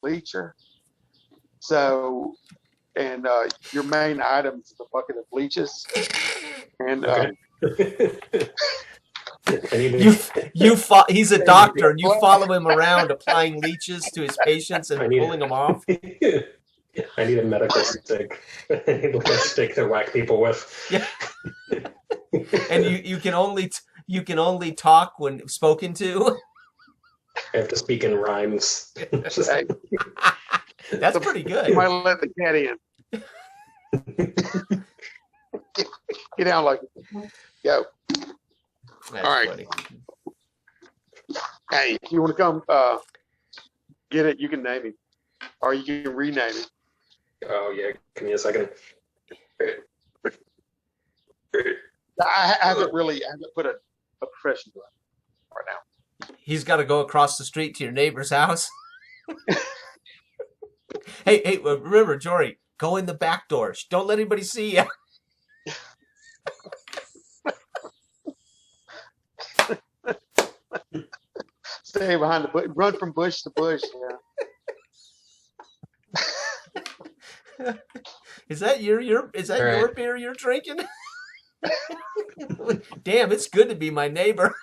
bleacher. So, and your main item is a bucket of bleaches. And Okay. He's a doctor, and you follow him around applying leeches to his patients and pulling them off. I need a medical stick. I need like a stick to whack people with. Yeah. And you can only talk when spoken to. I have to speak in rhymes. That's pretty good. You might let the cat in. Get down like go. That's all right. Funny. Hey, if you want to come get it, you can name him. Or you can rename it. Oh yeah, give me a second. I haven't put a profession to it right now. He's got to go across the street to your neighbor's house. Hey, remember, Jory, go in the back door. Don't let anybody see you. Stay behind the bush. Run from bush to bush. Yeah. Is that your beer you're drinking? Damn, it's good to be my neighbor.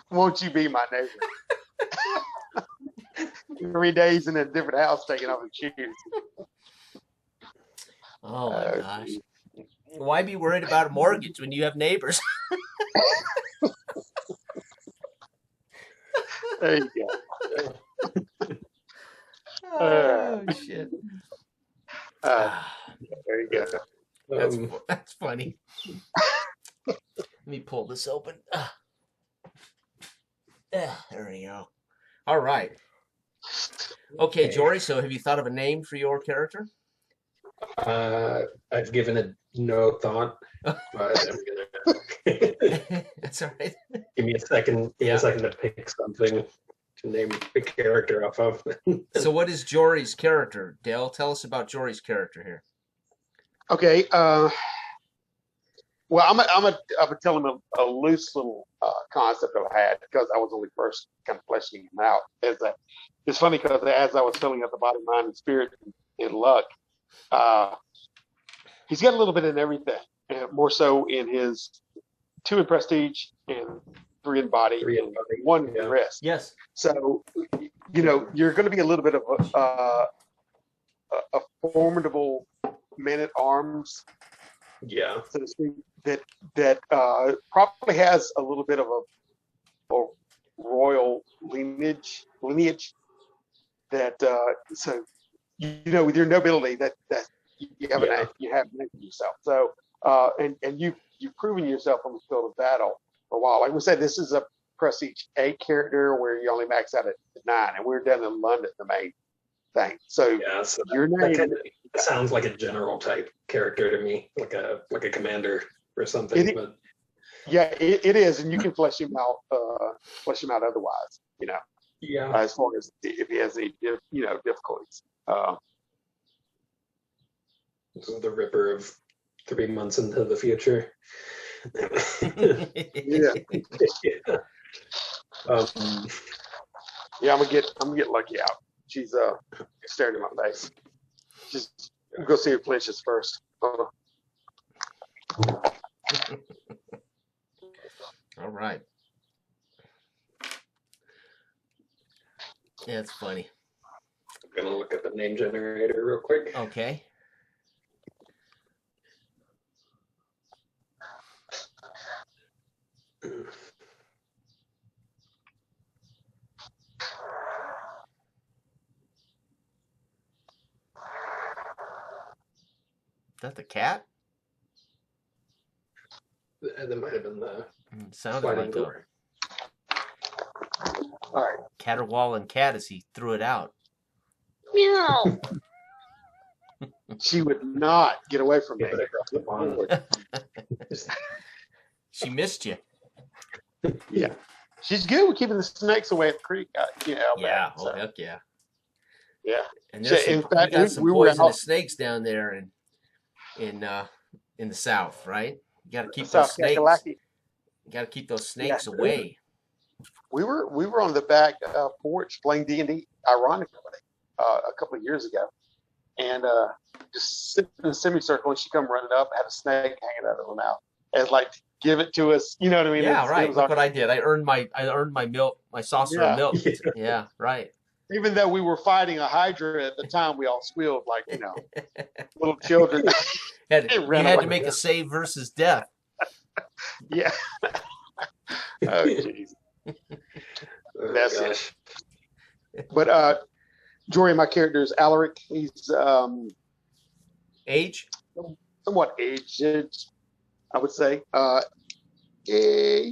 Won't you be my neighbor? 3 days in a different house taking off his shoes. Oh my gosh. Why be worried about a mortgage when you have neighbors? There you go. Oh shit. There you go. That's funny. Let me pull this open. There we go. All right. Okay, Jory, so have you thought of a name for your character? I've given it no thought, but I'm gonna. That's all right. Give me a second. Give me a second to pick something to name the character off of. So, what is Jory's character? Dale, tell us about Jory's character here. Okay. Well, I'm gonna tell him a loose little concept that I had because I was only first kind of fleshing him out. It's funny because as I was filling out the body, mind, and spirit and luck, he's got a little bit in everything, and more so in his 2 in prestige and 3 in body, 1 in rest. Yes. So, you're going to be a little bit of a formidable man at arms. Yeah. So to speak, that probably has a little bit of a royal lineage that so with your nobility that you have you have named yourself. So and you've proven yourself on the field of battle for a while. Like we said, this is a prestige 8 character where you only max out at 9, and we're down in London, the main thing. So your name that sounds like a general type character to me, like a commander or something. It is, and you can flesh him out otherwise. Yeah. As far as if he has any difficulties. This is the Ripper of 3 months into the future. Yeah. I'm gonna get Lucky out. She's staring in my face. Just go see if flinches first. All right. Yeah, it's funny. I'm gonna look at the name generator real quick. Okay. Is that the cat? That might have been the sounded sliding like door. All right. Caterwauling cat as he threw it out. Meow. She would not get away from me. She missed you. Yeah. She's good with keeping the snakes away at the creek. Yeah. So. Oh, heck yeah. Yeah. And there's in fact, we got some we were poisonous snakes down there in the south, right? You got to keep those snakes. You got to keep those snakes away. we were on the back porch playing D&D, ironically, a couple of years ago, and just sitting in a semicircle, and she come running up, had a snake hanging out of her mouth, and like give it to us. You know what I mean? Yeah, right. It was Look what I did. I earned my milk, my saucer of yeah. milk. Yeah. Yeah, right. Even though we were fighting a hydra at the time, we all squealed like little children. You ran had away. to make a save versus death. Yeah. Oh jeez. Oh, That's gosh. it. But Jory, my character is Alaric. He's Age? somewhat aged, I would say. Eh,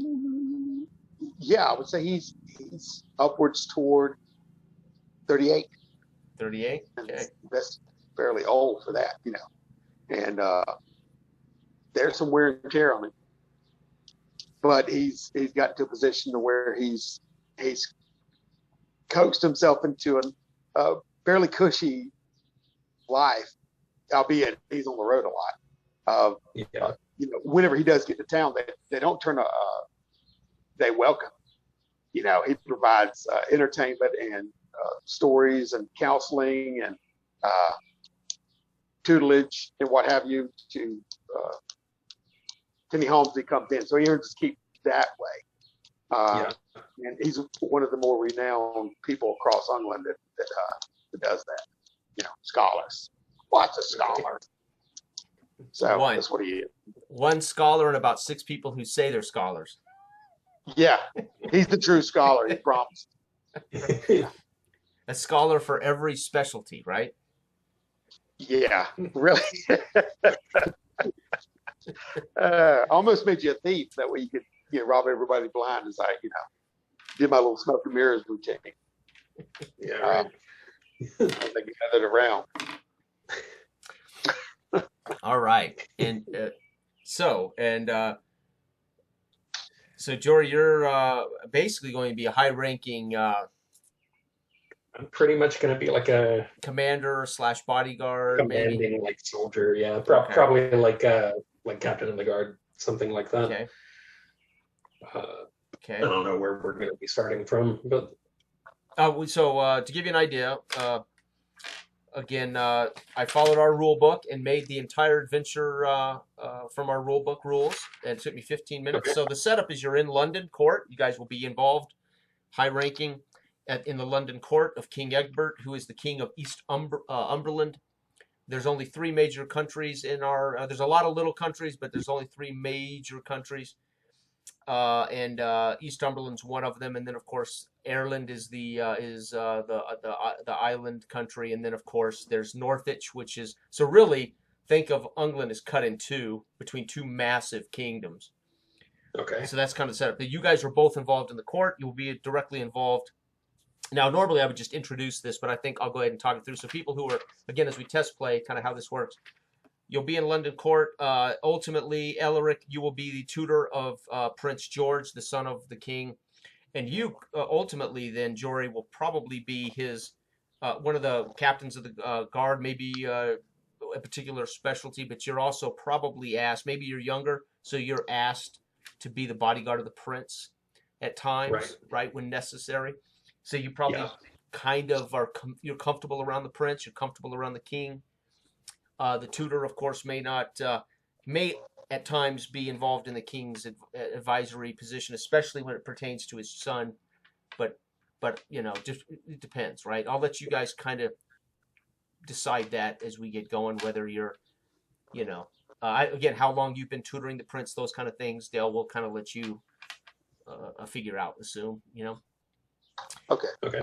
yeah, I would say he's upwards toward 38. 38. And Okay. that's fairly old for that, And there's some wear and tear on him, but he's got to a position to where he's coaxed himself into a fairly cushy life, albeit he's on the road a lot. Yeah. Whenever he does get to town, they don't turn they welcome. He provides entertainment and stories and counseling and tutelage and what have you to any homes he comes in. So he earns his keep that way. Yeah. And he's one of the more renowned people across England that does that. Scholars. Lots of scholars. So that's what he is. One scholar and about 6 people who say they're scholars. Yeah, he's the true scholar. He promised. A scholar for every specialty, right? Yeah, really. Almost made you a thief. That way you could rob everybody blind as I, did my little smoke and mirrors routine. Yeah. Right. I think you had it around. All right, and so Jory, you're basically going to be a high-ranking I'm pretty much going to be like a commander / bodyguard, commanding maybe. like soldier. Yeah. Okay. Probably like captain of the guard, something like that. Okay. I Okay. don't know where we're going to be starting from, but So to give you an idea, again, I followed our rule book and made the entire adventure from our rule book rules, and it took me 15 minutes. Okay. So the setup is you're in London court. You guys will be involved, high-ranking, in the London court of King Egbert, who is the king of East Umberland. There's only 3 major countries in our. There's a lot of little countries, but there's only 3 major countries, and Eastumberland's one of them. And then, of course, Ireland is the island country, and then, of course, there's Northwich, which is so really think of England as cut in 2 between 2 massive kingdoms. okay. So that's kind of the setup. But you guys are both involved in the court. You will be directly involved. Now, normally I would just introduce this, but I think I'll go ahead and talk it through. So people who are, again, as we test play, kind of how this works. You'll be in London court. Ultimately, Alaric, you will be the tutor of Prince George, the son of the king. And you, ultimately, then, Jory, will probably be his one of the captains of the guard, maybe a particular specialty, but you're also probably asked, maybe you're younger, so you're asked to be the bodyguard of the prince at times, right, when necessary. So you probably kind of you're comfortable around the prince, you're comfortable around the king. The tutor, of course, may at times be involved in the king's advisory position, especially when it pertains to his son. But just it depends, right? I'll let you guys kind of decide that as we get going, whether you're, again, how long you've been tutoring the prince, those kind of things. Dale will kind of let you figure out, assume, Okay. Okay.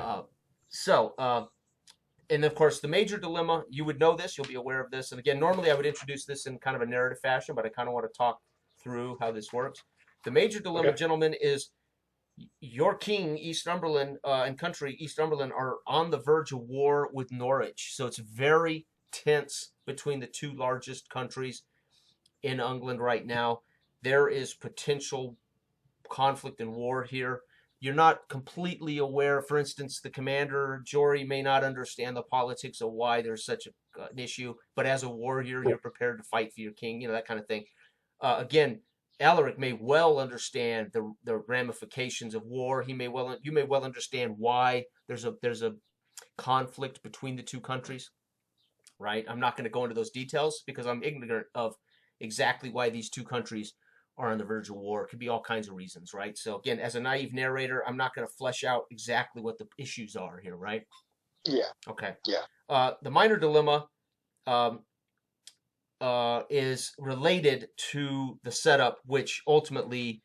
And of course, the major dilemma, you would know this, you'll be aware of this. And again, normally I would introduce this in kind of a narrative fashion, but I kind of want to talk through how this works. The major dilemma, gentlemen, is your king, Eastumberland, and country, Eastumberland, are on the verge of war with Norwich. So it's very tense between the 2 largest countries in England right now. There is potential conflict and war here. You're not completely aware. For instance, the commander, Jory, may not understand the politics of why there's such an issue, but as a warrior, you're prepared to fight for your king, that kind of thing. Again, Alaric may well understand the ramifications of war. You may well understand why there's a conflict between the two countries, right? I'm not going to go into those details because I'm ignorant of exactly why these two countries are on the verge of war. It could be all kinds of reasons, right? So again, as a naive narrator, I'm not going to flesh out exactly what the issues are here, right? Yeah. Okay. Yeah. The minor dilemma um, is related to the setup, which ultimately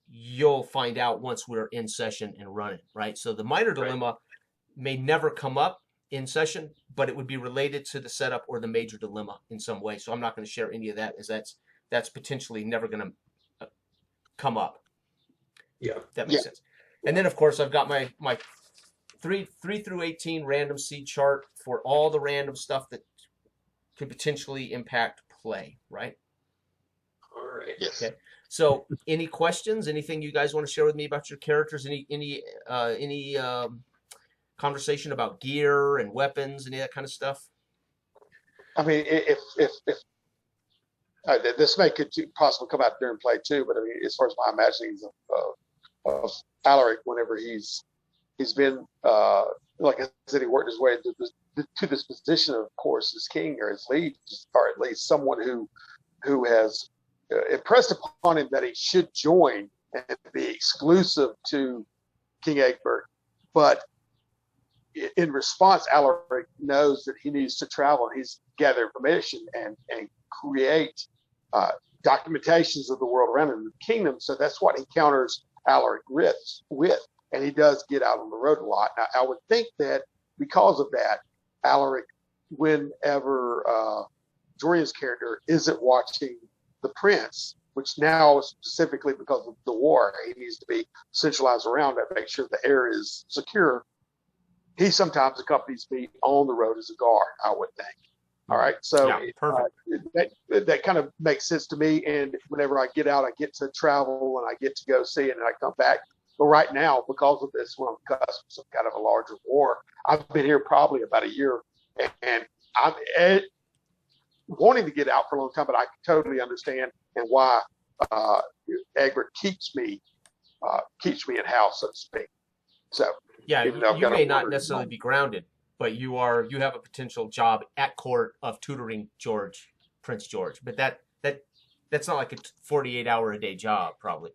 you'll find out once we're in session and running, right? So the minor dilemma may never come up in session, but it would be related to the setup or the major dilemma in some way. So I'm not going to share any of that, as that's potentially never going to come up. Yeah, that makes sense. And then of course I've got my 3 through 18 random seed chart for all the random stuff that could potentially impact play, right? all right. Yes. Okay. So any questions? Anything you guys want to share with me about your characters? Any conversation about gear and weapons, any of that kind of stuff? I mean, if this could possibly come out during play too, but I mean, as far as my imaginings of Alaric, whenever he's been like I said, he worked his way to this position, of course, as king or as lead, or at least someone who has impressed upon him that he should join and be exclusive to King Egbert. But in response, Alaric knows that he needs to travel, and he's gathered information and create documentations of the world around him, the kingdom. So that's what he counters Alaric with, and he does get out on the road a lot. Now, I would think that because of that, Alaric, whenever Dorian's character isn't watching the prince, which now specifically because of the war, he needs to be centralized around that, make sure the air is secure. He sometimes accompanies me on the road as a guard, I would think. All right. So perfect. That kind of makes sense to me. And whenever I get out, I get to travel and I get to go see it and I come back. But right now, because of this, when I'm cusp of some kind of a larger war, I've been here probably about a year, and I'm wanting to get out for a long time, but I totally understand and why Egbert keeps me in house, so to speak. So yeah, you may not necessarily be grounded, but you have a potential job at court of tutoring Prince George. But that's not like a 48-hour a day job, probably.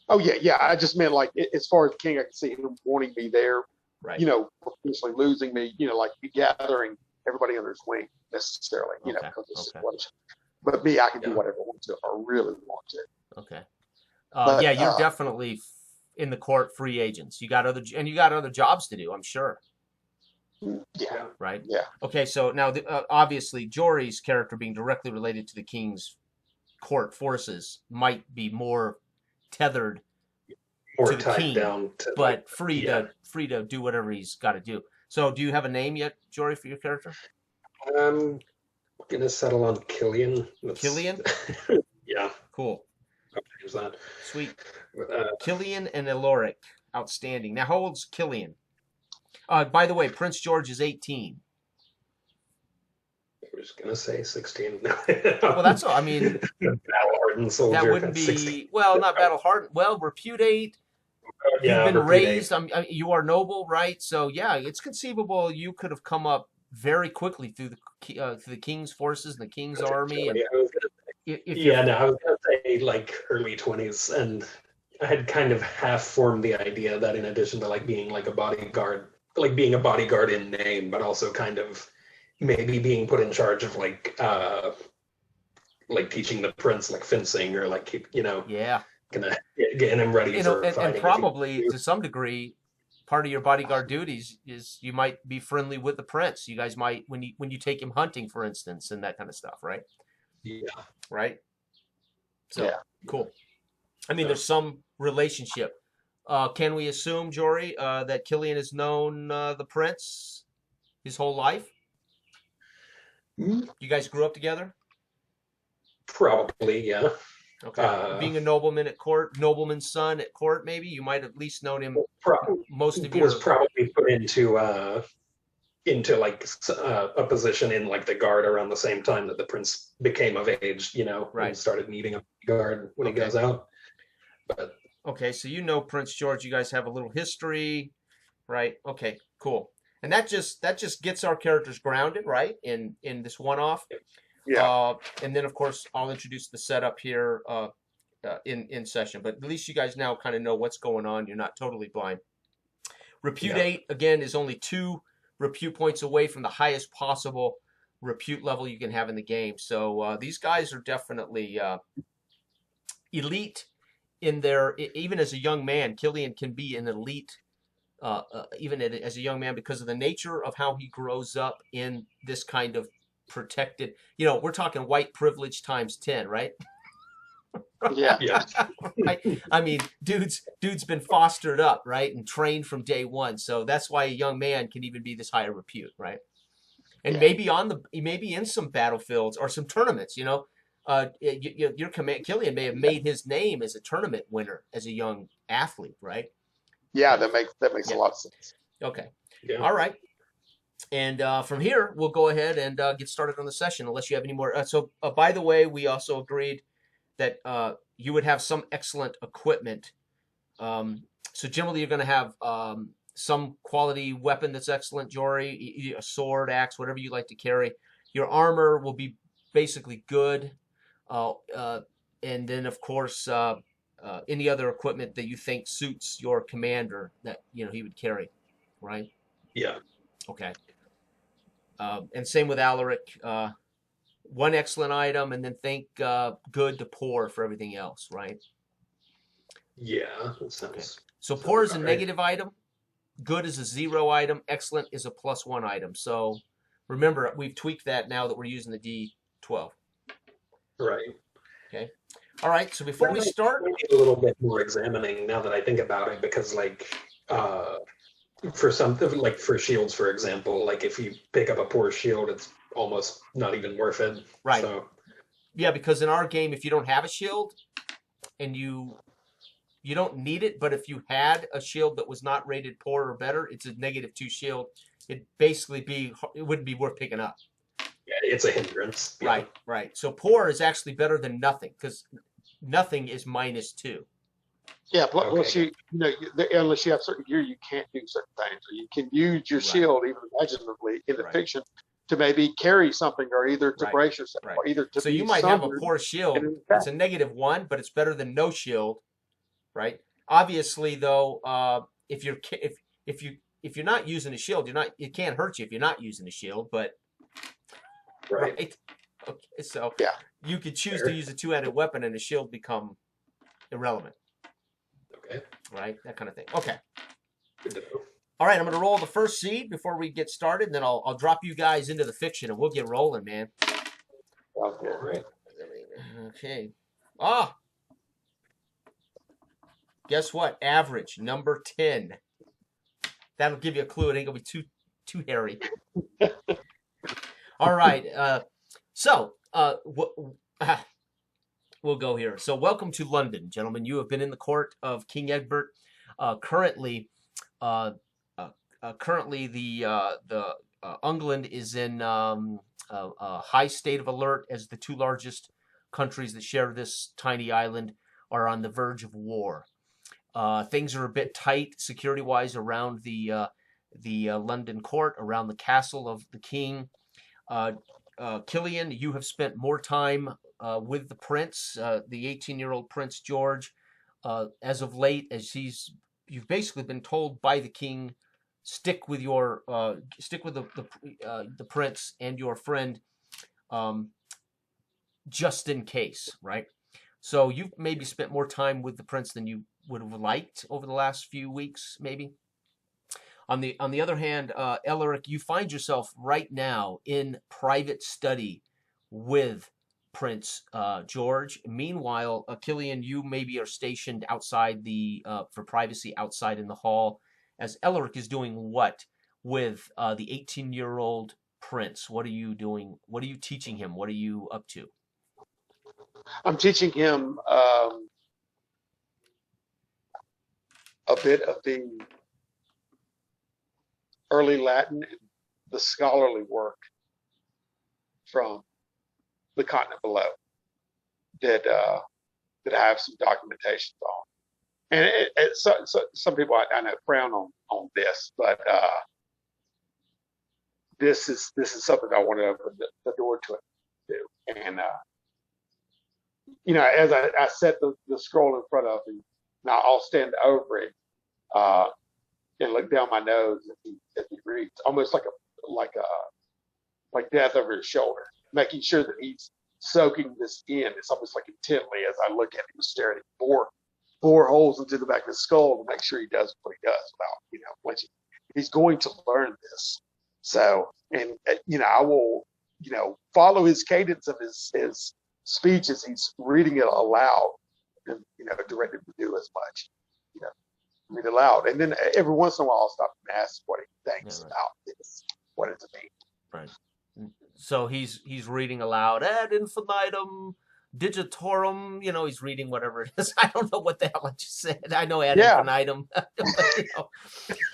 Oh yeah. I just meant like as far as king, I can see him wanting me there. Right. Potentially losing me. Like gathering everybody under his wing necessarily. Because of the situation. But me, I can do whatever I want to. If I really want to. Okay. You're definitely in the court free agents. You got other jobs to do, I'm sure. Yeah. Right. Yeah. Okay. So now, obviously, Jory's character being directly related to the king's court forces might be more tethered More to the tied king, down to but free to do whatever he's got to do. So, do you have a name yet, Jory, for your character? I'm gonna settle on Killian. Killian? Yeah. Cool. Use that. Sweet. Killian and Alaric. Outstanding. Now, how old's Killian? By the way, Prince George is 18. I was gonna say 16. Well, that's all. I mean, battle-hardened soldier. That wouldn't be 16. Well, not battle-hardened. Well, reputate. Yeah, You've been raised. You are noble, right? So yeah, it's conceivable you could have come up very quickly through the king's forces and the king's army. And I was gonna say like early 20s, and I had kind of half formed the idea that in addition to like being like a bodyguard, like being a bodyguard in name, but also kind of maybe being put in charge of like teaching the prince like fencing or like gonna getting him ready for fighting. And probably to some degree, part of your bodyguard duties is you might be friendly with the prince. You guys might when you take him hunting, for instance, and that kind of stuff, right? Yeah. Right. So cool. I mean, there's some relationship. Can we assume, Jory, that Killian has known the prince his whole life? Mm-hmm. You guys grew up together? Probably, yeah. Okay. Being a nobleman's son at court, maybe you might have at least known him. Most of was probably put into into like a position in like the guard around the same time that the prince became of age, Right. and started needing a guard when he goes out. But Okay, so you know Prince George, you guys have a little history, right? Okay, cool. And that just gets our characters grounded, right? In this one-off. Yeah. And then of course I'll introduce the setup here in session. But at least you guys now kind of know what's going on. You're not totally blind. Repute 8 again is only 2 repute points away from the highest possible repute level you can have in the game. So these guys are definitely elite in their, even as a young man. Killian can be an elite even as a young man because of the nature of how he grows up in this kind of protected, we're talking white privilege times 10, right? Yeah. yeah, Right? I mean, dude's been fostered up, right, and trained from day one. So that's why a young man can even be this high repute, right? And Yeah. maybe in some battlefields or some tournaments, your Killian may have made his name as a tournament winner as a young athlete, right? Yeah, that makes a lot of sense. Okay. yeah. All right. And from here, we'll go ahead and get started on the session, unless you have any more. So, by the way, we also agreed that you would have some excellent equipment. So generally, you're going to have some quality weapon that's excellent, Jory, a sword, axe, whatever you like to carry. Your armor will be basically good. And then, of course, any other equipment that you think suits your commander that he would carry, right? Yeah. Okay. And same with Alaric. One excellent item, and then think good to poor for everything else, right? Yeah, that sounds. Okay. So poor is a right. negative item, good is a 0 item, excellent is a +1 item. So remember, we've tweaked that now that we're using the D12. Right. Okay. All right. So before we start, I need a little bit more examining now that I think about it, because for something like for shields, for example, like if you pick up a poor shield, it's almost not even worth it. Right. So, yeah, because in our game, if you don't have a shield and you don't need it, but if you had a shield that was not rated poor or better, it's a -2 shield. It wouldn't be worth picking up. yeah, it's a hindrance. Yeah. Right, right. So poor is actually better than nothing, because nothing is -2. Yeah, plus Okay. unless you have certain gear, you can't do certain things. Or you can use your Right. shield, even imaginatively, in the Right. fiction, to maybe carry something, or either to Right. brace yourself, Right. or either to So be you might have a summoned poor shield. in an attack. It's a -1, but it's better than no shield, right? Obviously, though, if you're not using a shield, it can't hurt you if you're not using a shield, but Right. Okay, so Yeah. you could choose Fair. to use a 2-handed weapon and a shield become irrelevant, Okay. right? That kind of thing. Okay. Good to know. All right, I'm going to roll the first seed before we get started, and then I'll drop you guys into the fiction, and we'll get rolling, man. Okay. All right. Okay. Guess what? Average, number 10. That'll give you a clue. It ain't going to be too hairy. All right. We'll go here. So welcome to London, gentlemen. You have been in the court of King Egbert. Currently, the England is in a high state of alert, as the 2 largest countries that share this tiny island are on the verge of war. Things are a bit tight security-wise around the London court, around the castle of the king. Killian, you have spent more time with the prince, the 18-year-old Prince George, as of late, as you've basically been told by the king, stick with the prince and your friend, just in case, right? So you've maybe spent more time with the prince than you would have liked over the last few weeks, maybe. On the other hand, Elaric, you find yourself right now in private study with Prince George. Meanwhile, Killian, you maybe are stationed outside for privacy outside in the hall, as Elaric is doing what with the 18-year-old prince? What are you doing? What are you teaching him? What are you up to? I'm teaching him a bit of the early Latin the scholarly work from the continent below that that I have some documentation on. And so some people I know frown on this, but this is something I want to open the door to it too. And as I set the scroll in front of him, now I'll stand over it and look down my nose as he reads, almost like death over his shoulder, making sure that he's soaking this in. It's almost like intently as I look at him, staring at four holes into the back of his skull to make sure he does what he does. Once he's going to learn this. So, and I will, follow his cadence of his speech as he's reading it aloud, and direct him to do as much, read aloud, and then every once in a while I'll stop and ask what he thinks about this, what does it mean. Right. So he's reading aloud, ad infinitum digitorum, he's reading whatever it is. I don't know what the hell I just said. I know ad infinitum.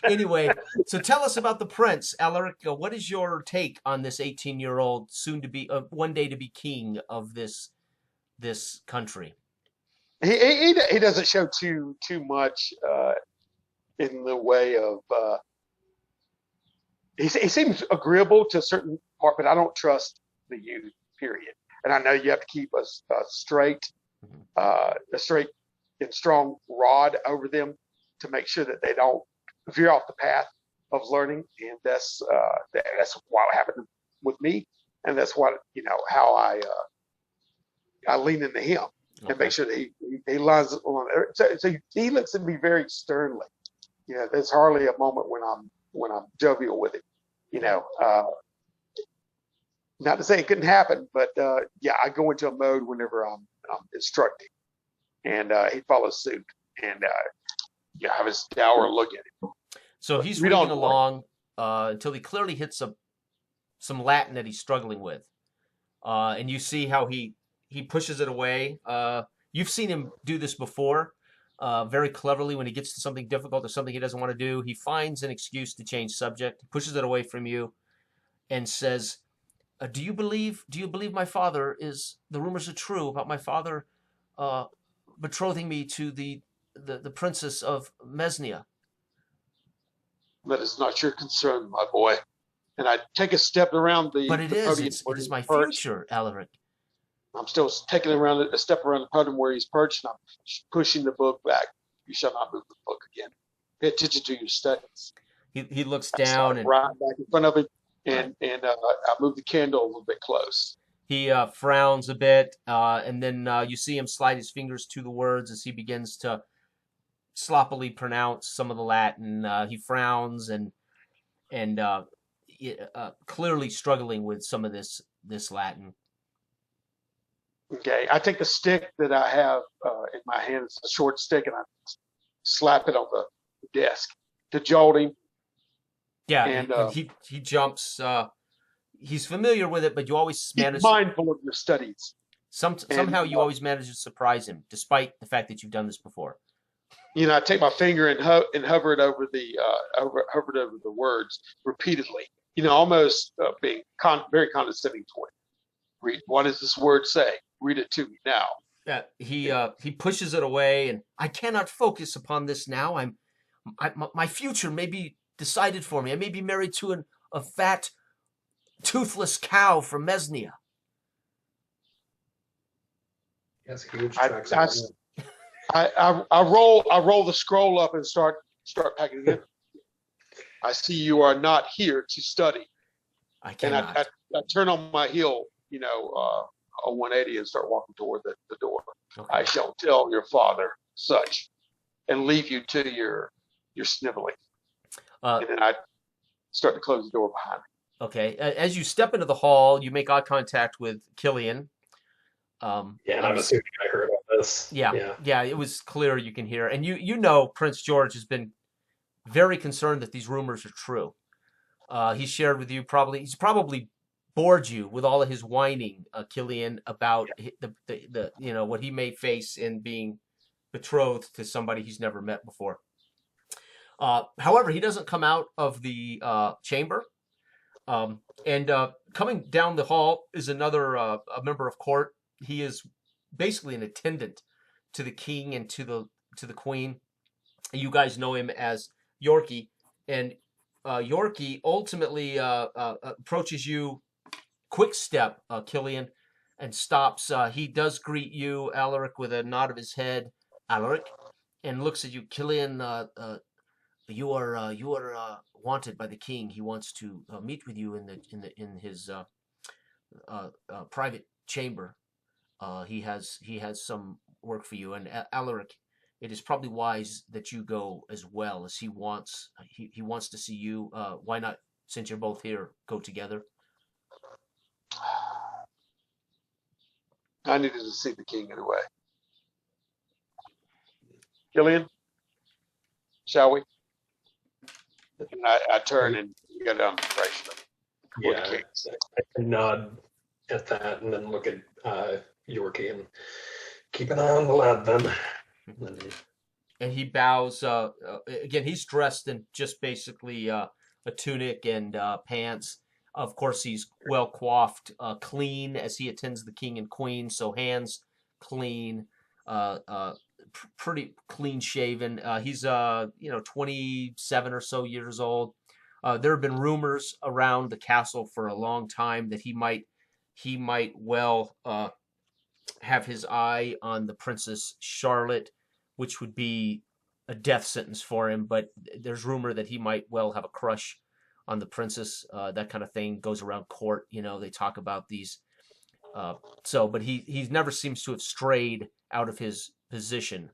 Anyway, so tell us about the prince, Alaric. What is your take on this 18-year-old, soon to be, one day to be king of this country? He doesn't show too much in the way of. He seems agreeable to a certain part, but I don't trust the youth. Period. And I know you have to keep a straight and strong rod over them to make sure that they don't veer off the path of learning. And that's what happened with me, and that's what how I lean into him and make sure that he lines on. So he looks at me very sternly. There's hardly a moment when I'm jovial with him. Not to say it couldn't happen, but I go into a mode whenever I'm instructing, and he follows suit, and have his dour look at him. So he's reading along until he clearly hits some Latin that he's struggling with, and you see how he pushes it away. You've seen him do this before, very cleverly. When he gets to something difficult or something he doesn't want to do, he finds an excuse to change subject, pushes it away from you, and says, do you believe my father the rumors are true about my father betrothing me to the princess of Mesnia? That is not your concern, my boy. And I take a step around the. But it is. It is my future, Alaric. I'm still taking a step around the podium where he's perched, and I'm pushing the book back. You shall not move the book again. Pay attention to your studies. He looks down and right back in front of him. And I move the candle a little bit close. He frowns a bit, and then you see him slide his fingers to the words as he begins to sloppily pronounce some of the Latin. He frowns and clearly struggling with some of this Latin. Okay, I take a stick that I have in my hand. It's a short stick, and I slap it on the desk to jolt him. Yeah, and he jumps. He's familiar with it, but you always manage. He's mindful of your studies. Somehow you always manage to surprise him, despite the fact that you've done this before. I take my finger and hover it over the words repeatedly. Almost being very condescending toward him. Read. What does this word say? Read it to me now. Yeah, he pushes it away, and I cannot focus upon this now. My future may be decided for me. I may be married to a fat, toothless cow from Mesnia. Yes, huge. I roll the scroll up and start packing it in. I see you are not here to study. I cannot. And I turn on my heel, a 180 and start walking toward the door. Okay. I shall tell your father such, and leave you to your sniveling. And then I start to close the door behind me. Okay. As you step into the hall, you make eye contact with Killian. And I'm assuming I heard all this. Yeah. It was clear you can hear. And Prince George has been very concerned that these rumors are true. He shared with you he's probably bored you with all of his whining, Killian, about the what he may face in being betrothed to somebody he's never met before. However, he doesn't come out of the chamber And coming down the hall is another a member of court. He is basically an attendant to the king and to the queen. You guys know him as Yorkie, and Yorkie ultimately approaches you, quick step, Killian, and stops. He does greet you, Alaric, with a nod of his head, Alaric, and looks at you, Killian. You are wanted by the king. He wants to meet with you in his private chamber. He has some work for you, and Alaric, it is probably wise that you go as well, as he wants to see you. Why not, since you're both here, go together? I needed to see the king anyway. Killian, shall we? And I turn and go down the bracelet. Yeah, I can nod at that and then look at Yorkie and keep an eye on the lad then. And he bows. Again, he's dressed in just basically a tunic and pants. Of course, he's well coiffed, clean, as he attends the king and queen. So hands clean, pretty clean shaven. He's 27 or so years old. There have been rumors around the castle for a long time that he might well have his eye on the Princess Charlotte, which would be a death sentence for him. But there's rumor that he might well have a crush on the princess. That kind of thing goes around court. They talk about these. But he never seems to have strayed out of his position,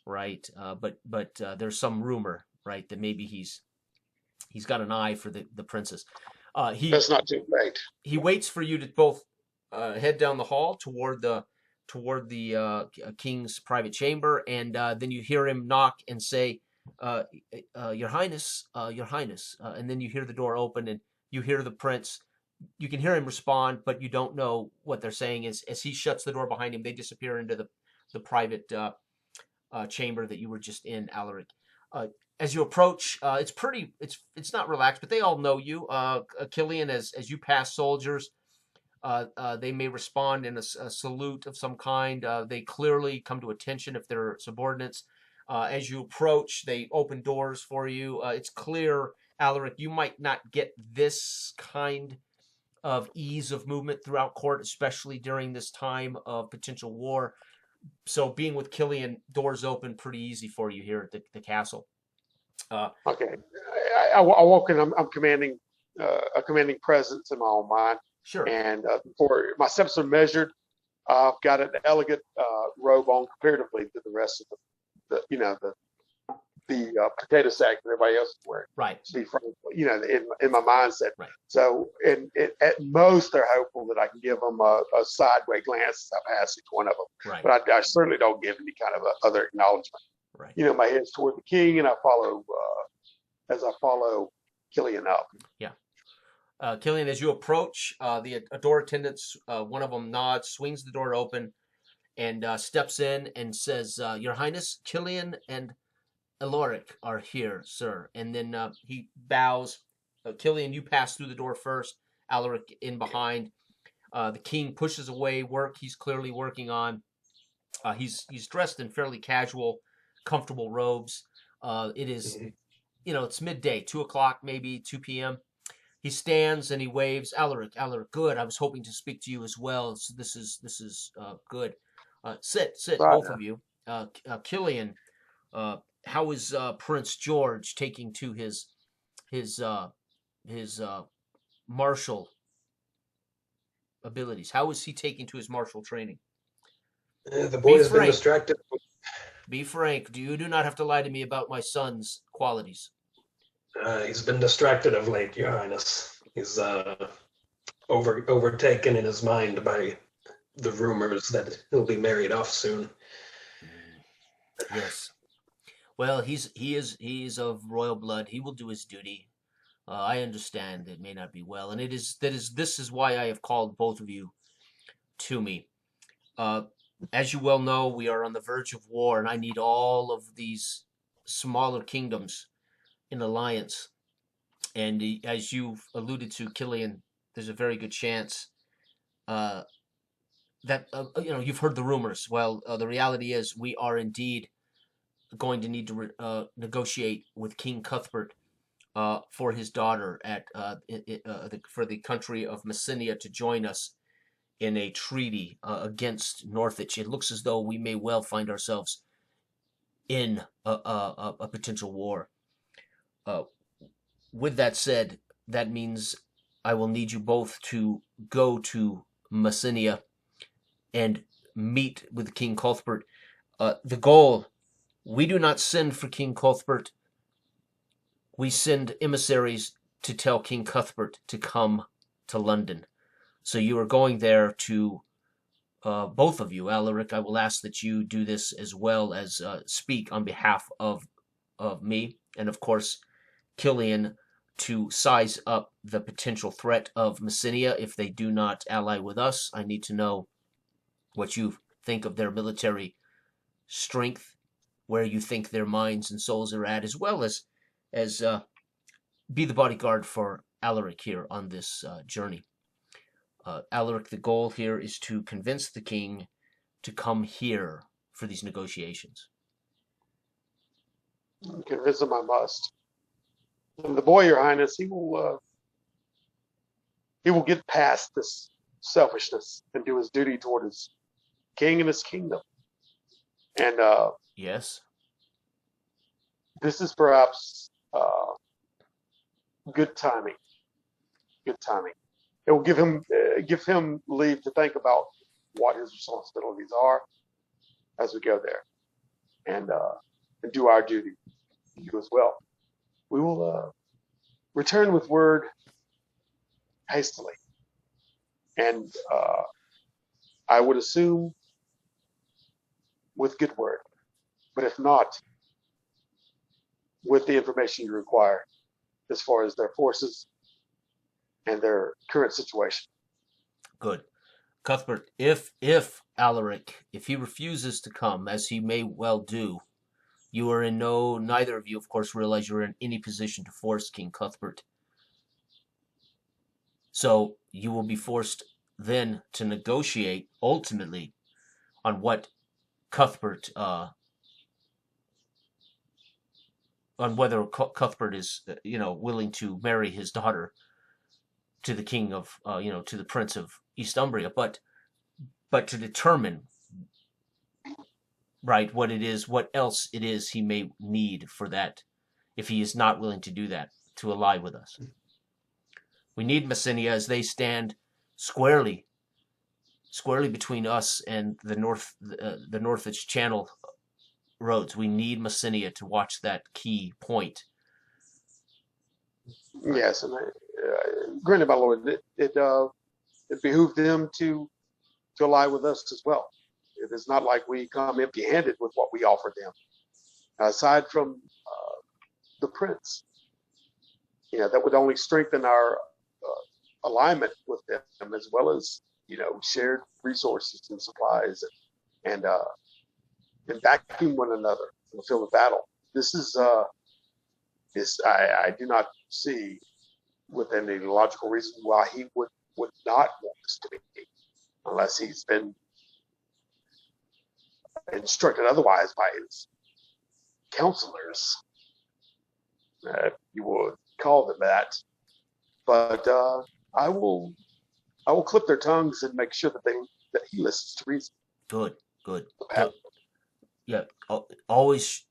right? But there's some rumor, right, that maybe he's got an eye for the princess. That's not too late. He waits for you to both head down the hall toward the king's private chamber, and then you hear him knock and say, "Your Highness, Your Highness," and then you hear the door open and you hear the prince. You can hear him respond, but you don't know what they're saying. As he shuts the door behind him, they disappear into the private chamber that you were just in, Alaric. As you approach, it's not relaxed, but they all know you, Killian. As you pass soldiers, they may respond in a salute of some kind. They clearly come to attention if they're subordinates. As you approach, they open doors for you. It's clear, Alaric, you might not get this kind of ease of movement throughout court, especially during this time of potential war. So being with Killian, doors open pretty easy for you here at the castle. Okay. I walk in. I'm commanding a commanding presence in my own mind. Sure. And before my steps are measured, I've got an elegant robe on comparatively to the rest of the potato sack that everybody else is wearing. Right. To be frank, in my mindset. Right. So, at most, they're hopeful that I can give them a sideways glance as I pass each one of them. Right. But I certainly don't give any kind of other acknowledgement. Right. My head's toward the king, and I follow as I follow Killian up. Yeah. Killian, as you approach, the door attendants, one of them nods, swings the door open, and steps in and says, "Your Highness, Killian and Alaric are here, sir." And then he bows. Killian, you pass through the door first. Alaric in behind. The king pushes away work he's clearly working on. He's dressed in fairly casual, comfortable robes. It is, it's midday, 2:00, maybe 2 p.m. He stands and he waves. Alaric, good. I was hoping to speak to you as well. So this is good. Sit, both of you. Killian, how is Prince George taking to his martial abilities? How is he taking to his martial training? The boy has been distracted. Be frank. You do not have to lie to me about my son's qualities. He's been distracted of late, Your Highness. He's overtaken in his mind by the rumors that he'll be married off soon. Yes. Well, he is of royal blood. He will do his duty. I understand it may not be well, and this is why I have called both of you to me. As you well know, we are on the verge of war, and I need all of these smaller kingdoms in alliance And as you've alluded to, Killian, there's a very good chance that you've heard the rumors. Well, the reality is we are indeed going to need to negotiate with King Cuthbert for his daughter for the country of Messenia to join us in a treaty against Northwich. It looks as though we may well find ourselves in a potential war. With that said, that means I will need you both to go to Messenia and meet with King Cuthbert. The goal, we do not send for King Cuthbert. We send emissaries to tell King Cuthbert to come to London. So you are going there to, both of you, Alaric, I will ask that you do this as well as speak on behalf of me, and of course, Killian, to size up the potential threat of Messenia if they do not ally with us. I need to know what you think of their military strength, where you think their minds and souls are at, as well as be the bodyguard for Alaric here on this journey. Alaric, the goal here is to convince the king to come here for these negotiations. Convince him I must. And the boy, Your Highness, he will get past this selfishness and do his duty toward his king and his kingdom. And yes, this is perhaps good timing. Good timing. It will give him leave to think about what his responsibilities are as we go there, and do our duty. You as well. We will return with word hastily, and I would assume with good word, but if not, with the information you require as far as their forces and their current situation. Good. Cuthbert, if Alaric, if he refuses to come, as he may well do, you are neither of you, of course, realize you're in any position to force King Cuthbert. So you will be forced then to negotiate ultimately on what Cuthbert, on whether Cuthbert is, willing to marry his daughter to the king of, to the prince of East Umbria, but to determine, right, what else it is he may need for that, if he is not willing to do that, to ally with us. We need Messenia as they stand squarely between us and the Northwich Channel roads. We need Messenia to watch that key point. Yes, and granted, my lord, it behooved them to ally with us as well. It is not like we come empty-handed with what we offer them. Aside from the prince, that would only strengthen our alignment with them, as well as shared resources and supplies, and backing one another in the field of battle. This is I do not see within any logical reason why he would not want this to be, unless he's been instructed otherwise by his counselors, you would call them that. But I will clip their tongues and make sure that he listens to reason. Good. Yeah, always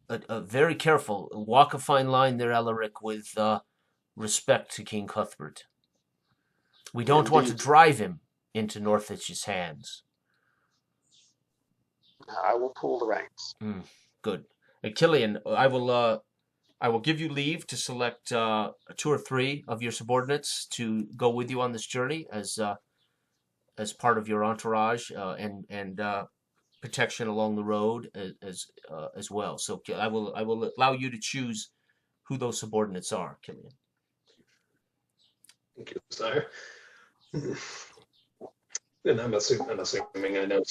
very careful. Walk a fine line there, Alaric, with respect to King Cuthbert. We don't want to drive him into Northwich's hands. I will pull the reins. Good. Killian, I will give you leave to select 2 or 3 of your subordinates to go with you on this journey as part of your entourage and protection along the road as well. So I will allow you to choose who those subordinates are, Killian. Thank you, sire. And I'm assuming I know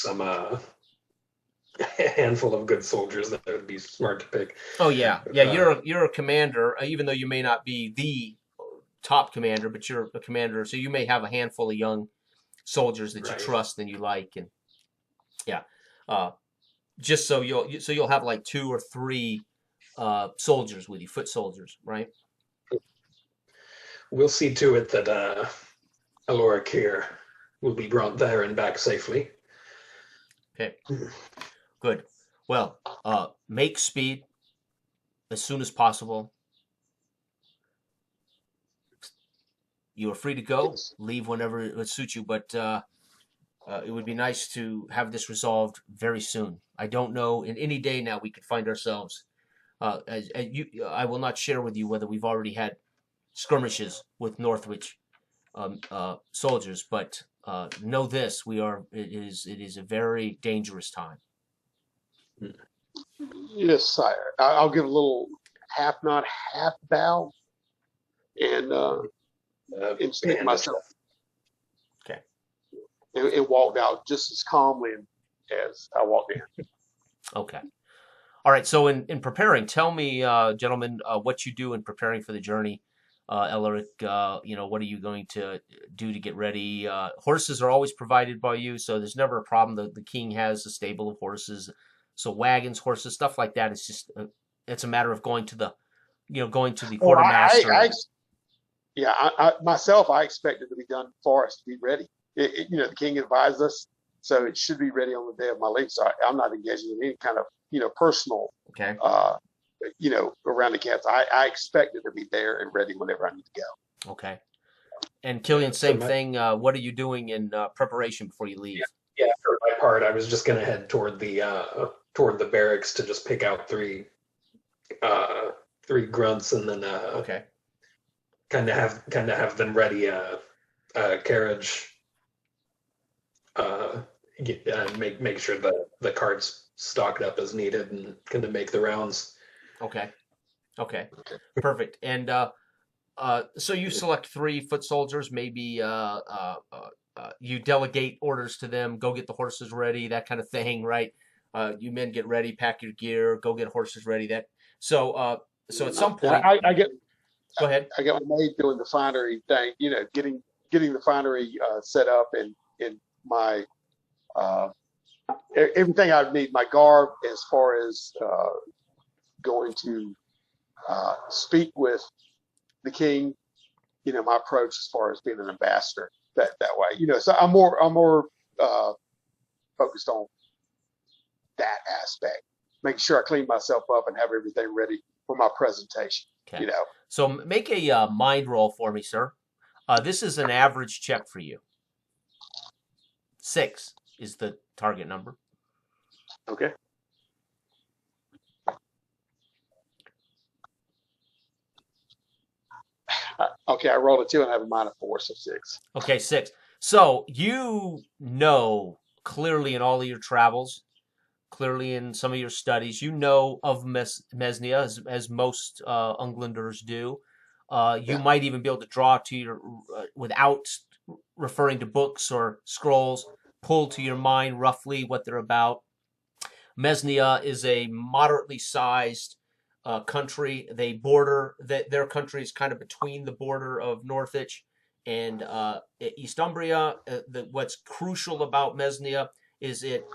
a handful of good soldiers that would be smart to pick. Oh yeah, yeah. Uh, You're a commander, even though you may not be the top commander, but you're a commander, so you may have a handful of young soldiers that you right. trust and you like, and yeah. Uh, just so you'll have like 2 or 3 soldiers with you, foot soldiers, right? We'll see to it that Aloric here will be brought there and back safely. Okay, good. Well, make speed as soon as possible. You are free to go. Yes. Leave whenever it suits you, but it would be nice to have this resolved very soon. I don't know. In any day now, we could find ourselves. I will not share with you whether we've already had skirmishes with Northwich soldiers, but know this: It is a very dangerous time. Yes, sire. I'll give a little half nod, half bow, and stick And myself Okay. and walked out just as calmly as I walked in. Okay. All right. So in preparing, tell me, gentlemen, what you do in preparing for the journey. Elric, what are you going to do to get ready? Horses are always provided by you, so there's never a problem. The king has a stable of horses, so wagons, horses, stuff like that. It's just it's a matter of going to the Oh, quartermaster. yeah, myself, I expect it to be done for us to be ready. The king advised us, so it should be ready on the day of my leave. So I'm not engaging in any kind of, personal, Okay. around the cats. I expect it to be there and ready whenever I need to go. Okay. And Killian, so same thing. What are you doing in preparation before you leave? yeah, for my part, I was just gonna head toward the barracks to just pick out three grunts and then Okay. kind of have them ready carriage. Make sure that the cart's stocked up as needed and kind of make the rounds. Okay. Okay. Perfect. And so you select 3 foot soldiers. Maybe you delegate orders to them. Go get the horses ready. That kind of thing, right? You men get ready, pack your gear, go get horses ready. So at some point, I get go ahead. I got my maid doing the finery thing, getting the finery set up and my everything I need, my garb as far as going to speak with the king, my approach as far as being an ambassador that way, so I'm more focused on that aspect, making sure I clean myself up and have everything ready for my presentation. Okay. So make a mind roll for me, sir. This is an average check for you. 6 is the target number. Okay. Okay, I rolled a 2 and I have a -4, so 6. Okay, 6. So you know clearly in all of your travels, clearly in some of your studies, you know of Mesnia as most Unglanders do. You Yeah. might even be able to draw to your without referring to books or scrolls, pull to your mind roughly what they're about. Mesnia is a moderately sized country. They border their country is kind of between the border of Northwich and Eastumbria. What's crucial about Mesnia is it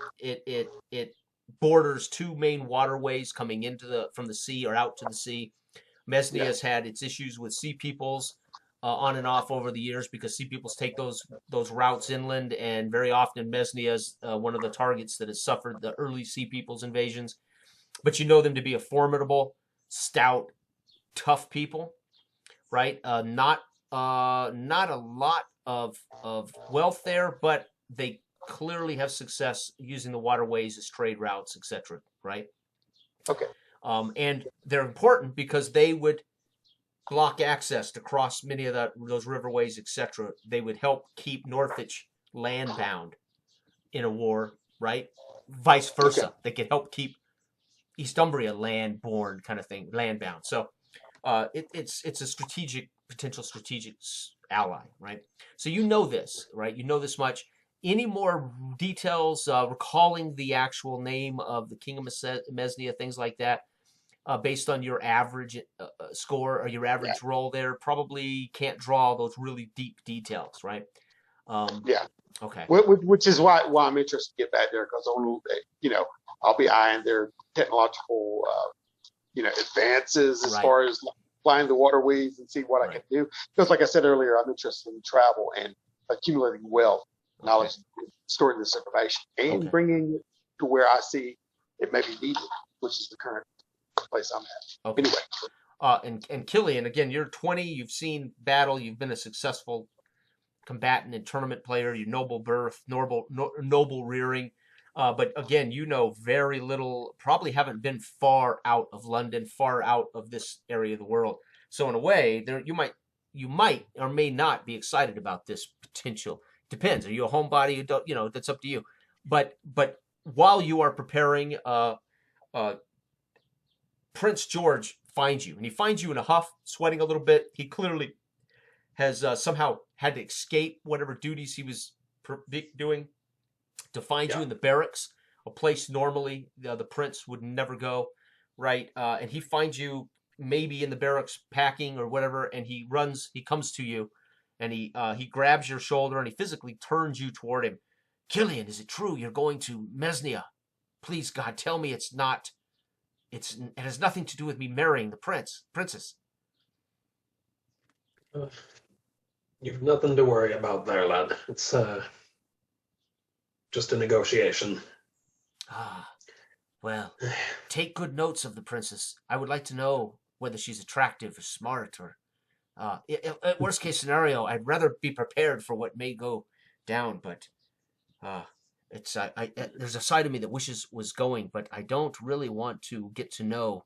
borders 2 main waterways coming from the sea or out to the sea. Mesnia has had its issues with sea peoples on and off over the years because sea peoples take those routes inland, and very often Mesnia is one of the targets that has suffered the early sea peoples invasions. But you know them to be a formidable, stout, tough people, right? Not a lot of wealth there, but they clearly have success using the waterways as trade routes, etc. Right? Okay. And they're important because they would block access to cross many of those riverways, etc. They would help keep Northwich landbound in a war, right? Vice versa. Okay. They could help keep Eastumbria land-born kind of thing, landbound. So it's a potential strategic ally, right? So you know this, right? You know this much. any more details, recalling the actual name of the King of Mesnia, things like that, based on your average score or your Yeah. average roll there? Probably can't draw those really deep details, right? Yeah. Okay. Which is why I'm interested to get back there, because I'll be eyeing their technological advances as Right. far as flying the waterways and see what I can do. Because like I said earlier, I'm interested in travel and accumulating wealth, knowledge, storing this information, and bringing it to where I see it may be needed, which is the current place I'm at. Okay. Anyway. And Killian, again, you're 20. You've seen battle. You've been a successful combatant and tournament player. Your noble birth, noble rearing. But again, you know very little. Probably haven't been far out of London, far out of this area of the world. So in a way, there you might or may not be excited about this potential. Depends. Are you a homebody? You don't. That's up to you. But while you are preparing, Prince George finds you, and he finds you in a huff, sweating a little bit. He clearly has somehow had to escape whatever duties he was doing to find you in the barracks, a place normally the prince would never go, right? And he finds you maybe in the barracks packing or whatever, and he comes to you, and he grabs your shoulder and he physically turns you toward him. Killian, is it true you're going to Mesnia? Please, God, tell me it's not. It has nothing to do with me marrying the princess. You've nothing to worry about there, lad. It's just a negotiation. Ah, well, take good notes of the princess. I would like to know whether she's attractive or smart, or at worst case scenario, I'd rather be prepared for what may go down. But it's there's a side of me that wishes was going, but I don't really want to get to know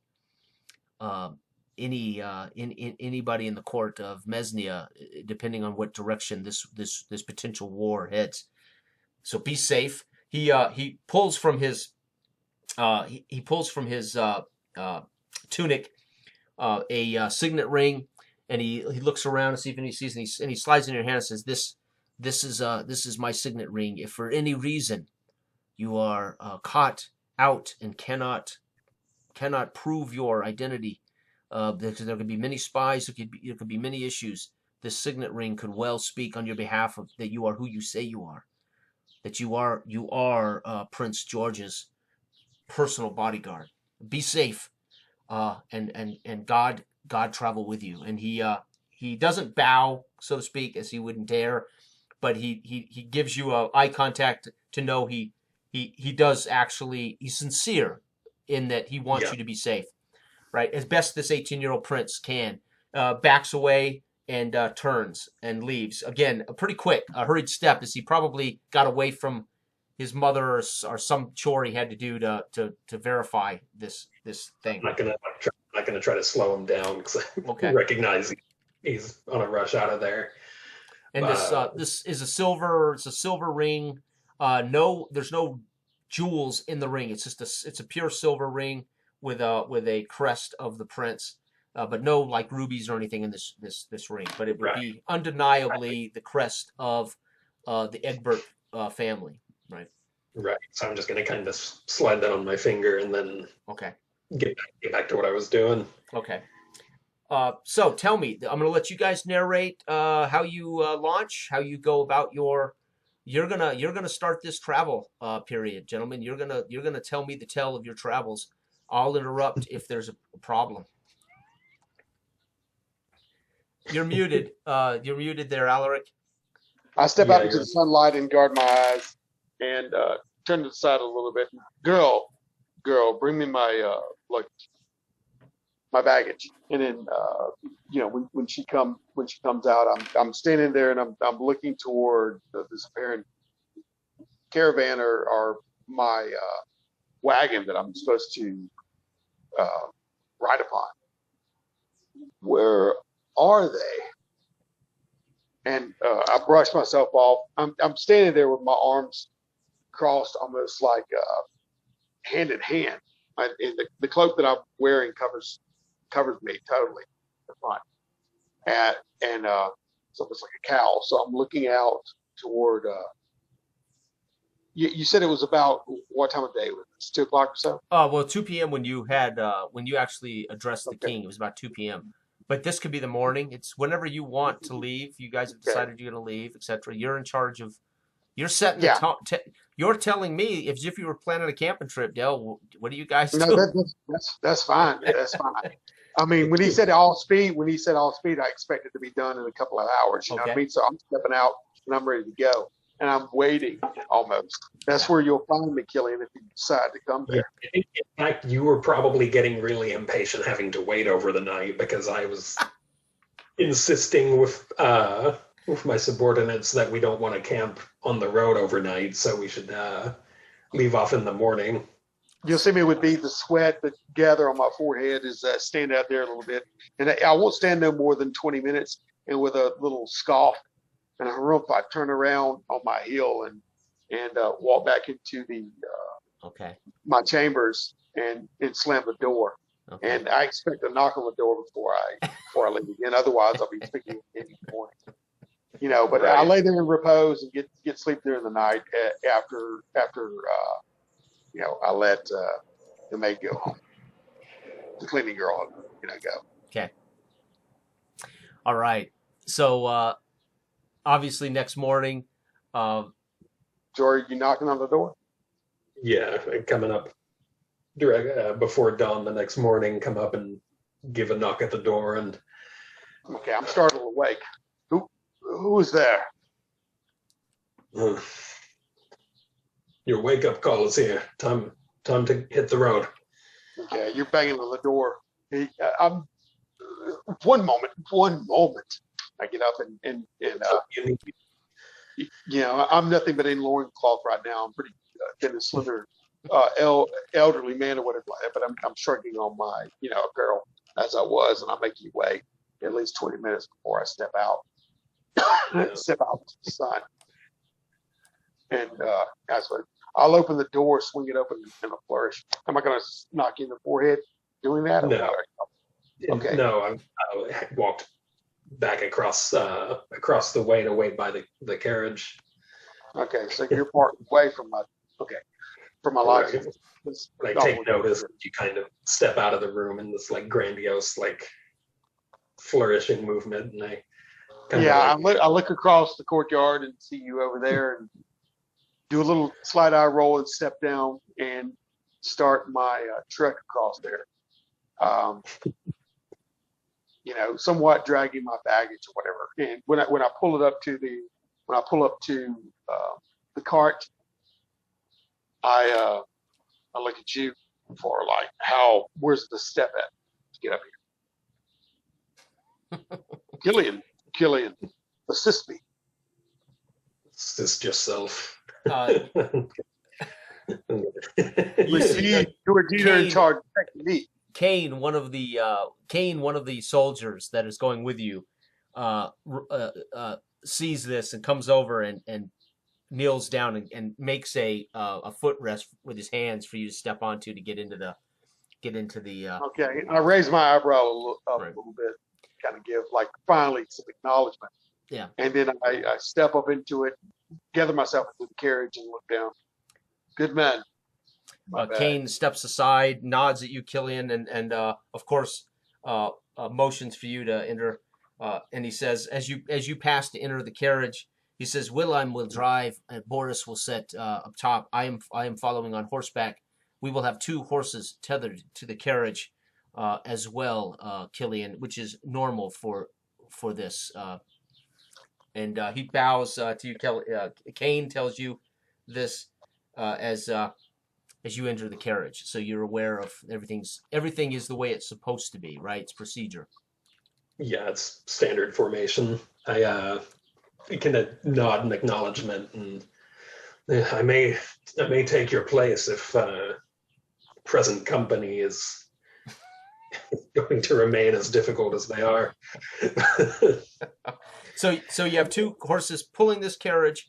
anybody in the court of Mesnia, depending on what direction this potential war heads. So be safe. He pulls from his tunic a signet ring, and he looks around to see if he sees, and he slides in your hand and says, This is my signet ring. If for any reason you are caught out and cannot prove your identity, there could be many spies. There could be many issues. This signet ring could well speak on your behalf of that you are who you say you are. That you are Prince George's personal bodyguard. Be safe, and God travel with you. And he doesn't bow, so to speak, as he wouldn't dare, but he gives you eye contact to know he does actually, he's sincere in that he wants you to be safe, right? As best this 18-year-old prince can, backs away and turns and leaves. Again, a pretty quick, hurried step, as he probably got away from his mother or some chore he had to do to verify this thing. I'm not gonna try to slow him down because I recognize he's on a rush out of there. And this is a silver ring. There's no jewels in the ring. It's just it's a pure silver ring with a crest of the prince. But no like rubies or anything in this ring. But it would be undeniably the crest of the Egbert family, right? Right. So I'm just going to kind of slide that on my finger and then get back to what I was doing. Okay. So tell me, I'm going to let you guys narrate how you launch, how you go about you're gonna start this travel period, gentlemen. You're gonna tell me the tale of your travels. I'll interrupt if there's a problem. You're muted. You're muted there, Alaric. I step out into the sunlight and guard my eyes and turn to the side a little bit. Girl, bring me my my baggage. And then when she comes out, I'm standing there and I'm looking toward this apparent caravan or my wagon that I'm supposed to ride upon. Where are they? And I brush myself off. I'm standing there with my arms crossed, almost like hand in hand. And the cloak that I'm wearing covers me totally, the front, and so it's like a cowl. So I'm looking out toward you said it was about what time of day was it? 2 o'clock or so? Well, 2 p.m. when you had when you actually addressed the Okay. king, it was about 2 p.m. But this could be the morning. It's whenever you want to leave. You guys have decided you're going to leave, etc. You're in charge of. You're setting the Yeah. tone. You're telling me as if you were planning a camping trip, Dale. What do you guys do? No, that's fine. That's fine. I mean, when he said all speed, I expected to be done in a couple of hours. You know what I Okay. mean? So I'm stepping out and I'm ready to go, and I'm waiting almost. That's where you'll find me, Killian, if you decide to come Yeah, there. I think in fact you were probably getting really impatient having to wait over the night because I was insisting with my subordinates that we don't want to camp on the road overnight, so we should leave off in the morning. You'll see me with the sweat that gather on my forehead is stand out there a little bit, and I won't stand no more than 20 minutes. And with a little scoff and a harumph, I turn around on my heel and walk back into Okay. my chambers and slam the door. Okay. And I expect a knock on the door before I leave again. Otherwise, I'll be speaking at any point. You know, but I lay there in repose and get sleep during the night after you know, I let the maid go home, the cleaning girl, you know, go. Okay. All right. So obviously next morning, Jory, you knocking on the door? Yeah, coming up direct before dawn the next morning, come up and give a knock at the door, and Okay, I'm startled awake. Who is there? Your wake up call is here. Time to hit the road. Okay, you're banging on the door. I'm one moment. I get up and You need you know, I'm nothing but in loincloth right now. I'm pretty thin and slender, elderly man or whatever like that. But I'm shrinking on my, you know, apparel as I was, and I make you wait at least 20 minutes before I step out. Step out to the sun, and that's what I'll open the door, swing it open in a flourish. Am I going to knock you in the forehead doing that? No. Okay. No, I walked back across the way to wait by the carriage. Okay, so you're parked away from my life. When I take notice, you kind of step out of the room in this like grandiose, like flourishing movement, and I kind of I look across the courtyard and see you over there, and do a little slide eye roll and step down and start my trek across there. You know, somewhat dragging my baggage or whatever. And when I pull up to the cart, I look at you for like, where's the step at to get up here? Killian, assist me. assist yourself. You see, you are in charge of protecting me. Kane, one of the soldiers that is going with you, sees this and comes over and kneels down and makes a footrest with his hands for you to step onto to get into the. Okay, I raise my eyebrow a little bit, kind of give like finally some acknowledgement. Yeah. And then I step up into it, gather myself into the carriage, and look down. Good man. Kane steps aside, nods at you, Killian, and of course motions for you to enter. And he says, as you pass to enter the carriage, he says, Wilhelm will drive, and Boris will sit up top. I am following on horseback. We will have 2 horses tethered to the carriage as well, Killian, which is normal for this. And he bows to you. Kane tells you this as you enter the carriage, so you're aware of everything is the way it's supposed to be, right? It's procedure. Yeah, it's standard formation. I can nod in acknowledgement, and I may take your place if present company is going to remain as difficult as they are. So you have 2 horses pulling this carriage.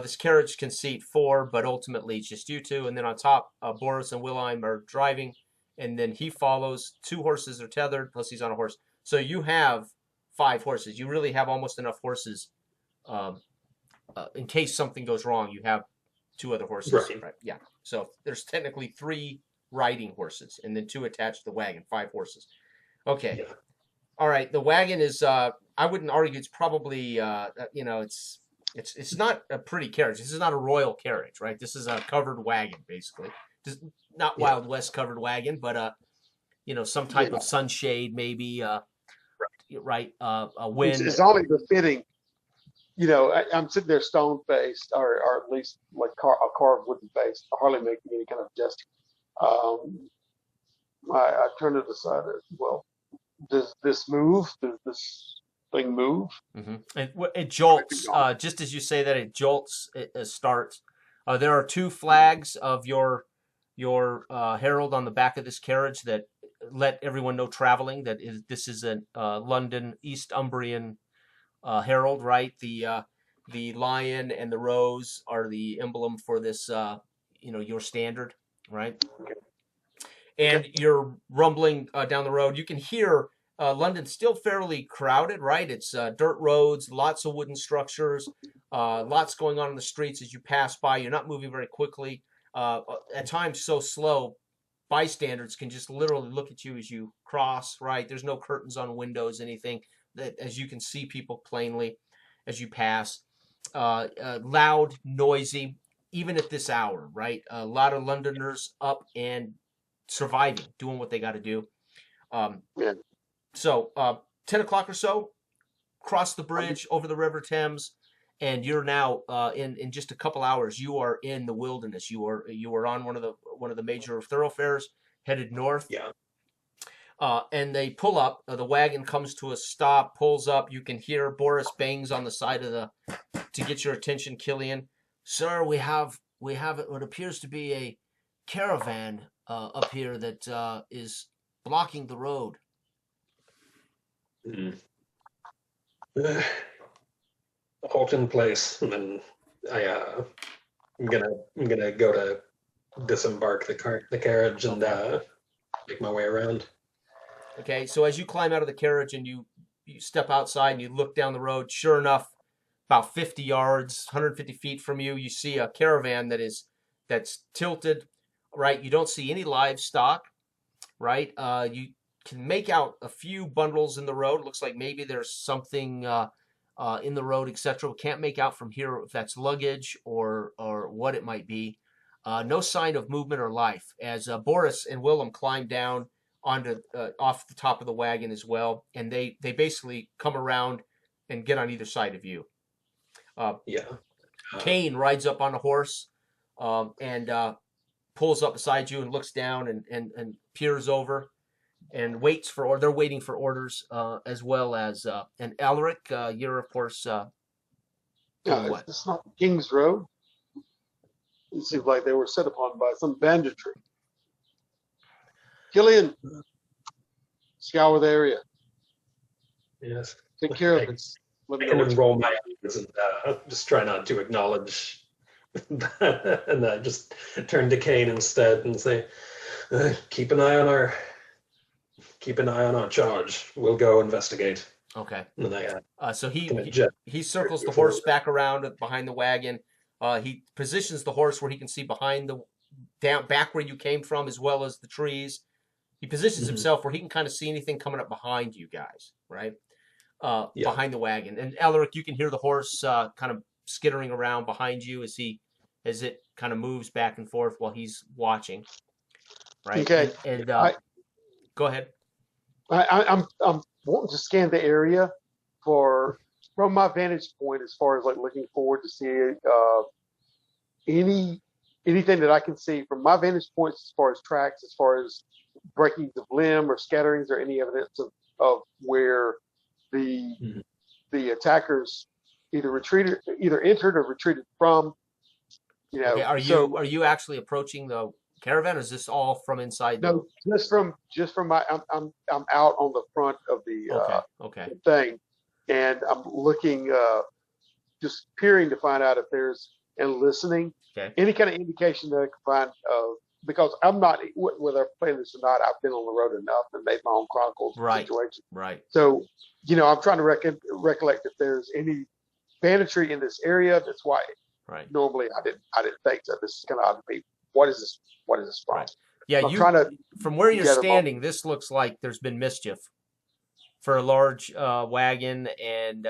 This carriage can seat 4, but ultimately it's just you 2. And then on top, Boris and Wilhelm are driving, and then he follows. 2 horses are tethered, plus he's on a horse. So you have 5 horses. You really have almost enough horses in case something goes wrong. You have 2 other horses. Right. Yeah. So there's technically 3 riding horses, and then 2 attached to the wagon. 5 horses. Okay. Yeah. All right. The wagon is. I wouldn't argue it's probably. It's not a pretty carriage. This is not a royal carriage, right? This is a covered wagon, basically. Just not Wild West covered wagon, but some type of sunshade, maybe. Right. A wind. It's only befitting. I'm sitting there stone faced, or at least like a carved wooden face, hardly making any kind of gesture. I turn it aside. Well, does this move? Does this thing move? Mm-hmm. And it jolts. Just as you say that, it jolts. It starts. There are 2 flags of your herald on the back of this carriage that let everyone know traveling that this is a London East Umbrian herald, right? The lion and the rose are the emblem for this, your standard, right? Okay. And you're rumbling down the road. You can hear London's still fairly crowded, right? It's dirt roads, lots of wooden structures, lots going on in the streets as you pass by. You're not moving very quickly. At times so slow, bystanders can just literally look at you as you cross, right? There's no curtains on windows, anything, that as you can see people plainly as you pass. Loud, noisy, even at this hour, right? A lot of Londoners up and surviving, doing what they got to do. So 10 o'clock or so, cross the bridge over the River Thames, and you're now in just a couple hours. You are in the wilderness. You are on one of the major thoroughfares headed north. Yeah. And they pull up. The wagon comes to a stop, pulls up. You can hear Boris bangs on the side of to get your attention, Killian. Sir, we have what appears to be a caravan up here that is blocking the road. Halt in place, and then I'm gonna go to disembark the carriage and make my way around. Okay, so as you climb out of the carriage and you step outside and you look down the road, sure enough, about 50 yards, 150 feet from you, you see a caravan that's tilted, right? You don't see any livestock, right? You can make out a few bundles in the road. It looks like maybe there's something in the road, etc. We can't make out from here if that's luggage or what it might be. No sign of movement or life as Boris and Willem climb down onto off the top of the wagon as well, and they basically come around and get on either side of you. Kane rides up on a horse and pulls up beside you and looks down and peers over and waits for they're waiting for orders as well as and Alaric, you're of course what? It's not King's Road. It seems like they were set upon by some banditry. Killian, scour the area. Yes. Take care of it. I can roll my eyes and just try not to acknowledge that, and just turn to Kane instead and say, "Keep an eye on our charge. We'll go investigate." Okay. And then so he circles the horse back around behind the wagon. He positions the horse where he can see behind back where you came from, as well as the trees. He positions himself where he can kind of see anything coming up behind you guys, right? Behind the wagon. And Alaric, you can hear the horse kind of skittering around behind you as it kind of moves back and forth while he's watching. Right. Okay. And go ahead. I'm wanting to scan the area from my vantage point as far as like looking forward to see anything that I can see from my vantage points as far as tracks, as far as breakings of limb or scatterings or any evidence of where the attackers either entered or retreated from. Okay, are you actually approaching the caravan, or is this all from inside? No, just from my I'm out on the front of the thing, and I'm looking, just peering to find out if there's, and listening, any kind of indication that I can find because I'm not, whether I'm playing this or not, I've been on the road enough and made my own chronicles situation. Right. So, I'm trying to recollect if there's any banditry in this area. That's why Right. normally I didn't think so. This is kind of odd to me. What is this? What is this from? Right. Yeah, I'm trying to from where you're gather standing, this looks like there's been mischief for a large wagon and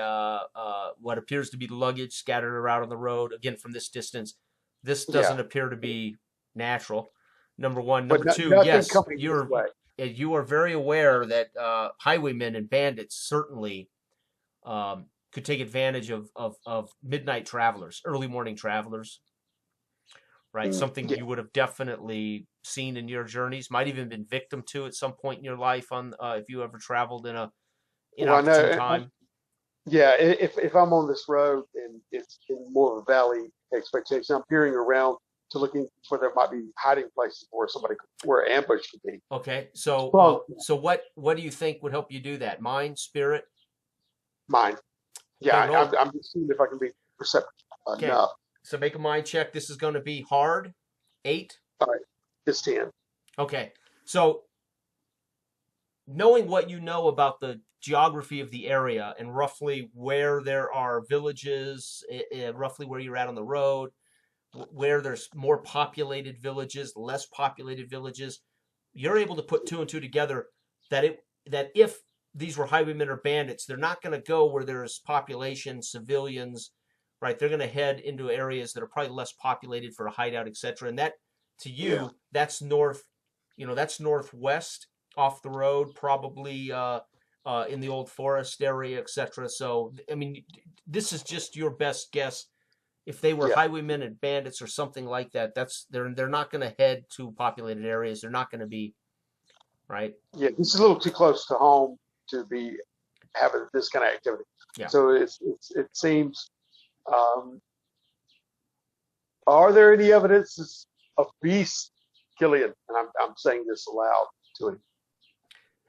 what appears to be luggage scattered around on the road. Again, from this distance, this doesn't appear to be natural. Number one. but Number two, nothing yes, coming this way. you are very aware that highwaymen and bandits certainly could take advantage of midnight travelers, early morning travelers. Right, something Yeah. you would have definitely seen in your journeys, might even been victim to at some point in your life on if you ever traveled in a Well, I inopportune know. time. Yeah, if I'm on this road and it's in more of a valley expectation, I'm peering around to looking for there might be hiding places where an ambush could be. Okay, so Well, so what do you think would help you do that? Mind, spirit? mine. Yeah, Okay, roll. I'm just seeing if I can be perceptive Okay, enough. so make a mind check. This is going to be hard. 8. All right, it's 10. Okay, so knowing what you know about the geography of the area and roughly where there are villages, roughly where you're at on the road, where there's more populated villages, less populated villages, you're able to put two and two together that if these were highwaymen or bandits, they're not going to go where there's population, civilians, right? They're going to head into areas that are probably less populated for a hideout, etc. And that, to you, that's that's northwest off the road, probably in the old forest area, etc. So, I mean, this is just your best guess. If they were highwaymen and bandits or something like that, they're not going to head to populated areas. They're not going to be, right? Yeah, this is a little too close to home to be having this kind of activity. Yeah. So it seems. Are there any evidences of beasts, Killian? And I'm saying this aloud to him.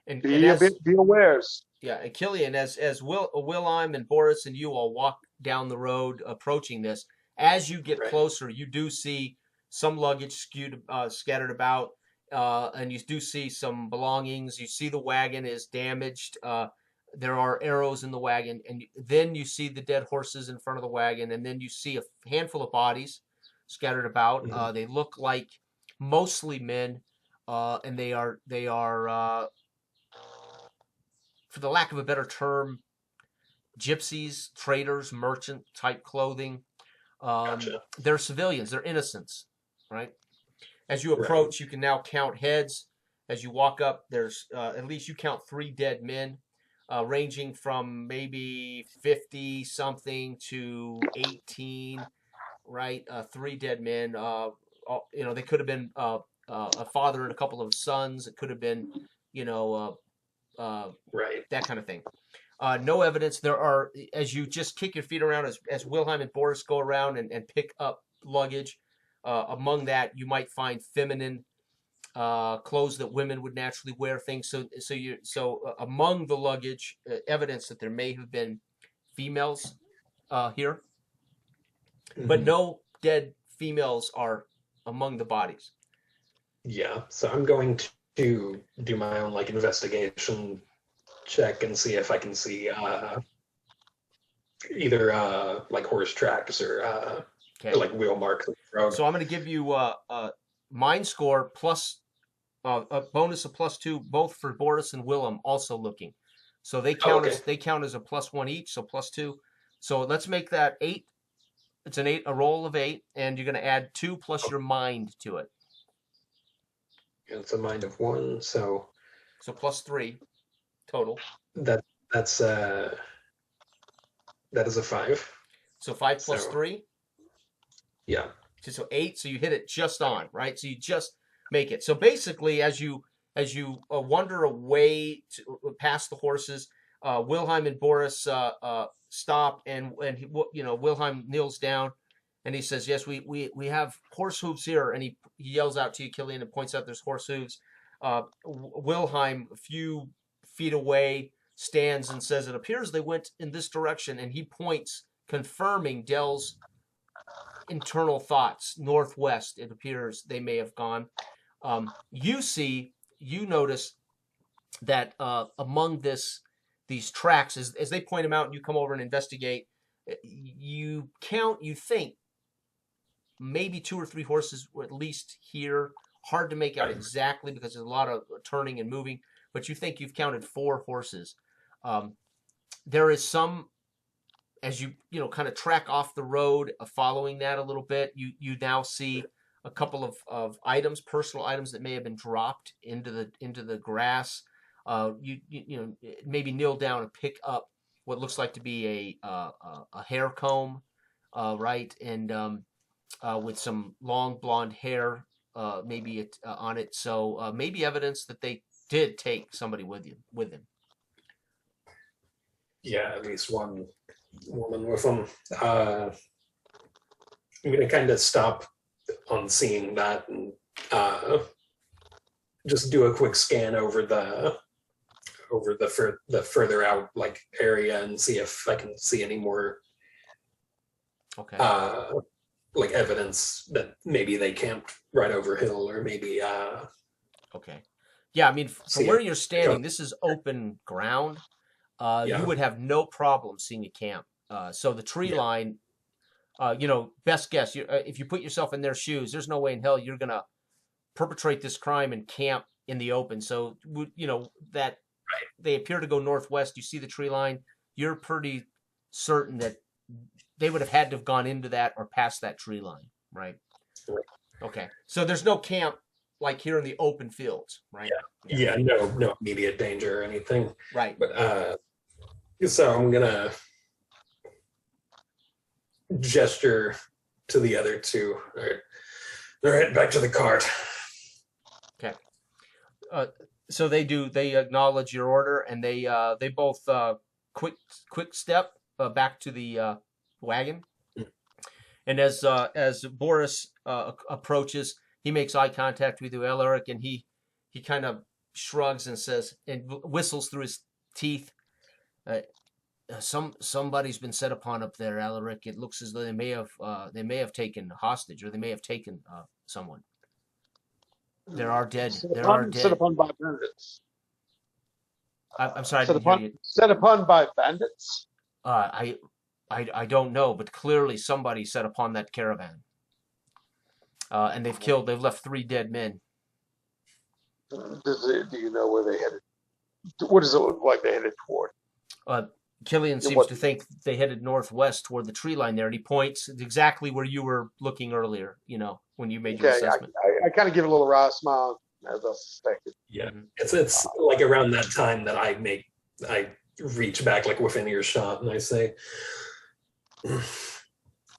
And Be aware. Yeah, and Killian, as Wilhelm and Boris and you all walk down the road approaching this, as you get closer, you do see some luggage scattered about, and you do see some belongings. You see the wagon is damaged. There are arrows in the wagon, and then you see the dead horses in front of the wagon, and then you see a handful of bodies scattered about. Mm-hmm. They look like mostly men, and they are for the lack of a better term, gypsies, traders, merchant type clothing. Gotcha. They're civilians. They're innocents, right? As you approach, you can now count heads. As you walk up, there's at least you count 3 dead men, ranging from maybe 50 something to 18, right? 3 dead men. They could have been a father and a couple of sons. It could have been, that kind of thing. No evidence. There are, as you just kick your feet around, as Wilhelm and Boris go around and pick up luggage, among that you might find feminine clothes that women would naturally wear. Things. So among the luggage, evidence that there may have been females here, but no dead females are among the bodies. Yeah. So I'm going to do my own investigation check and see if I can see either horse tracks or wheel marks on the road. So I'm going to give you mind score plus a bonus of +2, both for Boris and Willem also looking. So they count as a +1 each, so +2. So let's make that 8. It's an 8, a roll of 8, and you're going to add 2 plus your mind to it. It's a mind of 1, so +3 total. That is a 5. So 5 plus 3? Yeah. So 8, so you hit it just on, right? So you just make it. So basically, as you wander away past the horses, Wilhelm and Boris stop, and Wilhelm kneels down, and he says, "Yes, we have horse hooves here," and he yells out to you, Killian, and points out there's horse hooves. Wilhelm, a few feet away, stands and says, "It appears they went in this direction," and he points, confirming Dell's internal thoughts. Northwest, it appears they may have gone. You notice that among these tracks, as they point them out and you come over and investigate, you think maybe 2 or 3 horses were at least here. Hard to make out exactly because there's a lot of turning and moving, but you think you've counted 4 horses. There is some, as you kind of track off the road, following that a little bit, you now see a couple of items, personal items that may have been dropped into the grass. You maybe kneel down and pick up what looks like to be a hair comb, right, and with some long blonde hair, maybe on it. So maybe evidence that they did take somebody with them. Yeah, at least one woman with them. I'm going to kind of stop on seeing that and just do a quick scan over the further out like area and see if I can see any more Okay. like evidence that maybe they camped right over hill or maybe Okay. Yeah, I mean, from where you're standing, Yeah. this is open ground. Yeah. You would have no problem seeing a camp. So the tree Yeah. line, best guess, if you put yourself in their shoes, there's no way in hell you're going to perpetrate this crime and camp in the open. So, that they appear to go northwest. You see the tree line. You're pretty certain that they would have had to have gone into that or past that tree line, right? Right. Okay. So there's no camp like here in the open fields, right? Yeah, no immediate danger or anything. Right. But so I'm gonna gesture to the other two. All right, back to the cart. Okay. So they acknowledge your order, and they both quick step back to the wagon. And as Boris approaches, he makes eye contact with you, Elric, and he kind of shrugs and says, and whistles through his teeth. Somebody's been set upon up there, Elric. It looks as though they may have taken hostage, or they may have taken someone. There are dead. Set upon by bandits. I'm sorry, I didn't hear you. Set upon by bandits. I don't know, but clearly somebody set upon that caravan, and they've left 3 dead men. Do you know where they headed? What does it look like they headed toward? Killian seems to think they headed northwest toward the tree line there, and he points exactly where you were looking earlier, when you made your assessment. I kind of give a little wry smile, as I suspected. Yeah, it's like around that time that I reach back like within earshot and I say,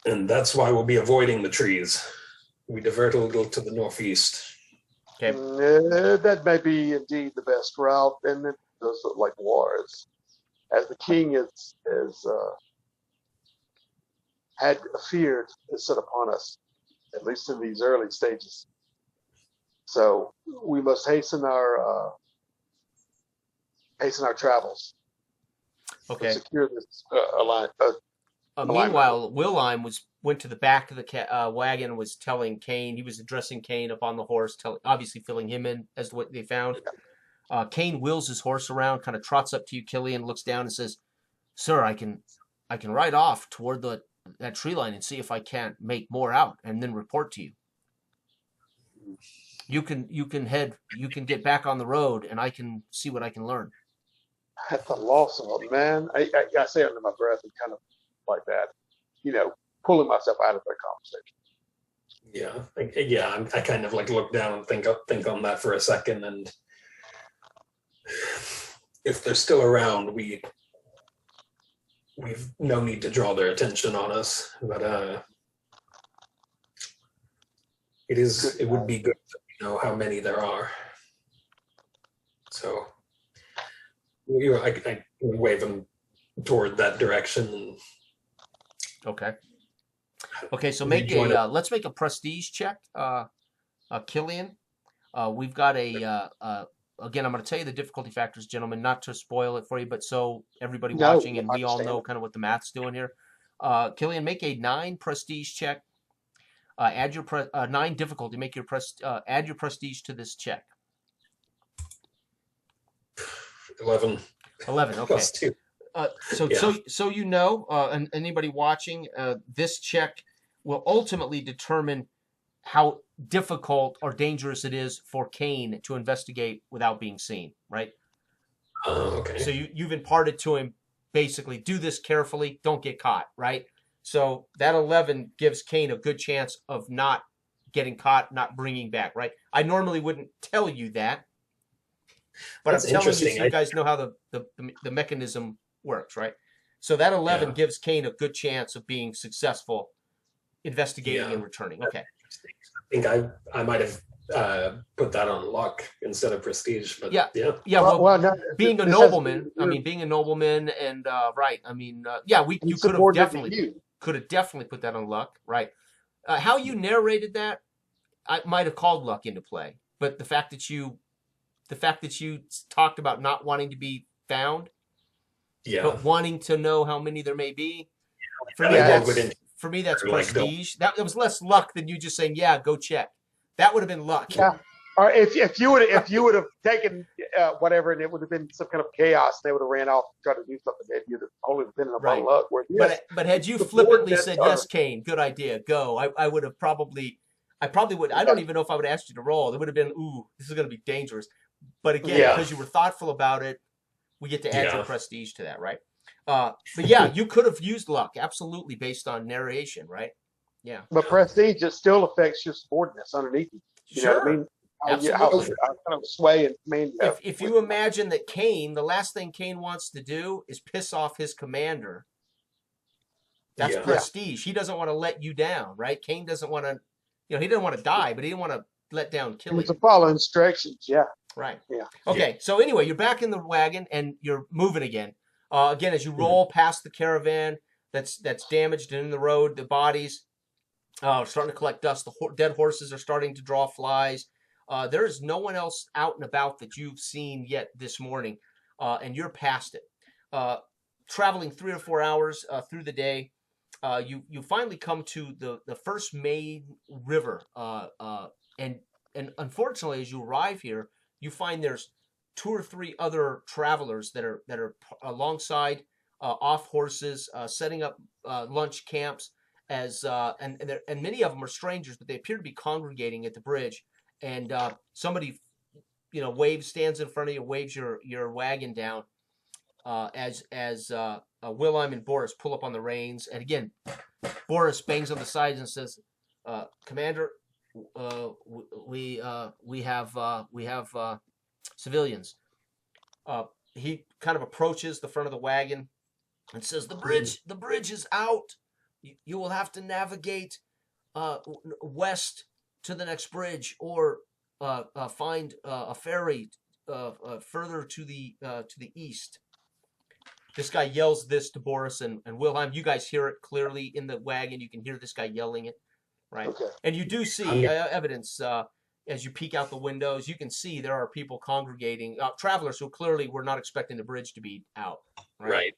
and that's why we'll be avoiding the trees. We divert a little to the northeast. Okay. That may be indeed the best route, and it does look like war. As the king had feared is set upon us, at least in these early stages. So we must hasten our travels. Okay. To secure this alliance. Meanwhile, Wilhelm went to the back of the wagon and was telling Kane. He was addressing Kane up on the horse, obviously filling him in as to what they found. Kane wheels his horse around, kind of trots up to you, Killian, looks down and says, "Sir, I can ride off toward that tree line and see if I can't make more out, and then report to you. You can get back on the road, and I can see what I can learn." At the loss of a man, I say under my breath and kind of like that, pulling myself out of that conversation. I kind of like look down and think on that for a second, and if they're still around, we've no need to draw their attention on us, but it would be good to know how many there are. So I wave them toward that direction. Okay, so let's make a prestige check, Killian. We've got again, I'm going to tell you the difficulty factors, gentlemen, not to spoil it for you, but so everybody watching and we all know kind of what the math's doing here. Killian, make a 9 prestige check. Add your 9 difficulty. Add your prestige to this check. 11. 11. Okay. Plus 2. So and anybody watching, this check will ultimately determine how difficult or dangerous it is for Kane to investigate without being seen, right? Okay. So you've imparted to him basically, do this carefully, don't get caught, right? So that 11 gives Kane a good chance of not getting caught, not bringing back, right? I normally wouldn't tell you that, but That's I'm telling you interesting. so you guys know how the mechanism works, right? So that 11 Yeah. gives Kane a good chance of being successful investigating Yeah. and returning. Okay. I think I might have put that on luck instead of prestige, but Yeah. yeah. Yeah, well, no, being a this has to be nobleman, I mean, being a nobleman, and right, I mean, you he's could have subordinate to you. definitely put that on luck, right? How you narrated that, I might have called luck into play, but the fact that you talked about not wanting to be found, Yeah. but wanting to know how many there may be, for And me I that's wouldn't like don't. prestige. That was less luck than you just saying, yeah, go check. That would have been luck. Yeah. Or if you would have taken whatever, and it would have been some kind of chaos, they would have ran off and tried to do something. Then you'd have only been upon Right. luck. Where yes, But had you the flippantly subordinates said, are- yes, Kane, good idea, go, I would have probably, I don't even know if I would have asked you to roll. It would have been, ooh, this is going to be dangerous. But again, Yeah. because you were thoughtful about it, we get to add your Yeah. prestige to that, right? But yeah, you could have used luck, absolutely, based on narration, right? Yeah. But prestige, it still affects your subordinates underneath you. You know what I Sure. mean? How Absolutely. kind of sway and command you have. If you imagine that Kane, the last thing Kane wants to do is piss off his commander, that's Yeah. prestige. He doesn't want to let you down, right? Kane doesn't want to, he didn't want to die, but he didn't want to let down Killian. To follow instructions, yeah. Right. Yeah. Okay. So anyway, you're back in the wagon and you're moving again. Again, as you roll past the caravan that's damaged and in the road, the bodies starting to collect dust. The dead horses are starting to draw flies. There is no one else out and about that you've seen yet this morning, and you're past it. Traveling 3 or 4 hours through the day, you finally come to the first main river, and unfortunately, as you arrive here, you find there's 2 or 3 other travelers that are alongside, off horses, setting up lunch camps. As and many of them are strangers, but they appear to be congregating at the bridge. And somebody, stands in front of you, waves your wagon down. As Wilhelm and Boris pull up on the reins, and again, Boris bangs on the sides and says, "Commander, we have civilians." He kind of approaches the front of the wagon and says, the bridge is out. You will have to navigate west to the next bridge, or find a ferry further to the east." This guy yells this to Boris and Wilhelm. You guys hear it clearly in the wagon. You can hear this guy yelling it, right? Okay. And you do see evidence as you peek out the windows. You can see there are people congregating, travelers who clearly were not expecting the bridge to be out. Right.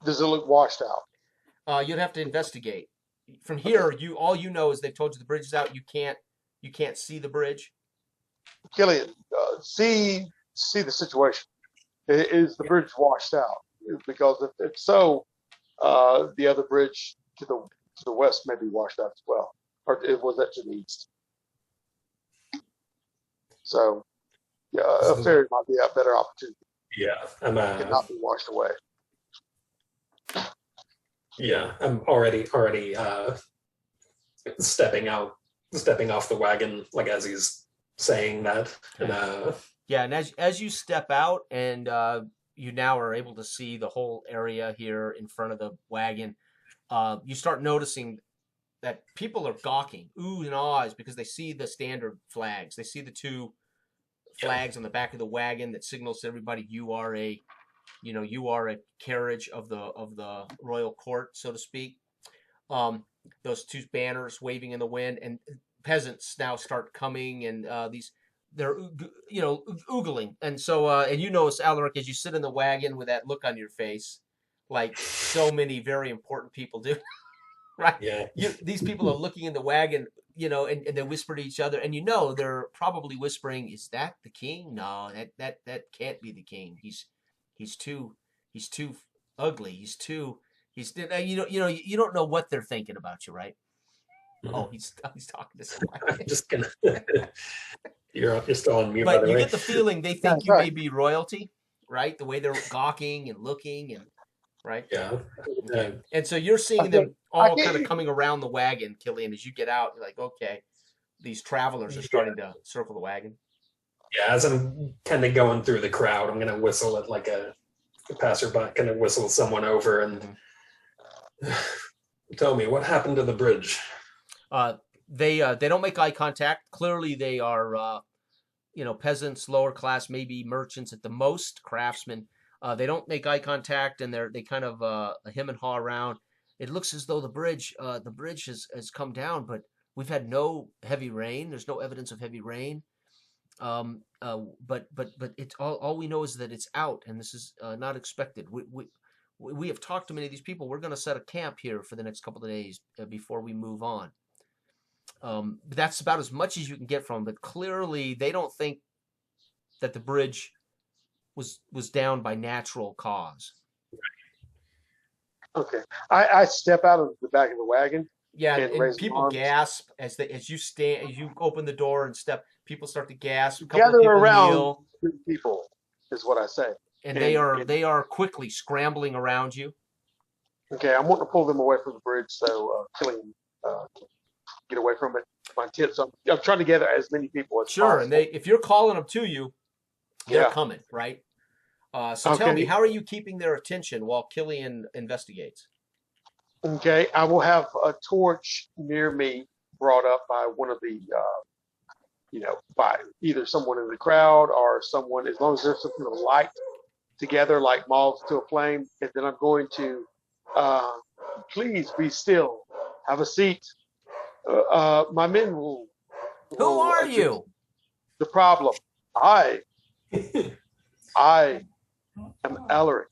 Does it look washed out? You'd have to investigate. From here, all you know is they've told you the bridge is out. You can't see the bridge. Killian, see the situation. Is the bridge washed out? Because if so, the other bridge to the west may be washed out as well, or was that to the east? So, yeah, a ferry might be a better opportunity. Yeah. It cannot be washed away. Yeah. I'm already stepping off the wagon, like as he's saying that. And Yeah, and as you step out, and you now are able to see the whole area here in front of the wagon, you start noticing that people are gawking, ooh and ahs, because they see the standard flags. They see the 2 flags on the back of the wagon that signals to everybody you are a carriage of the royal court, so to speak. Those 2 banners waving in the wind, and peasants now start coming, and they're oogling, and so and you notice, Alaric, as you sit in the wagon with that look on your face, like so many very important people do, right? yeah. These people are looking in the wagon, and they whisper to each other, and they're probably whispering, "Is that the king? No, that can't be the king. He's too ugly. You don't know what they're thinking about you, right?" Oh, he's talking to somebody. I'm just gonna. You're still on mute, by But the you way. get the feeling they think you may be royalty, right? The way they're gawking and looking, and right. Yeah. Okay. And so you're seeing Okay. them all kind of coming around the wagon, Killian. As you get out, you're like, okay, these travelers are starting to circle the wagon. Yeah, as I'm kind of going through the crowd, I'm gonna whistle at like a passerby, kind of whistle someone over and tell me what happened to the bridge. They don't make eye contact. Clearly, they are peasants, lower class, maybe merchants at the most, craftsmen. They don't make eye contact, and they kind of hem and haw around. It looks as though the bridge has come down, but we've had no heavy rain. There's no evidence of heavy rain. But it's all we know is that it's out, and this is not expected. We have talked to many of these people. We're going to set a camp here for the next couple of days before we move on. But that's about as much as you can get from them. But clearly, they don't think that the bridge was down by natural cause. Okay. I step out of the back of the wagon. Yeah, and and people gasp as you open the door and step. People start to gasp. A couple Gather of people around kneel, 3 people is what I say. and they are quickly scrambling around you. Okay, I'm wanting to pull them away from the bridge so Killian can get away from it. My tips. I'm trying to gather as many people as Sure, possible. and if you're calling them to you, they're Yeah. coming, right? So tell me, how are you keeping their attention while Killian investigates? Okay, I will have a torch near me brought up by one of the, by either someone in the crowd or someone, as long as there's something to light together like moths to a flame. And then I'm going to, please be still, have a seat. My men will. Who are you? The problem. I am Alaric.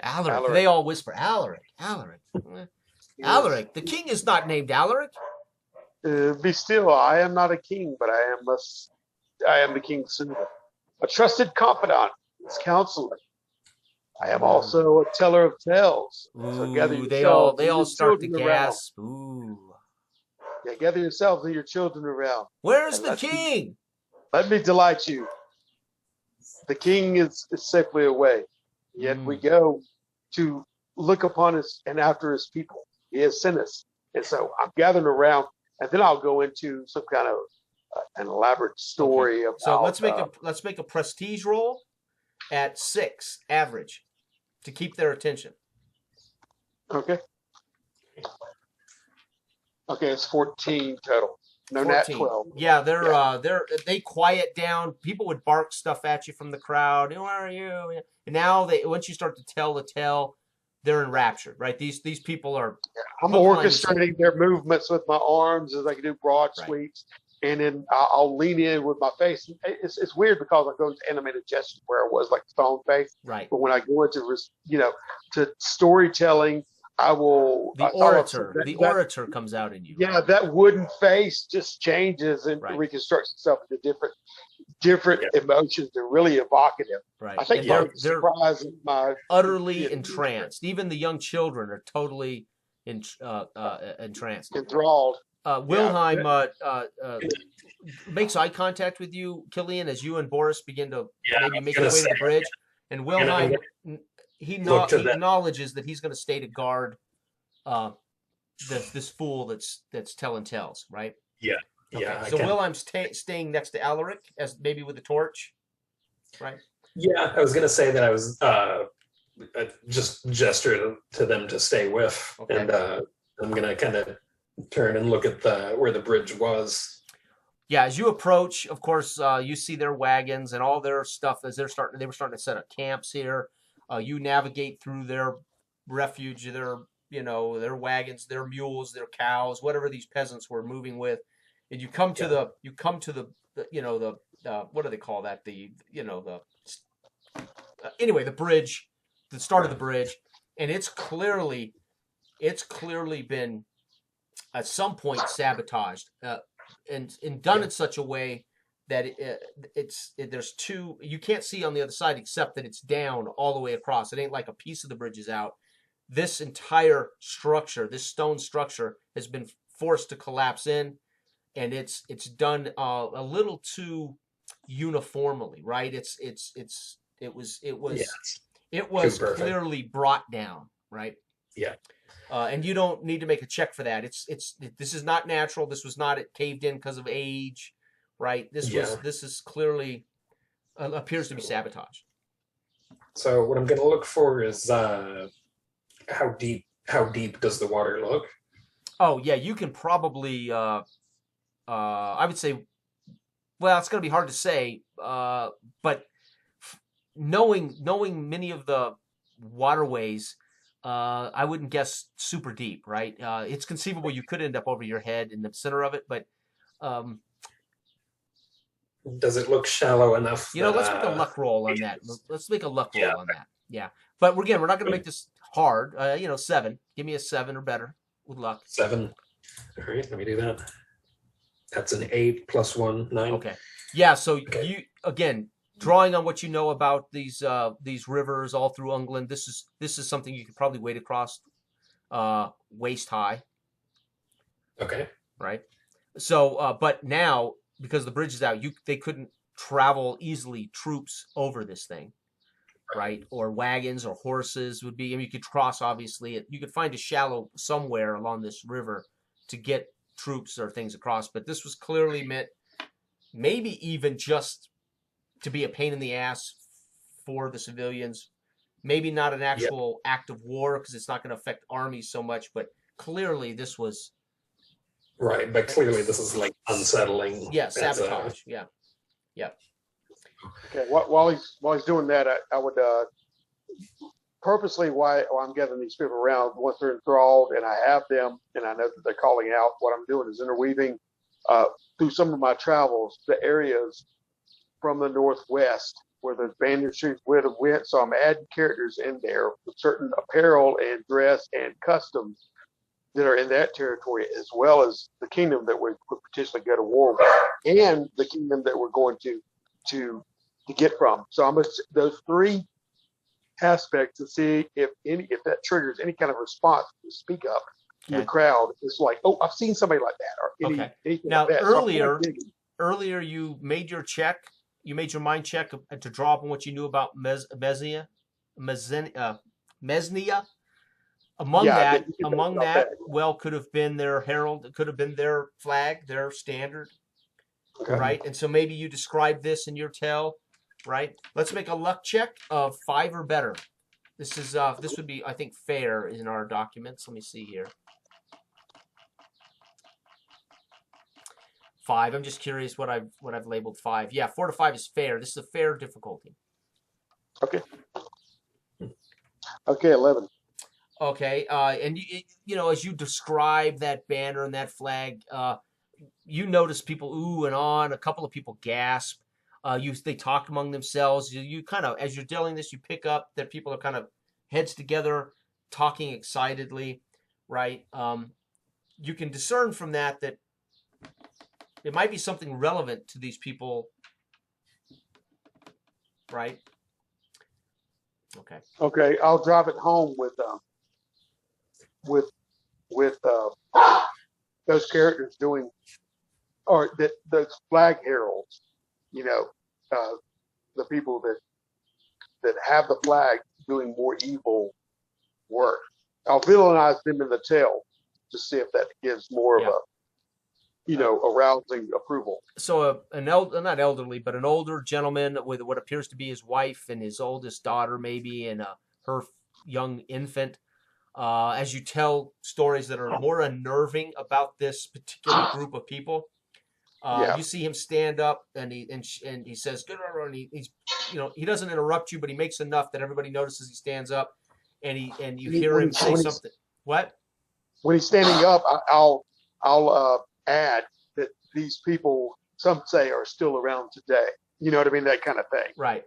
Alaric. They all whisper, Alaric, Alaric. Alaric. The king is not named Alaric. Be still. I am not a king, but I am the king's servant, a trusted confidant, his counselor. I am also a teller of tales. Ooh, So gather they yourselves all start to children around. gasp. Ooh. Yeah, gather yourselves and your children around. Where's And the king? Let me delight you. The king is safely away. Yet we go to look upon us and after his people. He has sent us. And so I'm gathering around, and then I'll go into some kind of an elaborate story about. So let's make a prestige roll at 6 average to keep their attention. Okay. Okay, it's 14 total. No, 14. nat 12. Yeah, they quiet down. People would bark stuff at you from the crowd. Where are you? And now once you start to tell the tale, they're enraptured, right? These people are. I'm orchestrating their movements with my arms as I can do broad sweeps, and then I'll lean in with my face. It's weird because I go into animated gesture where I was like stone face. Right. But when I go into to storytelling, I will. The orator comes out in you. Yeah, that wooden face just changes and reconstructs itself into different emotions. They're really evocative. Right. I think they're surprised my utterly entranced. Even the young children are totally entranced. Enthralled. Wilhelm makes eye contact with you, Killian, as you and Boris begin to maybe make your way to the bridge. And Wilhelm, he acknowledges that he's going to stay to guard this fool that's telling tales, right? Yeah. Okay. Yeah. So Wilhelm's staying next to Alaric, as maybe with a torch, right? Yeah, I was going to say that I was just gesture to them to stay with, and I'm going to kind of turn and look at where the bridge was. Yeah, as you approach, of course, you see their wagons and all their stuff as they were starting to set up camps here. You navigate through their refuge, their wagons, their mules, their cows, whatever these peasants were moving with, and you come to the what do they call that? Anyway, the bridge, the start of the bridge, and it's clearly been at some point sabotaged and done in such a way that there's two, you can't see on the other side except that it's down all the way across. It ain't like a piece of the bridge is out. This entire structure, this stone structure, has been forced to collapse in, and it's done a little too uniformly, right? It was Too perfect. clearly brought down, right? Yeah. And you don't need to make a check for that. This is not natural. This was not caved in because of age, right? This is clearly appears to be sabotage. So what I'm going to look for is how deep does the water look? Oh yeah, you can probably I would say, well, it's going to be hard to say, but knowing many of the waterways, I wouldn't guess super deep, right? It's conceivable you could end up over your head in the center of it, but does it look shallow enough? Let's make a luck roll on that. Let's make a luck roll on that. Yeah, but we're not going to make this hard. 7. Give me a 7 or better with luck. 7. All right, let me do that. That's an 8 plus 1, 9. Okay. Yeah. So you again. Drawing on what you know about these rivers all through England, this is something you could probably wade across waist high. Okay. Right. So, but now because the bridge is out, they couldn't travel easily troops over this thing, right? Or wagons or horses would be. I mean, you could cross obviously. You could find a shallow somewhere along this river to get troops or things across. But this was clearly meant, maybe even just to be a pain in the ass for the civilians. Maybe not an actual act of war because it's not going to affect armies so much, but clearly this was... Right, but clearly this is like unsettling. Yeah, sabotage, yeah. Okay, while he's doing that, I would purposely, while I'm gathering these people around, once they're enthralled and I have them and I know that they're calling out, what I'm doing is interweaving through some of my travels, the areas from the Northwest where the Spaniard troops would have went. So I'm adding characters in there with certain apparel and dress and customs that are in that territory, as well as the kingdom that we could potentially go to war with, and the kingdom that we're going to get from. So I'm those 3 aspects to see if that triggers any kind of response to speak up in the crowd. It's like, oh, I've seen somebody like that, or anything now like that. Earlier you made your check. You made your mind check to draw up on what you knew about Mesnia. Among that, well, could have been their herald, it could have been their flag, their standard, right? And so maybe you describe this in your tell, right? Let's make a luck check of 5 or better. This would be, I think, fair in our documents. Let me see here. 5. I'm just curious what I've labeled 5. Yeah, 4 to 5 is fair. This is a fair difficulty. Okay, 11. Okay, and as you describe that banner and that flag, you notice people ooh and on. A couple of people gasp. They talk among themselves. You kind of, as you're dealing this, you pick up that people are kind of heads together, talking excitedly, right? You can discern from that it might be something relevant to these people, right? Okay, I'll drive it home with those characters doing, or that those flag heralds, the people that have the flag doing more evil work. I'll villainize them in the tale to see if that gives more of a arousing approval. So not elderly, but an older gentleman with what appears to be his wife and his oldest daughter, maybe, and her young infant. As you tell stories that are more unnerving about this particular group of people, you see him stand up and he says, "Good," and he doesn't interrupt you, but he makes enough that everybody notices he stands up, and you hear him say something. What? When he's standing up, I'll add that these people, some say, are still around today. You know what I mean? That kind of thing. Right.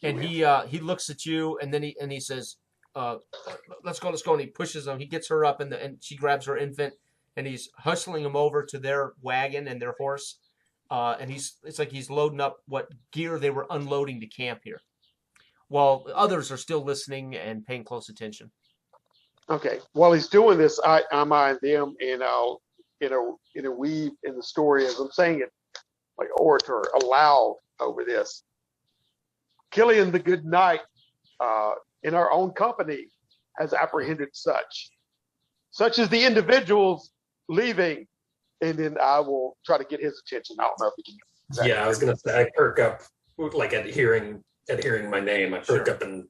And he looks at you, and then he says, let's go. And he pushes him. He gets her up, and she grabs her infant, and he's hustling him over to their wagon and their horse. And it's like he's loading up what gear they were unloading to camp here, while others are still listening and paying close attention. Okay. While he's doing this, I'm eyeing them, and I'll interweave in the story as I'm saying it, like orator aloud over this. Killian the Good Knight, in our own company, has apprehended such. Such as the individuals leaving, and then I will try to get his attention. I don't know if he can. Exactly. Yeah, I was gonna say I perk up like at hearing my name. I perk up and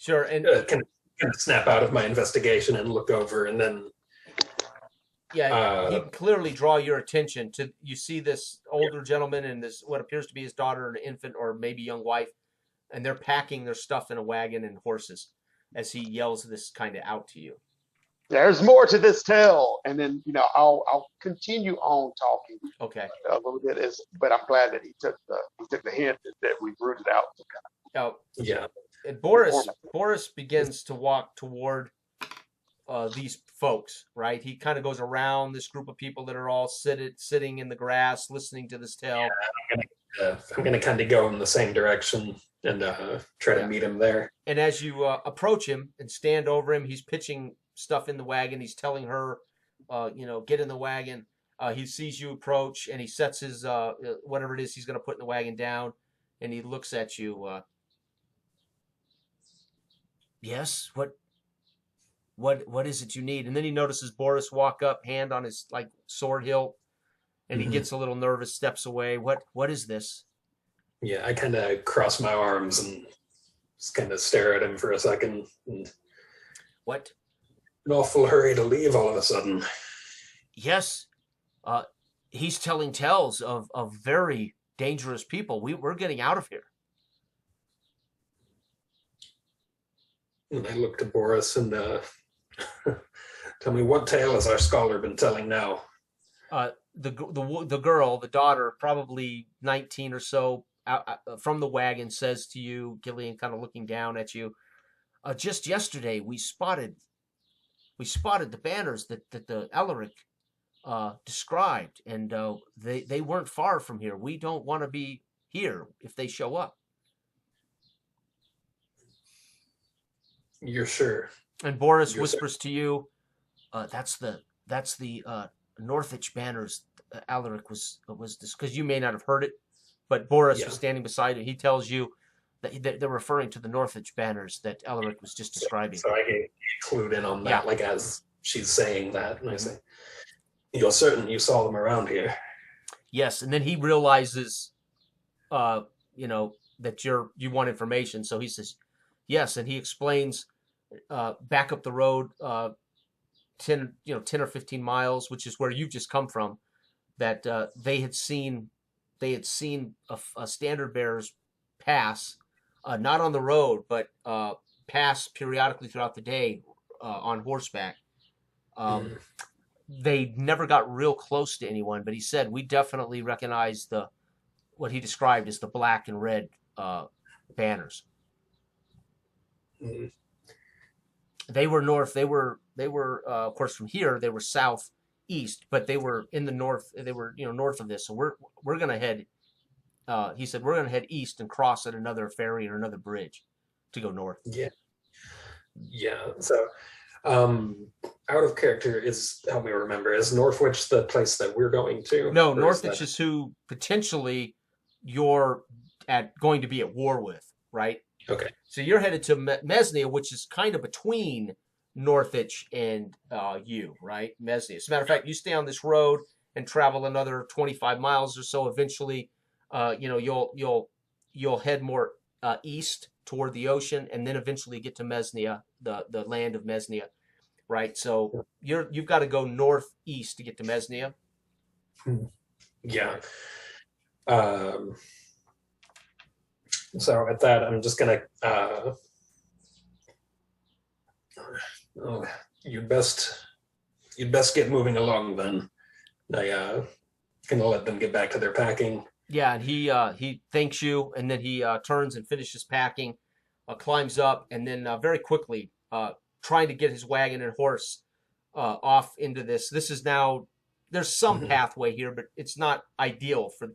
kind of snap out of my investigation and look over, and then he can clearly draw your attention to. You see this older gentleman and this what appears to be his daughter, an infant, or maybe young wife, and they're packing their stuff in a wagon and horses as he yells this kind of out to you. There's more to this tale, and then I'll continue on talking. Okay. A little bit but I'm glad that he took the hint that we've rooted out. Yeah. And Boris begins to walk toward these folks, right? He kind of goes around this group of people that are all sitting in the grass, listening to this tale. Yeah, I'm gonna kind of go in the same direction and try to meet him there. And as you approach him and stand over him, he's pitching stuff in the wagon. He's telling her, get in the wagon. He sees you approach and he sets his whatever it is he's going to put in the wagon down, and he looks at you. Yes, what is it you need? And then he notices Boris walk up, hand on his sword hilt, and he gets a little nervous, steps away. What is this? Yeah, I kind of cross my arms and just kind of stare at him for a second. And what? An awful hurry to leave all of a sudden. Yes, he's telling tales of very dangerous people. We're getting out of here. And I look to Boris and tell me, what tale has our scholar been telling now? The girl, the daughter, probably 19 or so, from the wagon, says to you, Gillian, kind of looking down at you, just yesterday we spotted the banners that the Elric described, and they weren't far from here. We don't want to be here if they show up. You're sure? And Boris whispers to you, that's the Northwich banners. Alaric was because you may not have heard it, but Boris was standing beside you. He tells you that they're referring to the Northwich banners that Alaric was just describing. So I get clued in on that, as she's saying that, and I say, "You're certain you saw them around here?" Yes, and then he realizes, that you want information. So he says, "Yes," and he explains, back up the road, 10 or 15 miles, which is where you've just come from, that they had seen a standard bearers pass, not on the road, but pass periodically throughout the day on horseback. They never got real close to anyone, but he said we definitely recognize what he described as the black and red banners. They were north. They were of course from here. They were southeast, but they were in the north. They were north of this. So we're gonna head. He said we're gonna head east and cross at another ferry or another bridge to go north. Yeah. So, out of character, help me remember, is Northwich the place that we're going to? No, Northwich is who potentially you're going to be at war with, right? Okay. So you're headed to Mesnia, which is kind of between Northwich and you, right? Mesnia. As a matter of fact, you stay on this road and travel another 25 miles or so. Eventually, you'll head more east toward the ocean, and then eventually get to Mesnia, the land of Mesnia, right? So you've got to go northeast to get to Mesnia. Yeah. So at that, I'm just gonna. You'd best get moving along then. I gonna let them get back to their packing. Yeah, and he thanks you, and then he turns and finishes packing, climbs up, and then very quickly trying to get his wagon and horse off into this. This is now, there's some pathway here, but it's not ideal for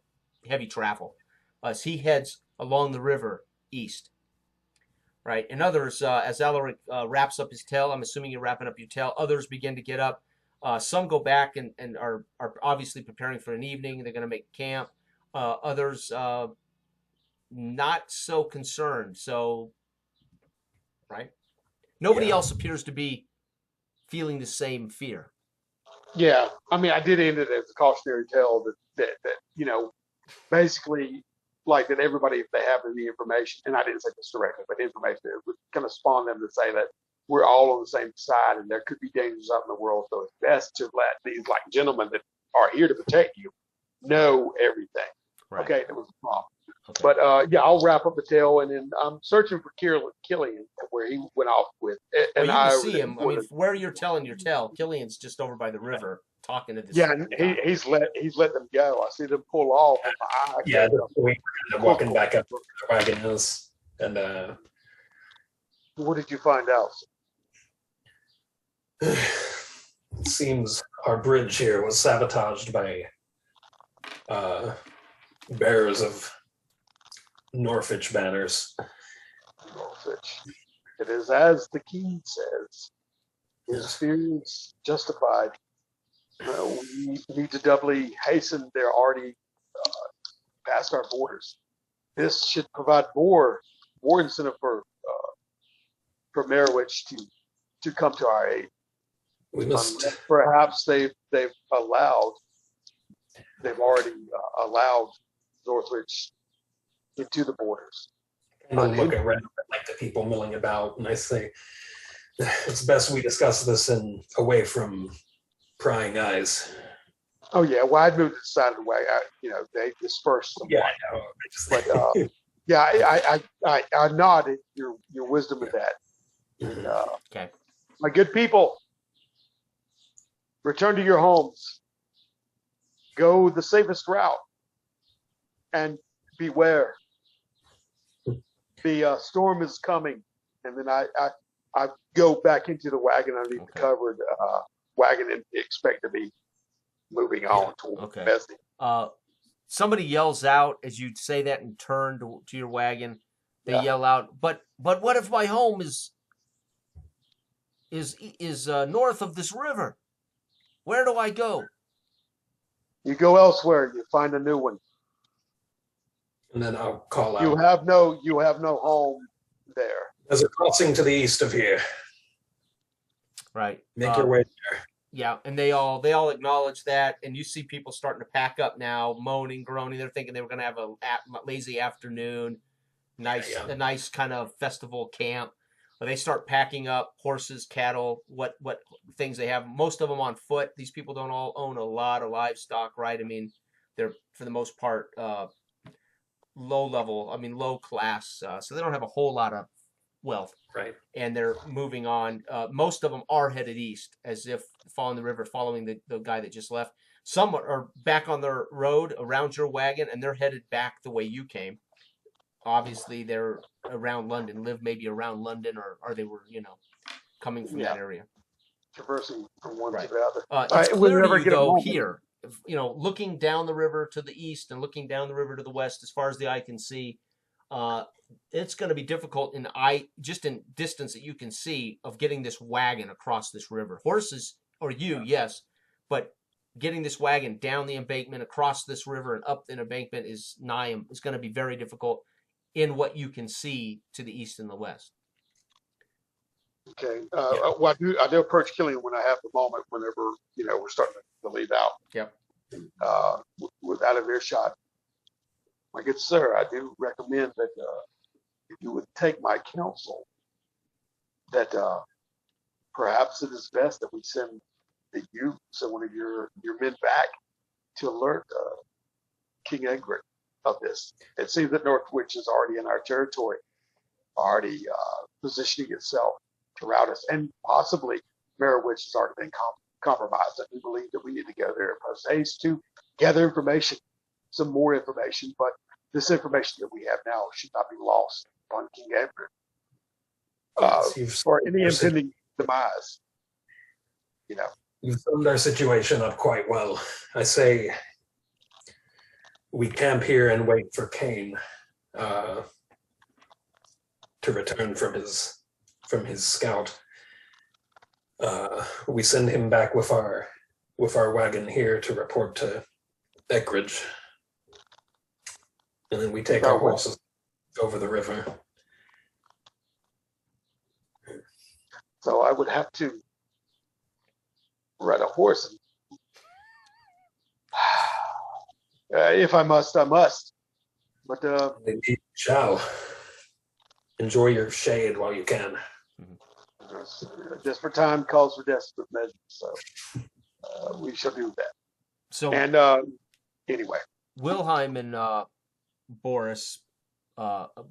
heavy travel. As he heads along the river east, right? And others, as Alaric wraps up his tale, I'm assuming you're wrapping up your tale, others begin to get up. Some go back and are obviously preparing for an evening. They're going to make camp. Others not so concerned. So, right? Nobody else appears to be feeling the same fear. Yeah, I mean, I did end it as a cautionary tale that basically, like that everybody, if they have any information, and I didn't say this directly, but information that would kind of spawn them to say that we're all on the same side and there could be dangers out in the world. So it's best to let these like gentlemen that are here to protect you know everything. Right. Okay, that was a problem. Okay. But yeah, I'll wrap up the tale, and then I'm searching for Killian, where he went off with. Well, you can see him. I mean, where you're telling your tale, Killian's just over by the river talking to this. Yeah, and he's let them go. I see them pull off. And my eye Yeah, we ended up walking back up to the wagon house, and what did you find out? it seems our bridge here was sabotaged by bearers of Norwich banners. Norwich. It is as the key says. His fears justified. We need to doubly hasten. They're already past our borders. This should provide more incentive for Merowich to come to our aid. We must. Perhaps they've already allowed Northwich into the borders. And I look around at like the people milling about, and I say, it's best we discuss this away from prying eyes. Oh yeah, well I'd moved to the side of the way. They dispersed. Yeah, I know. But yeah, I nod at your wisdom with that. And, okay. My good people, return to your homes. Go the safest route, and beware. The storm is coming, and then I go back into the wagon underneath the covered wagon and expect to be moving on toward Bessie. Somebody yells out as you say that and turn to your wagon. They yell out, but what if my home is north of this river? Where do I go? You go elsewhere. You find a new one. And then I'll call out. You have no home there. There's a crossing to the east of here. Right. Make your way there. Yeah, and they all acknowledge that, and you see people starting to pack up now, moaning, groaning. They're thinking they were going to have a lazy afternoon, a nice kind of festival camp. But they start packing up horses, cattle, what things they have. Most of them on foot. These people don't all own a lot of livestock, right? I mean, they're for the most part low class, so they don't have a whole lot of wealth. Right. And they're moving on. Most of them are headed east, as if following the river, following the guy that just left. Some are back on their road around your wagon, and they're headed back the way you came. Obviously, they're around London, live maybe around London, or they were, coming from that area. Traversing from one to the other. It's clear to you, though, here, looking down the river to the east and looking down the river to the west, as far as the eye can see, it's going to be difficult in distance that you can see of getting this wagon across this river. Horses, or yes, but getting this wagon down the embankment, across this river, and up the embankment is going to be very difficult in what you can see to the east and the west. Okay. Well, I do approach Killian when I have the moment. Whenever we're starting to leave out. Yep. Without a earshot. My good sir, I do recommend that if you would take my counsel, that perhaps it is best that we send one of your men back to alert King Egric of this. It seems that Northwich is already in our territory, already positioning itself to rout us, and possibly Merowich has already been compromised. I do believe that we need to go there post haste to gather information, some more information, but this information that we have now should not be lost upon King Edward for any impending demise. You've summed our situation up quite well. I say we camp here and wait for Cain to return from his scout. We send him back with our with our wagon here to report to Eckridge. And then we take our horses over the river. So I would have to ride a horse. If I must, I must. But Indeed you shall. Enjoy your shade while you can. desperate time calls for desperate measures. So we shall do that. So and anyway, Wilhelm and Boris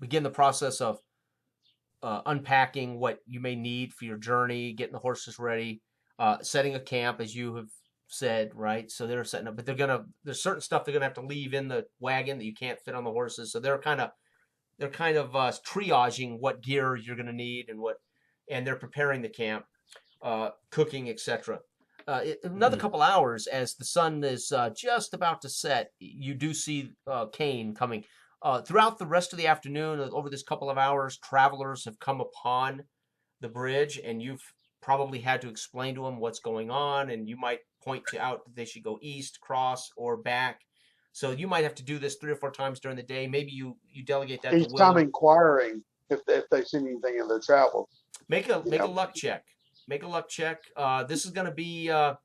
begin the process of unpacking what you may need for your journey, getting the horses ready, setting a camp, as you have said, right? So they're setting up, but there's certain stuff they're gonna have to leave in the wagon that you can't fit on the horses. So they're kind of triaging what gear you're gonna need and they're preparing the camp, cooking, etc. Another couple hours, as the sun is just about to set, you do see Kane coming. Throughout the rest of the afternoon, over this couple of hours, travelers have come upon the bridge, and you've probably had to explain to them what's going on, and you might point out that they should go east, cross, or back. So you might have to do this 3 or 4 times during the day. Maybe you delegate that each to Will. time inquiring if they've seen anything in their travels. Make a luck check. Make a luck check. This is going to be. I'm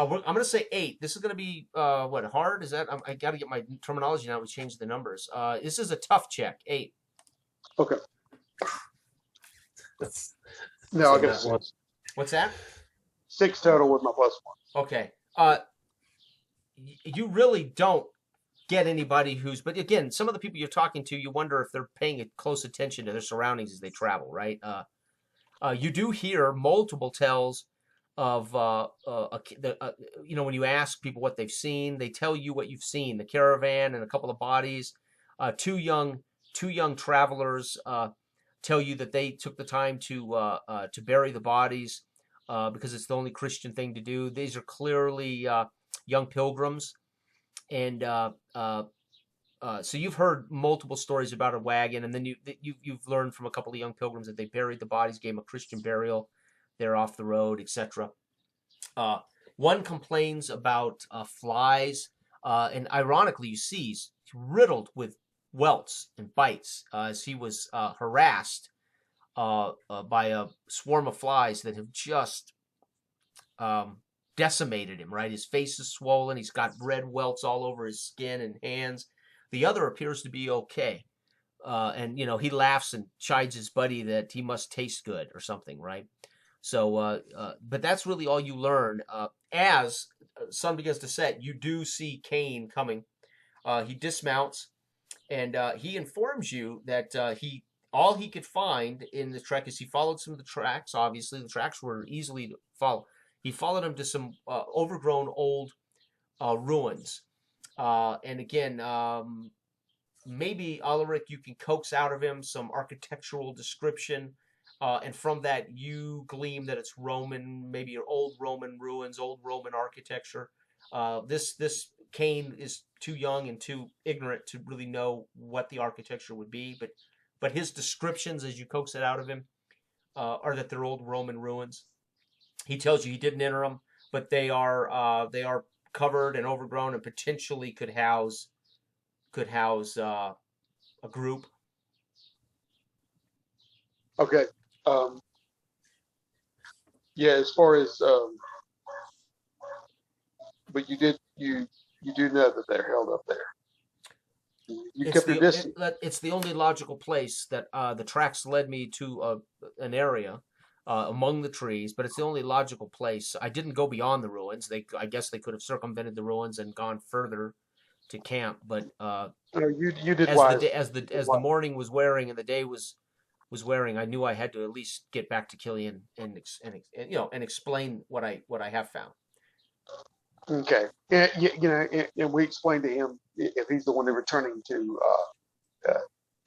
going to say 8. This is going to be what, hard? Is that? I got to get my terminology now. We changed the numbers. This is a tough check. 8. Okay. No, I guess What's that? 6 total with my +1. Okay. You really don't get anybody who's, but again, some of the people you're talking to, you wonder if they're paying close attention to their surroundings as they travel, right? You do hear multiple tells of, when you ask people what they've seen, they tell you what you've seen: the caravan and a couple of bodies. Two young travelers tell you that they took the time to bury the bodies because it's the only Christian thing to do. These are clearly young pilgrims, and so you've heard multiple stories about a wagon, and then you've learned from a couple of young pilgrims that they buried the bodies, gave them a Christian burial. They're off the road, etc. One complains about flies, and ironically, you see he's riddled with welts and bites as he was harassed by a swarm of flies that have just decimated him, right? His face is swollen. He's got red welts all over his skin and hands. The other appears to be okay. And, he laughs and chides his buddy that he must taste good or something, right? So, but that's really all you learn. As sun begins to set, you do see Kane coming. He dismounts, and he informs you that all he could find in the trek is he followed some of the tracks. Obviously, the tracks were easily to follow. He followed him to some overgrown old ruins. And again, maybe, Ulrich, you can coax out of him some architectural description. And from that, you glean that it's Roman, maybe your old Roman ruins, old Roman architecture. This Kane is too young and too ignorant to really know what the architecture would be. But his descriptions, as you coax it out of him, are that they're old Roman ruins. He tells you he didn't enter them, but they are covered and overgrown and potentially could house a group. Okay. Yeah, as far as but you do know that they're held up there. You kept your distance. It's the only logical place that the tracks led me to an area among the trees, but it's the only logical place. I didn't go beyond the ruins. I guess they could have circumvented the ruins and gone further to camp, but you did as the morning was wearing and the day was wearing, I knew I had to at least get back to Killian and explain what I have found. Okay, and we explained to him, if he's the one returning to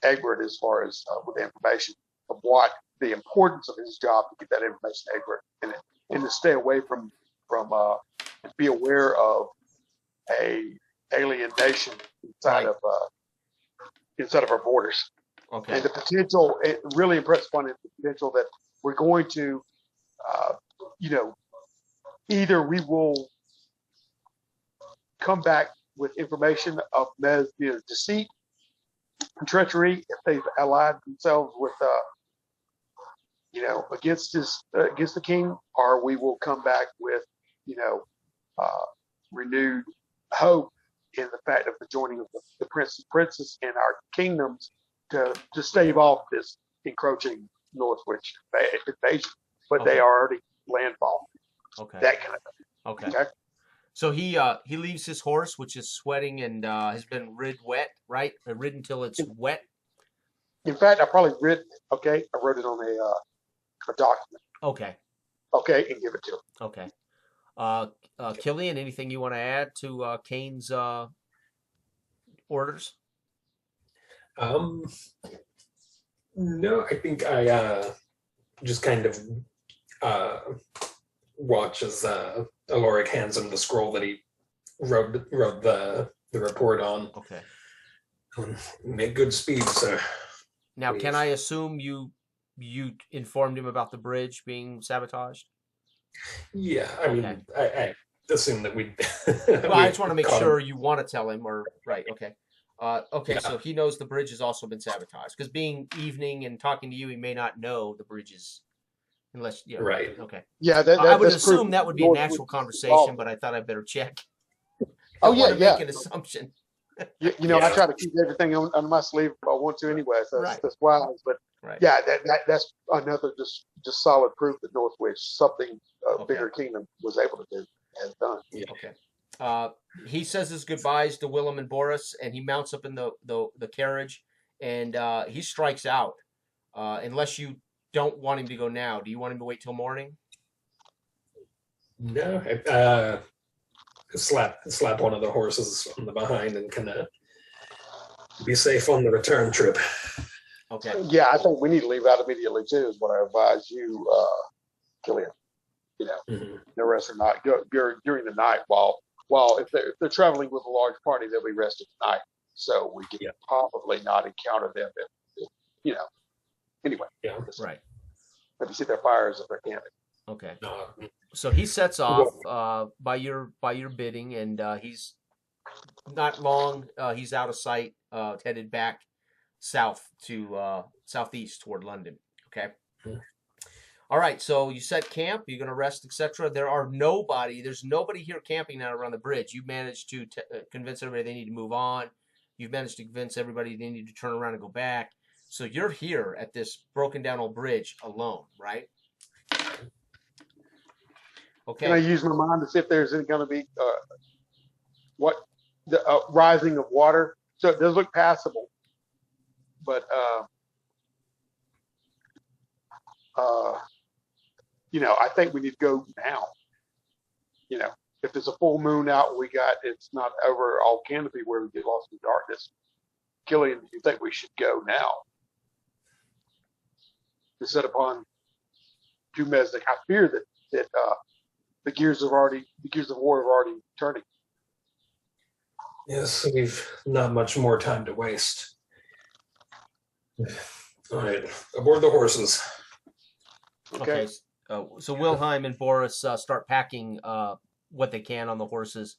Egbert, as far as with the information of what the importance of his job to get that information to Egbert, and to stay away from be aware of a alien nation inside of our borders. Okay. And the potential, it really impressed upon him the potential that we're going to, either we will come back with information of Mez's deceit and treachery if they've allied themselves with, against the king, or we will come back with, renewed hope in the fact of the joining of the prince and princess in our kingdoms to stave off this encroaching Northwich invasion. But they are already landfall. Okay. That kind of thing. Okay. Okay. So he leaves his horse, which is sweating and has been ridden right? Ridden till it's wet. In fact, I probably wrote it on a document. Okay. Okay, and give it to him. Okay. Killian, anything you want to add to Kane's orders? No, I think I just kind of watch as Aloric hands him the scroll that he wrote the report on. Okay. Make good speed, sir. Now, Please. can I assume you informed him about the bridge being sabotaged? Yeah, I mean, I assume that we. Well, I just want to make sure you want to tell him, or right? Okay. Okay, Yeah. so he knows the bridge has also been sabotaged because being evening and talking to you, he may not know the bridge is, unless Right. Okay. Yeah, I would that's assume proof that would be a Northwich natural is conversation, involved. but I thought I'd better check. Oh, I yeah, want to yeah. make an assumption. I Yeah. try to keep everything under my sleeve if I want to anyway. So Right. that's wise. But Right. yeah, that's another just solid proof that Northwich, something a Okay. bigger kingdom was able to do, has done. Okay. He says his goodbyes to Willem and Boris, and he mounts up in the carriage, and he strikes out. Unless you don't want him to go now, do you want him to wait till morning? No, slap one of the horses on the behind and kind of be safe on the return trip. Okay. Yeah, I think we need to leave out immediately too. Is what I advise you, Killian. Mhm. No rest or not during the night while if they're traveling with a large party, they'll be rested tonight, so we can probably not encounter them if anyway. Yeah. Right. Maybe see their fires if they're camping. Okay. No, So he sets off by your bidding, and he's not long. He's out of sight, headed back south to southeast toward London. Okay. Hmm. All right. So you set camp. You're gonna rest, etc. There's nobody here camping now around the bridge. You managed to convince everybody they need to move on. You've managed to convince everybody they need to turn around and go back. So you're here at this broken down old bridge alone, right? Okay. Can I use my mind to see if there's going to be the rising of water? So it does look passable, but I think we need to go now. If there's a full moon out, it's not over all canopy where we get lost in darkness. Killian, do you think we should go now to set upon Mesnick? I fear that the gears of war have already turning. yes, we've not much more time to waste. All right, aboard the horses. Okay. So Wilhelm and Boris start packing what they can on the horses.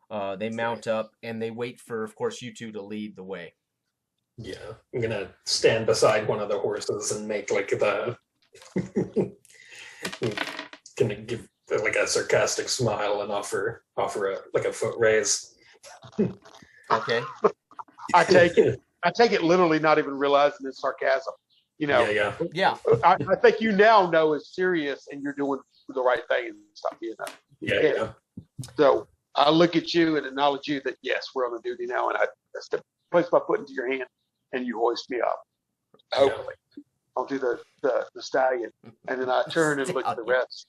They mount up and they wait for, of course, you two to lead the way. Yeah, I'm gonna stand beside one of the horses and make like the gonna give like a sarcastic smile and offer a foot raise. Okay. I take it literally, not even realizing it's sarcasm. Yeah. Yeah. I think you now know it's serious and you're doing the right thing and stop being that. Yeah. So I look at you and acknowledge you that yes, we're on the duty now, and I place my foot into your hand and you hoist me up. Hopefully, I'll do the stallion, and then I turn and look at the rest.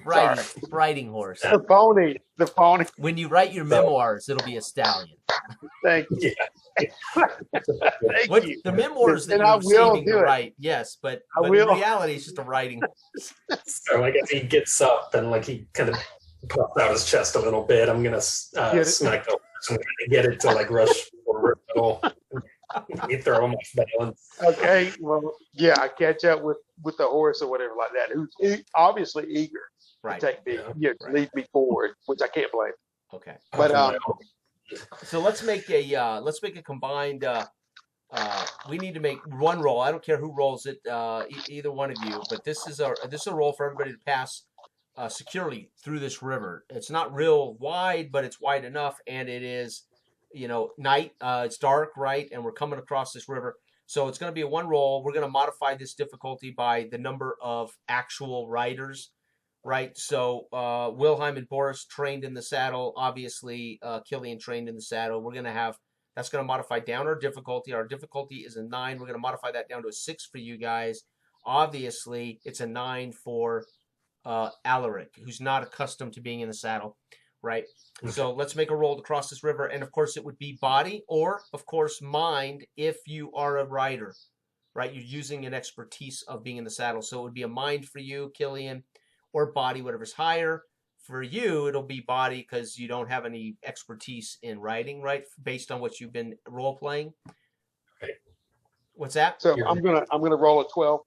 Riding horse. The pony. When you write your memoirs, it'll be a stallion. Thank you. Yeah. Thank you. The memoirs that And I you're will saving do to it. write, yes, but I in will. reality, it's just a riding horse. So I guess he gets up and like he kind of puffs out his chest a little bit. I'm gonna smack the horse and get it to like rush forward a little. You throw him off balance. Okay. Well, yeah, I catch up with the horse or whatever like that, who's obviously eager. Right. take me, to Right. lead me forward, which I can't blame. Okay. But So let's make a combined. We need to make one roll. I don't care who rolls it, either one of you. But this is a roll for everybody to pass securely through this river. It's not real wide, but it's wide enough, and it is, night. It's dark, right? And we're coming across this river. So it's going to be a one roll. We're going to modify this difficulty by the number of actual riders, right? So Wilhelm and Boris trained in the saddle. Obviously, Killian trained in the saddle. We're going to have that's going to modify down our difficulty. Our difficulty is a 9. We're going to modify that down to a 6 for you guys. Obviously, it's a 9 for Alaric, who's not accustomed to being in the saddle, right? Okay. So let's make a roll to cross this river. And, of course, it would be body or, of course, mind if you are a rider, right? You're using an expertise of being in the saddle. So it would be a mind for you, Killian, or body, whatever's higher. For you, it'll be body because you don't have any expertise in riding, right? Based on what you've been role playing. Right. What's that? So I'm gonna roll a 12,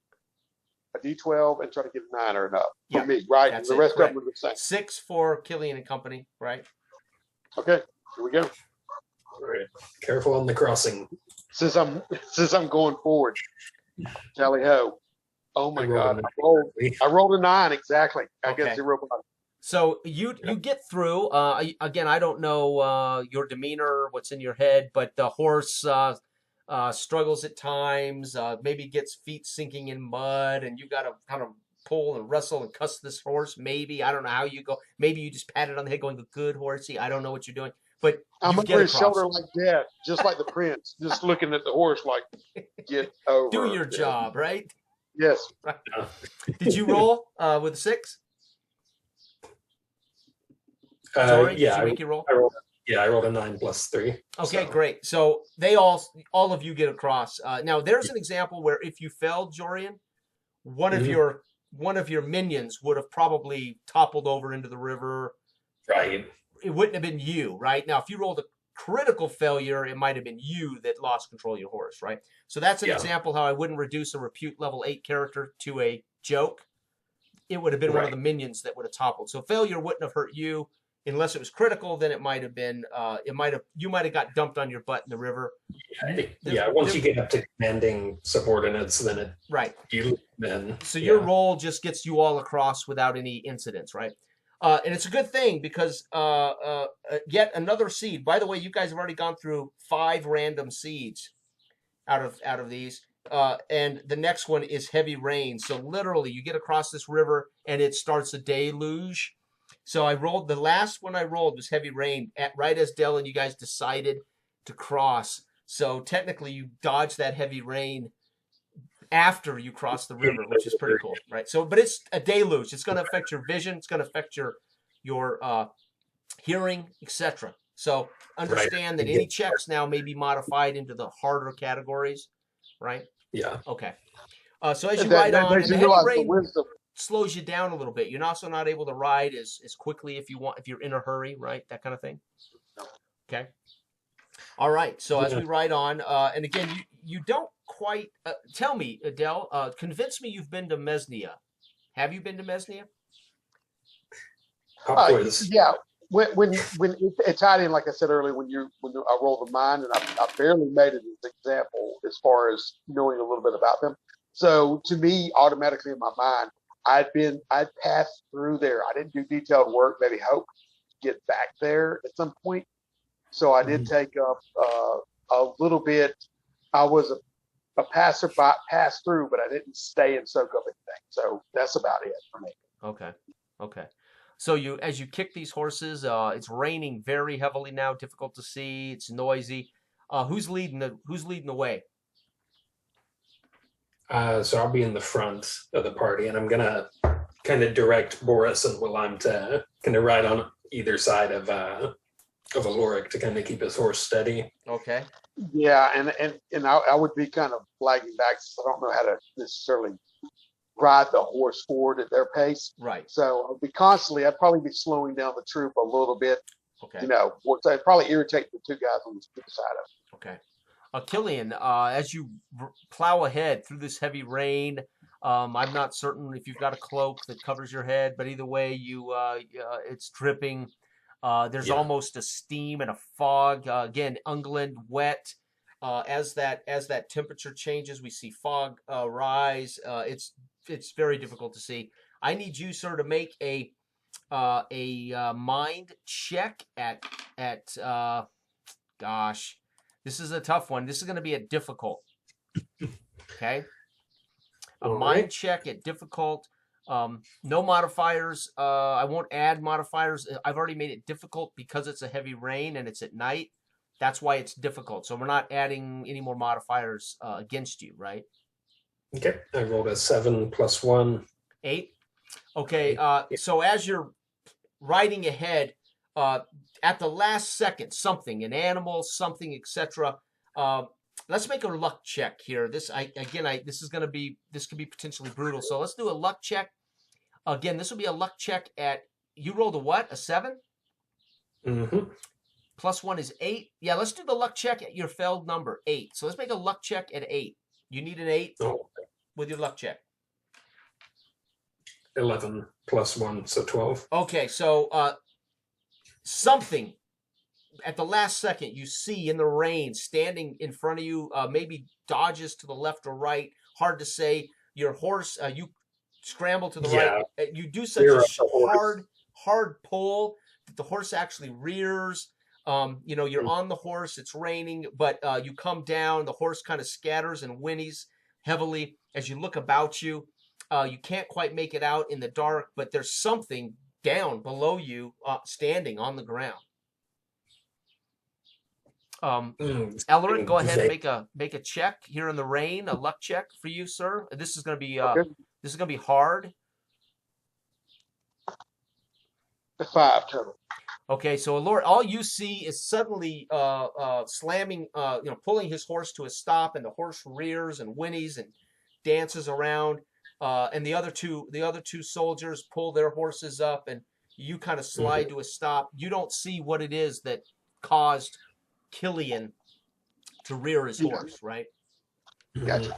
a d12, and try to get a 9 or enough for me, right? And the rest of them are the same. 6 for Killian and company, right? Okay, here we go. All right. Careful on the crossing. Since I'm going forward, tally ho. Oh my God! I rolled a 9 exactly. I got 0 body. So you get through. Again, I don't know your demeanor, what's in your head, but the horse struggles at times. Maybe gets feet sinking in mud, and you got to kind of pull and wrestle and cuss this horse. Maybe I don't know how you go. Maybe you just pat it on the head, going "Good horsey." I don't know what you're doing, but I'm over his shoulder like that, just like the prince, just looking at the horse like, "Get over." Do your job, right? Yes. Right. Did you roll with a 6? Sorry, yeah, did you make your roll? I rolled a 9 plus 3. Okay, so. Great. So they all of you get across. Now there's an example where if you failed, Jorian, one of your minions would have probably toppled over into the river. Right. It wouldn't have been you, right? Now if you rolled a critical failure, it might have been you that lost control of your horse, right? So that's an example how I wouldn't reduce a repute level 8 character to a joke. It would have been one of the minions that would have toppled. So failure wouldn't have hurt you. Unless it was critical, then it might have been. You might have got dumped on your butt in the river. Once you get up to commanding subordinates, then So your role just gets you all across without any incidents, right? And it's a good thing because yet another seed. By the way, you guys have already gone through 5 random seeds out of these, and the next one is heavy rain. So literally, you get across this river and it starts a deluge. So the last one I rolled was heavy rain, right as Dell and you guys decided to cross. So technically you dodged that heavy rain after you crossed the river, which is pretty cool, right? So, but it's a deluge. It's going to affect your vision. It's going to affect your hearing, etc. So understand that any checks now may be modified into the harder categories, right? Yeah. Okay. So as you ride on, and the heavy rain slows you down a little bit. You're also not able to ride as quickly if you're in a hurry, right? That kind of thing. Okay. All right. So as we ride on, and again, you don't quite tell me, Adele. Convince me you've been to Mesnia. Have you been to Mesnia? Yeah. When it's tied in, like I said earlier, when I roll the mind, and I barely made it as an example as far as knowing a little bit about them. So to me, automatically in my mind, I'd passed through there. I didn't do detailed work, maybe hope to get back there at some point. So I did take up a little bit. I was a passerby, pass through, but I didn't stay and soak up anything. So that's about it for me. Okay. So as you kick these horses, it's raining very heavily now, difficult to see. It's noisy. Who's leading the way? So I'll be in the front of the party, and I'm gonna kind of direct Boris and Wilhelm to kind of ride on either side of Alaric to kind of keep his horse steady. Okay. Yeah, and I would be kind of flagging back since I don't know how to necessarily ride the horse forward at their pace. Right. So I'd probably be slowing down the troop a little bit. Okay. I'd probably irritate the 2 guys on the side of it. Okay. Killian, as you plow ahead through this heavy rain, I'm not certain if you've got a cloak that covers your head, but either way, it's dripping. There's almost a steam and a fog. Again, England wet. As that temperature changes, we see fog rise. It's very difficult to see. I need you, sir, to make a mind check at gosh, this is a tough one. This is going to be a difficult. Okay, a mind check at difficult. No modifiers. I won't add modifiers. I've already made it difficult because it's a heavy rain and it's at night. That's why it's difficult. So we're not adding any more modifiers against you, right? Okay. I rolled a 7 + 1. 8. Okay. So as you're riding ahead, at the last second, something, an animal, something, etc. Let's make a luck check here. This could be potentially brutal. So let's do a luck check. Again, this will be a luck check at. You rolled a what? A 7? Mm-hmm. +1 is 8. Yeah, let's do the luck check at your failed number, 8. So let's make a luck check at 8. You need an 8 with your luck check. 11 + 1, so 12. Okay, so something at the last second you see in the rain standing in front of you, maybe dodges to the left or right. Hard to say. Your horse, you scramble to the right. You do such a hard pull that the horse actually rears. You're on the horse, it's raining, but you come down, the horse kind of scatters and whinnies heavily as you look about you. You can't quite make it out in the dark, but there's something down below you, standing on the ground. Ellerin, go ahead and make a check here in the rain, a luck check for you, sir. This is going to be hard. The 5 total. Okay, so Lord, all you see is suddenly slamming, pulling his horse to a stop, and the horse rears and whinnies and dances around. And the other two soldiers pull their horses up, and you kind of slide to a stop. You don't see what it is that caused Killian to rear his horse, right? Gotcha.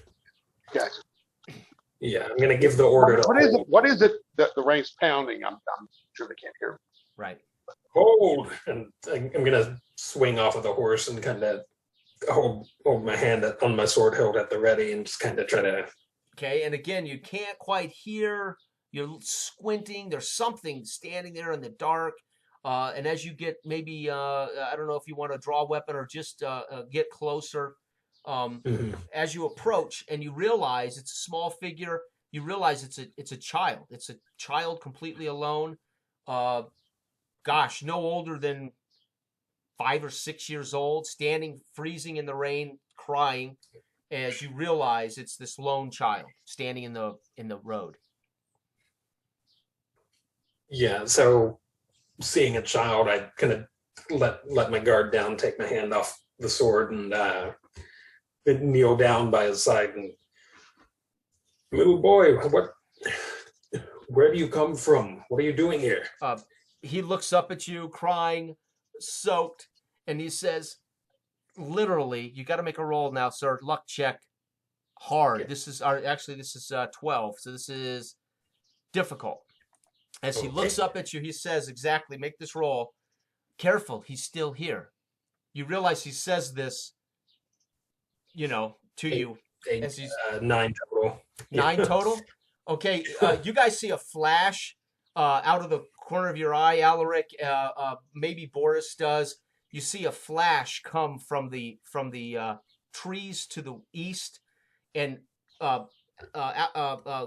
Yeah, I'm gonna give the order. What is it that the rain's pounding? I'm sure they can't hear me. Right. Hold, and I'm gonna swing off of the horse and kind of hold my hand on my sword held at the ready and just kind of try to. Okay, and again, you can't quite hear. You're squinting. There's something standing there in the dark. And as you get maybe, I don't know if you want to draw a weapon or just get closer. As you approach and you realize it's a small figure, you realize it's a child. It's a child completely alone. No older than 5 or 6 years old, standing freezing in the rain, crying. As you realize it's this lone child standing in the road. Yeah, so seeing a child, I kind of let my guard down, take my hand off the sword, and kneel down by his side. And little boy, where do you come from? What are you doing here? He looks up at you, crying, soaked, and he says, literally, you got to make a roll now, sir. Luck check. Hard. Okay. This is 12, so this is difficult. As he looks up at you, he says, exactly, make this roll. Careful, he's still here. You realize he says this, to you. As he's 9 total. 9 total? Okay, you guys see a flash out of the corner of your eye, Alaric. Maybe Boris does. You see a flash come from the trees to the east, and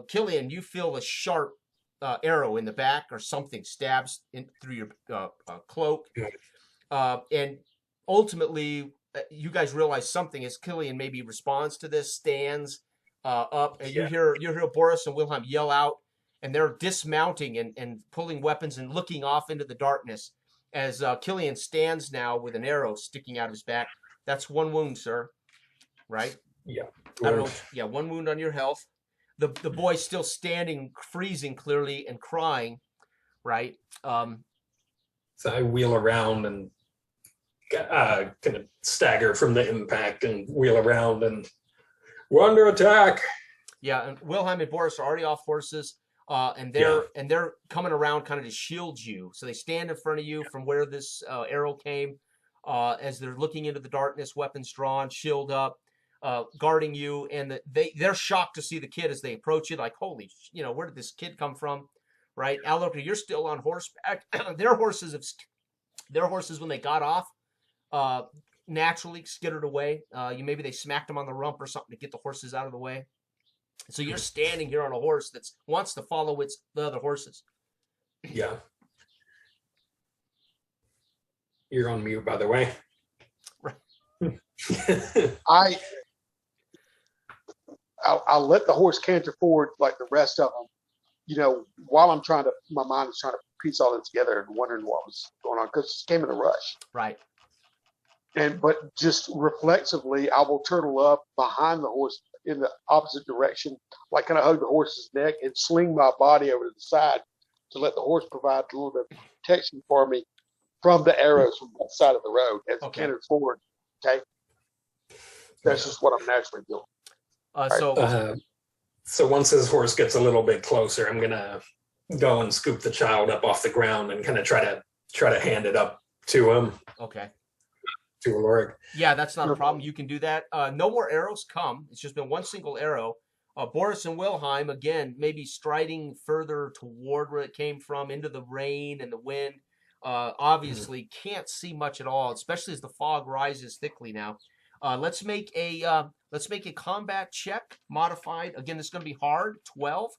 Killian, you feel a sharp arrow in the back, or something stabs through your cloak, and ultimately you guys realize something as Killian maybe responds to this, stands up, and you hear Boris and Wilhelm yell out, and they're dismounting and pulling weapons and looking off into the darkness as Killian stands now with an arrow sticking out of his back. That's 1 wound, sir. Right? Yeah. I don't know. Yeah, 1 wound on your health. The boy's still standing, freezing clearly, and crying. Right? So I wheel around and kind of stagger from the impact and wheel around, and we're under attack. Yeah, and Wilhelm and Boris are already off horses, and they're coming around kind of to shield you. So they stand in front of you from where this arrow came, as they're looking into the darkness, weapons drawn, shield up, guarding you. And they're shocked to see the kid as they approach you, like, holy, where did this kid come from? Right, Alok, you're still on horseback. Their horses when they got off, naturally skittered away. Maybe they smacked them on the rump or something to get the horses out of the way. So you're standing here on a horse that wants to follow the other horses. Yeah. You're on mute, by the way. Right. I'll let the horse canter forward like the rest of them, while my mind is trying to piece all this together and wondering what was going on because it came in a rush. Right. But just reflexively, I will turtle up behind the horse in the opposite direction, like kind of hug the horse's neck and sling my body over to the side to let the horse provide a little bit of protection for me from the arrows from that side of the road as it canters forward. Okay. That's just what I'm naturally doing. So once his horse gets a little bit closer, I'm gonna go and scoop the child up off the ground and kind of try to hand it up to him. Okay. To Ulrich. Yeah, that's not a problem. You can do that. No more arrows come. It's just been one single arrow. Boris and Wilhelm, again, maybe striding further toward where it came from, into the rain and the wind. Obviously, can't see much at all, especially as the fog rises thickly now. Let's make a combat check, modified. Again, this is going to be hard. 12,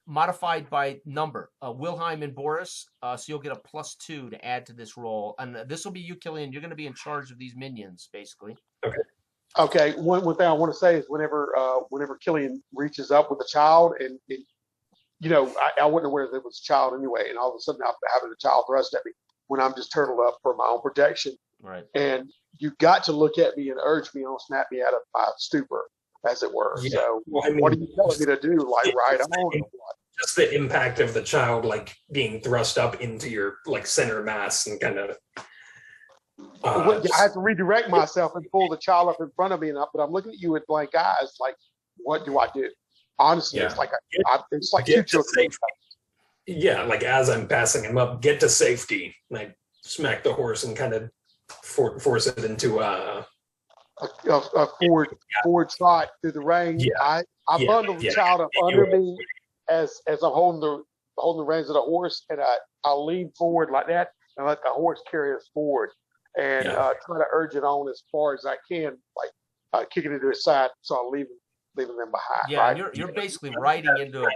modified by number. Wilhelm and Boris, so you'll get a +2 to add to this roll. And this will be you, Killian. You're going to be in charge of these minions, basically. Okay. One thing I want to say is whenever Killian reaches up with a child, and I wasn't aware that it was a child anyway, and all of a sudden I'm having a child thrust at me when I'm just turtled up for my own protection. Right. And you've got to look at me and urge me on, snap me out of my stupor, as it were. Yeah. So what are you telling me to do? Like ride on? Just the impact of the child, like being thrust up into your center mass and kind of. I have to redirect myself and pull the child up in front of me, but I'm looking at you with blank eyes. Like, what do I do? Honestly, it's like two children. Yeah, like as I'm passing him up, get to safety. And I smack the horse and kind of force it into a forward trot through the rain. Yeah. I bundle the child up under me as I'm holding the reins of the horse, and I'll lean forward like that and let the horse carry us forward and try to urge it on as far as I can, like kicking it to his side, so I'm leaving them behind. Yeah, right? You're basically riding into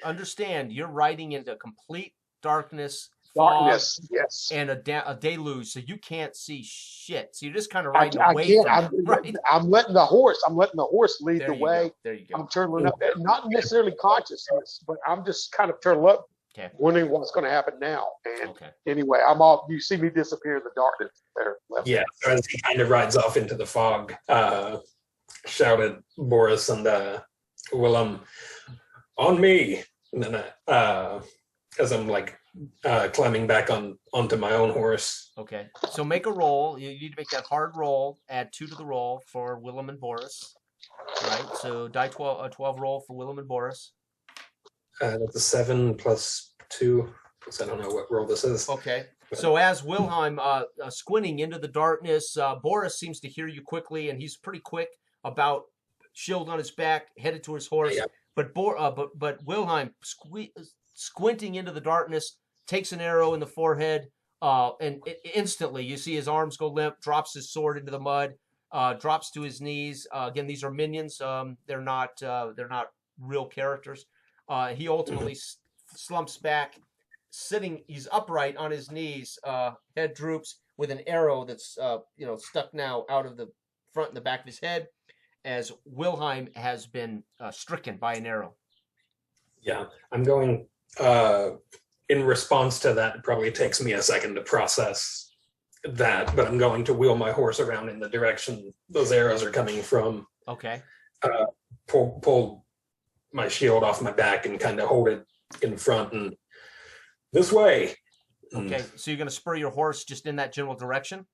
understand you're riding into complete darkness, fog, yes, and a deluge, so you can't see shit. So you're just kind of riding away from it, right? I'm letting the horse lead the way. There you go. I'm turtling up, not necessarily consciousness, but I'm just kind of turtling up, wondering what's going to happen now. And anyway, I'm off. You see me disappear in the darkness there. Yeah, so as he kind of rides off into the fog, shouted Boris and Willem, on me. And then as I'm climbing back onto my own horse. Okay, so make a roll. You need to make that hard roll. Add 2 to the roll for Willem and Boris. Right, so die 12 roll for Willem and Boris. That's a 7 plus 2. Because I don't know what roll this is. Okay, so as Wilhelm squinting into the darkness, Boris seems to hear you quickly, and he's pretty quick about shield on his back, headed to his horse. Yeah. But Wilhelm squinting into the darkness, takes an arrow in the forehead, and instantly you see his arms go limp, drops his sword into the mud, drops to his knees. Again, these are minions. They're not real characters. He ultimately slumps back, he's upright on his knees, head droops, with an arrow that's stuck now out of the front and the back of his head, as Wilhelm has been stricken by an arrow. Yeah, I'm going. In response to that, it probably takes me a second to process that, but I'm going to wheel my horse around in the direction those arrows are coming from. Okay. Pull my shield off my back and kind of hold it in front and this way. Okay, so you're going to spur your horse just in that general direction?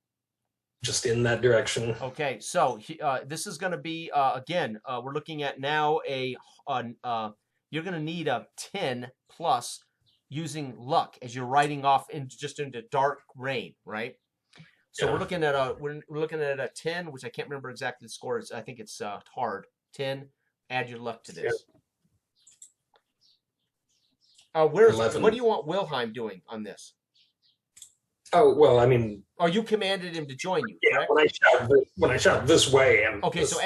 just in that direction. Okay, so this is going to be again. We're looking at now you're going to need a 10 plus using luck as you're riding off into dark rain, right? So Yeah. we're looking at a 10, which I can't remember exactly the score. I think it's hard 10. Add your luck to this. Where's 11. what do you want Wilhelm doing on this? Oh well, I mean, Oh, you commanded him to join you, yeah. correct? When I shout this way, and Okay, so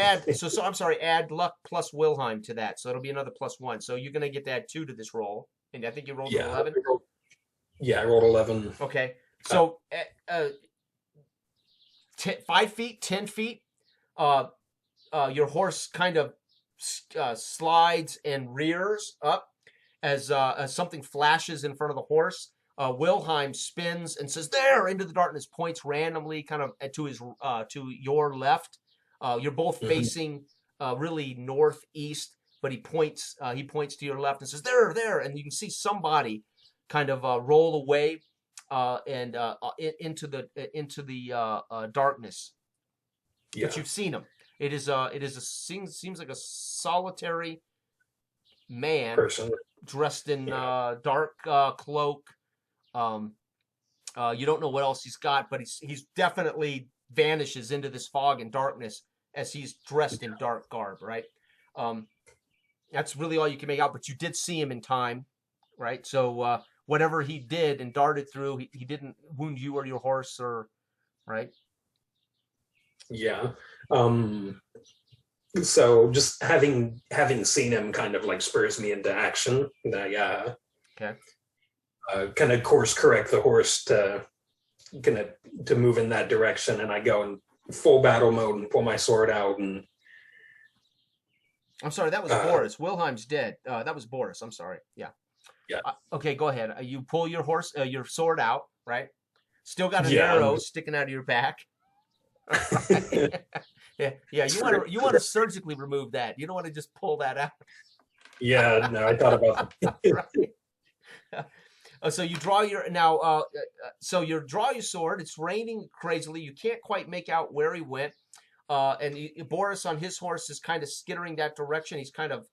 I'm sorry, add luck plus Wilhelm to that. So it'll be another +1. So you're gonna get to add 2 to this roll. And I think you rolled an 11. I rolled 11. Okay. So 5 feet, 10 feet, your horse kind of slides and rears up as something flashes in front of the horse. Wilhelm spins and says, "There!" into the darkness, points randomly kind of to your left. You're both facing really northeast, but he points to your left and says, "There, there!" And you can see somebody kind of roll away and into the darkness. Yeah. But you've seen him. Seems like a solitary man Person. dressed in dark cloak. You don't know what else he's got, but he's definitely vanishes into this fog and darkness as he's dressed in dark garb, right? That's really all you can make out, but you did see him in time, right? So whatever he did and darted through, he didn't wound you or your horse, or right? Yeah. So just having seen him kind of like spurs me into action. Okay. Kind of course correct the horse to move in that direction, and I go in full battle mode and pull my sword out. And I'm sorry, that was Boris. Wilhelm's dead. That was Boris. I'm sorry. Yeah. Yeah. Okay, go ahead. You pull your sword out, right? Still got an arrow sticking out of your back. Yeah. You want to surgically remove that. You don't want to just pull that out. Yeah. No, I thought about that. Right. So you draw your draw your sword. It's raining crazily. You can't quite make out where he went. And Boris on his horse is kind of skittering that direction. He's kind of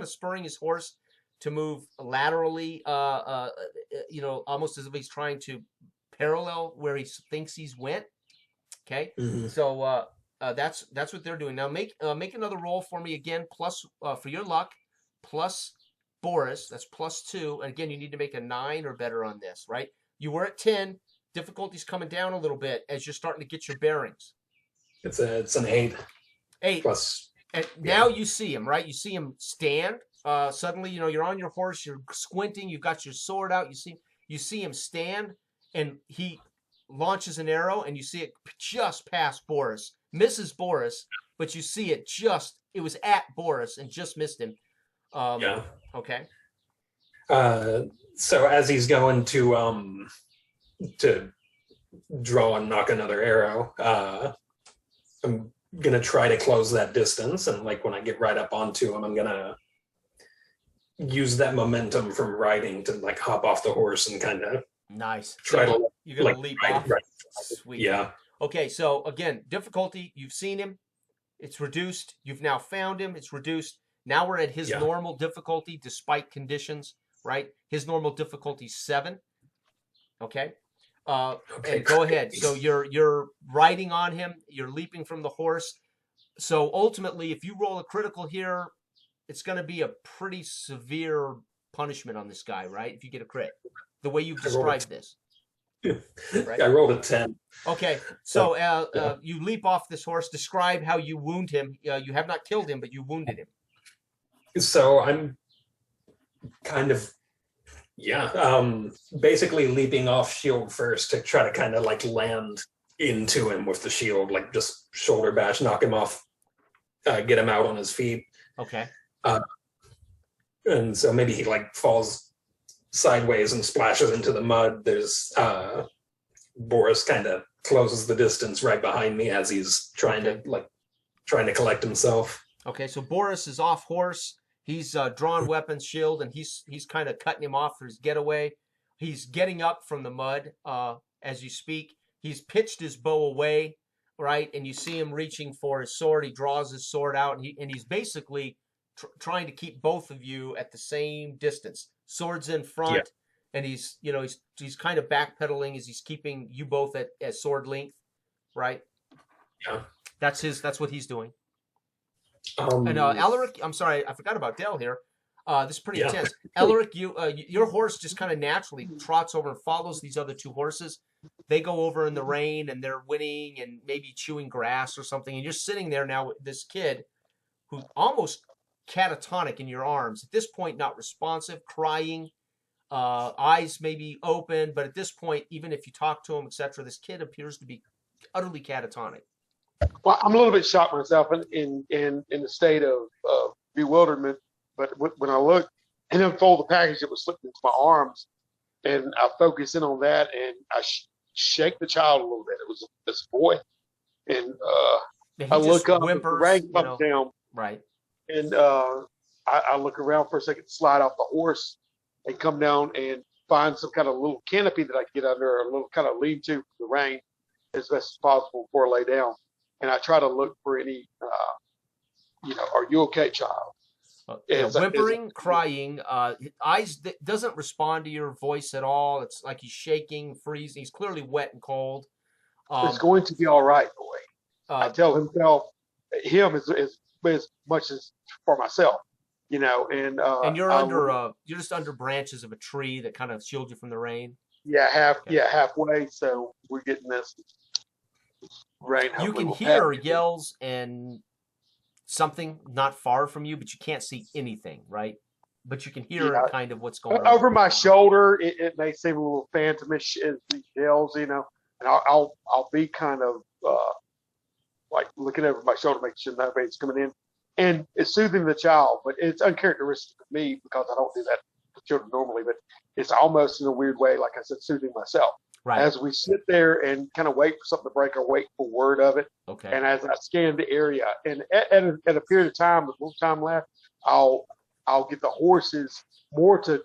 spurring his horse to move laterally, almost as if he's trying to parallel where he thinks he's went. Okay, so that's what they're doing now. Make another roll for me again, plus for your luck, plus Boris. That's +2, and again you need to make a 9 or better on this. Right? You were at 10. Difficulty's coming down a little bit as you're starting to get your bearings. It's an 8. 8 plus. And now you see him, right? You see him stand. Suddenly, you're on your horse. You're squinting. You've got your sword out. You see him stand, and he launches an arrow, and you see it just past Boris, misses Boris, but you see it it was at Boris and just missed him. Yeah. Okay. So as he's going to draw and knock another arrow, I'm gonna try to close that distance, and like when I get right up onto him, I'm gonna use that momentum from riding to like hop off the horse and kind of nice. Try to you're gonna leap off. Right. Sweet. Yeah. Okay, so again, difficulty. You've seen him. It's reduced. You've now found him. It's reduced. Now we're at his normal difficulty, despite conditions. Right? His normal difficulty 7. Okay. Okay. And go ahead. So you're riding on him. You're leaping from the horse. So ultimately, if you roll a critical here, it's going to be a pretty severe punishment on this guy, right? If you get a crit, the way you've described this. Right? I rolled a 10. Okay, so you leap off this horse. Describe how you wound him. You have not killed him, but you wounded him. So I'm kind of basically leaping off shield first to try to kind of like land into him with the shield, like just shoulder bash, knock him off, get him out on his feet. Okay. And so maybe he like falls sideways and splashes into the mud. There's Boris kind of closes the distance right behind me as he's trying to collect himself. Okay, so Boris is off horse. He's drawn weapons, shield, and he's kind of cutting him off for his getaway. He's getting up from the mud as you speak. He's pitched his bow away. right? And you see him reaching for his sword. He draws his sword out, and he's basically trying to keep both of you at the same distance. Swords in front, and he's kind of backpedaling as he's keeping you both at sword length, right? Yeah. That's what he's doing. And Alaric, I'm sorry, I forgot about Dale here. This is pretty intense. Alaric, your horse just kind of naturally trots over and follows these other two horses. They go over in the rain and they're whinnying and maybe chewing grass or something. And you're sitting there now with this kid who's almost catatonic in your arms. At this point, not responsive, crying, eyes maybe open. But at this point, even if you talk to him, etc., this kid appears to be utterly catatonic. Well, I'm a little bit shocked myself in the state of bewilderment. But when I look and unfold the package that was slipped into my arms, and I focus in on that, and I shake the child a little bit. It was this boy, and I look up, whimpers, the rain comes down, right? And I look around for a second, slide off the horse, and come down and find some kind of little canopy that I can get under, or a little kind of lean-to from the rain as best as possible before I lay down. And I try to look for any, are you okay, child? Whimpering, crying, eyes doesn't respond to your voice at all. It's like he's shaking, freezing. He's clearly wet and cold. It's going to be all right, boy. I tell him as much as for myself, And you're you're just under branches of a tree that kind of shield you from the rain. Yeah, halfway. So we're getting this rain. You can hear yells and something not far from you, but you can't see anything, right? But you can hear kind of what's going on. Over my shoulder, it may seem a little phantomish as these yells, and I'll be kind of like looking over my shoulder, making sure nobody's coming in, and it's soothing the child, but it's uncharacteristic of me because I don't do that to children normally. But it's almost in a weird way, like I said, soothing myself. Right. As we sit there and kind of wait for something to break or wait for word of it. Okay. And as I scan the area, and at a period of time, with a little time left, I'll get the horses more to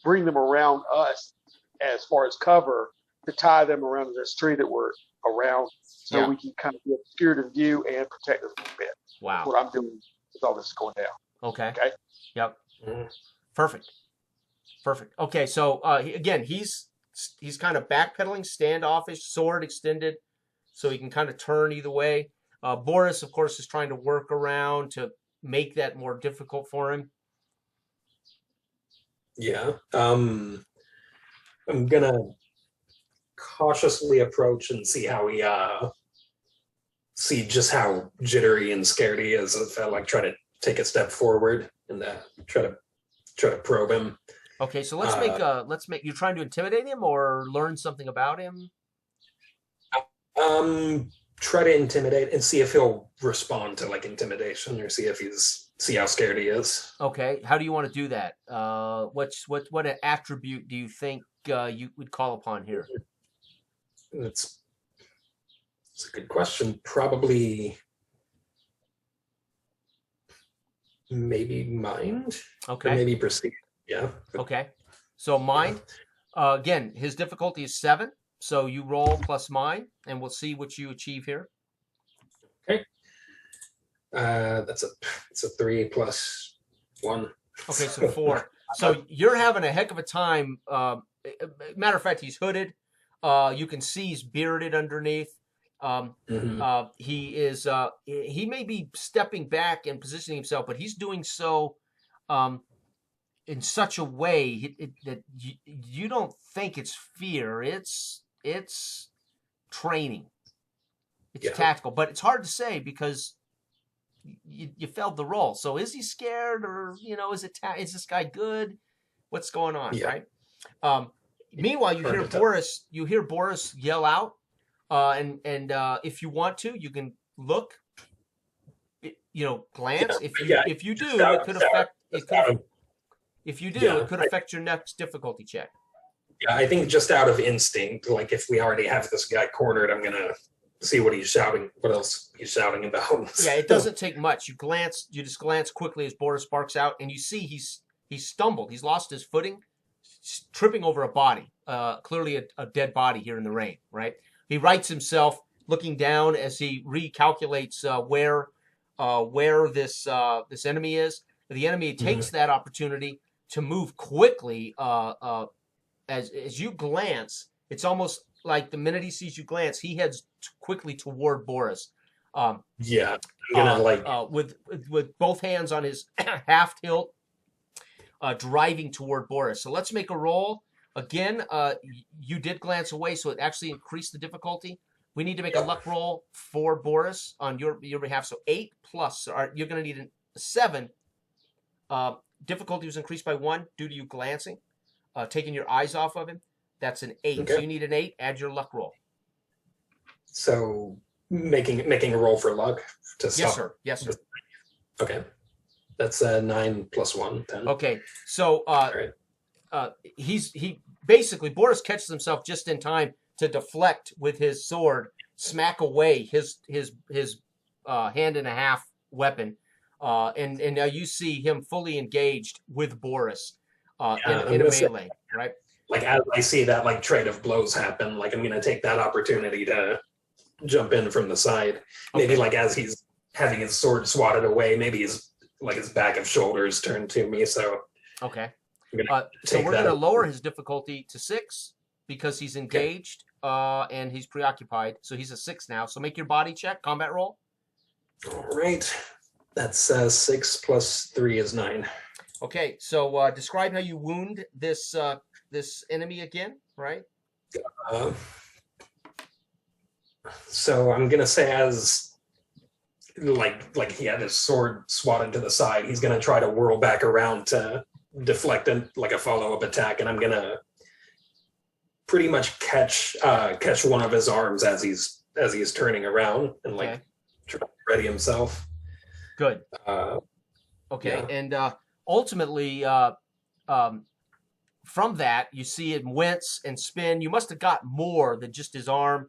bring them around us as far as cover, to tie them around this tree that we're around, so we can kind of be obscured in view and protect us a little bit. Wow. That's what I'm doing as all this is going down. Okay. Okay. Yep. Mm-hmm. Perfect. Okay, so again, he's kind of backpedaling, standoffish, sword extended, so he can kind of turn either way. Boris, of course, is trying to work around to make that more difficult for him. Yeah. I'm gonna cautiously approach and see how he see just how jittery and scared he is. If I try to take a step forward and try to probe him. Okay, so let's make you're trying to intimidate him or learn something about him? Try to intimidate and see if he'll respond to intimidation, or see how scared he is. Okay, how do you want to do that? What attribute do you think you would call upon here? It's a good question. Probably maybe mind. Okay. Or maybe perceive. Yeah. Okay. So mind. Again, his difficulty is 7. So you roll plus mind, and we'll see what you achieve here. Okay. It's a 3 plus 1. Okay, so 4. So you're having a heck of a time. Matter of fact, he's hooded. You can see he's bearded underneath. He is. He may be stepping back and positioning himself, but he's doing so in such a way that you don't think it's fear. It's training. It's tactical, but it's hard to say because you failed the roll. So is he scared, or is this guy good? What's going on, right? Meanwhile, you hear Boris yell out, and if you want to, you can look, glance. If you do, it could affect. It could affect your next difficulty check. Yeah, I think just out of instinct, if we already have this guy cornered, I'm gonna see what he's shouting. What else he's shouting about? Yeah, it doesn't take much. You just glance quickly as Boris barks out, and you see he's stumbled. He's lost his footing, tripping over a body. Clearly a dead body here in the rain. Right. He rights himself, looking down as he recalculates where this enemy is. The enemy takes that opportunity to move quickly. As you glance, it's almost like the minute he sees you glance, he heads quickly toward Boris. Yeah, I'm gonna with both hands on his half tilt, driving toward Boris. So let's make a roll. Again, you did glance away, so it actually increased the difficulty. We need to make a luck roll for Boris on your behalf. So 8 plus, you're going to need a 7. Difficulty was increased by 1 due to you glancing, taking your eyes off of him. That's an 8. Okay. So you need an 8. Add your luck roll. So making a roll for luck to stop. Yes, sir. Yes, sir. Okay. That's 9 plus 1, 10. Okay. So All right. he basically, Boris catches himself just in time to deflect with his sword, smack away his hand and a half weapon, and now you see him fully engaged with Boris in a melee, right? Like as I see that like trade of blows happen, like I'm gonna take that opportunity to jump in from the side. Maybe like as he's having his sword swatted away, maybe his back of shoulders turned to me. So okay. So we're going to lower his difficulty to 6 because he's engaged and he's preoccupied. So he's a 6 now. So make your body check, combat roll. All right. That's 6 plus 3 is 9. Okay. So describe how you wound this enemy again, right? So I'm gonna say as like he had his sword swatted to the side, he's gonna try to whirl back around to deflect like a follow-up attack, and I'm gonna pretty much catch one of his arms as he's turning around and like try to ready himself. Good. Okay, yeah. And ultimately, from that, you see him wince and spin. You must have got more than just his arm,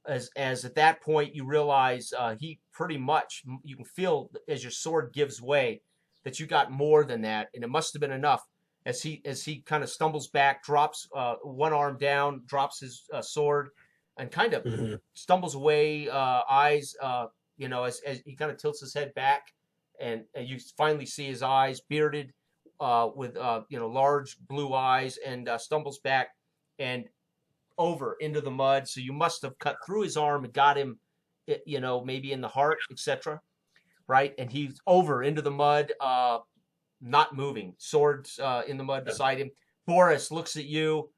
as at that point you realize he pretty much, you can feel as your sword gives way that you got more than that, and it must have been enough. As he kind of stumbles back, drops one arm down, drops his sword, and kind of stumbles away, eyes, as he kind of tilts his head back, and you finally see his eyes, bearded, with large blue eyes, and stumbles back and over into the mud. So you must have cut through his arm and got him, maybe in the heart, etc. Right, and he's over into the mud, not moving, swords in the mud beside him. Boris looks at you,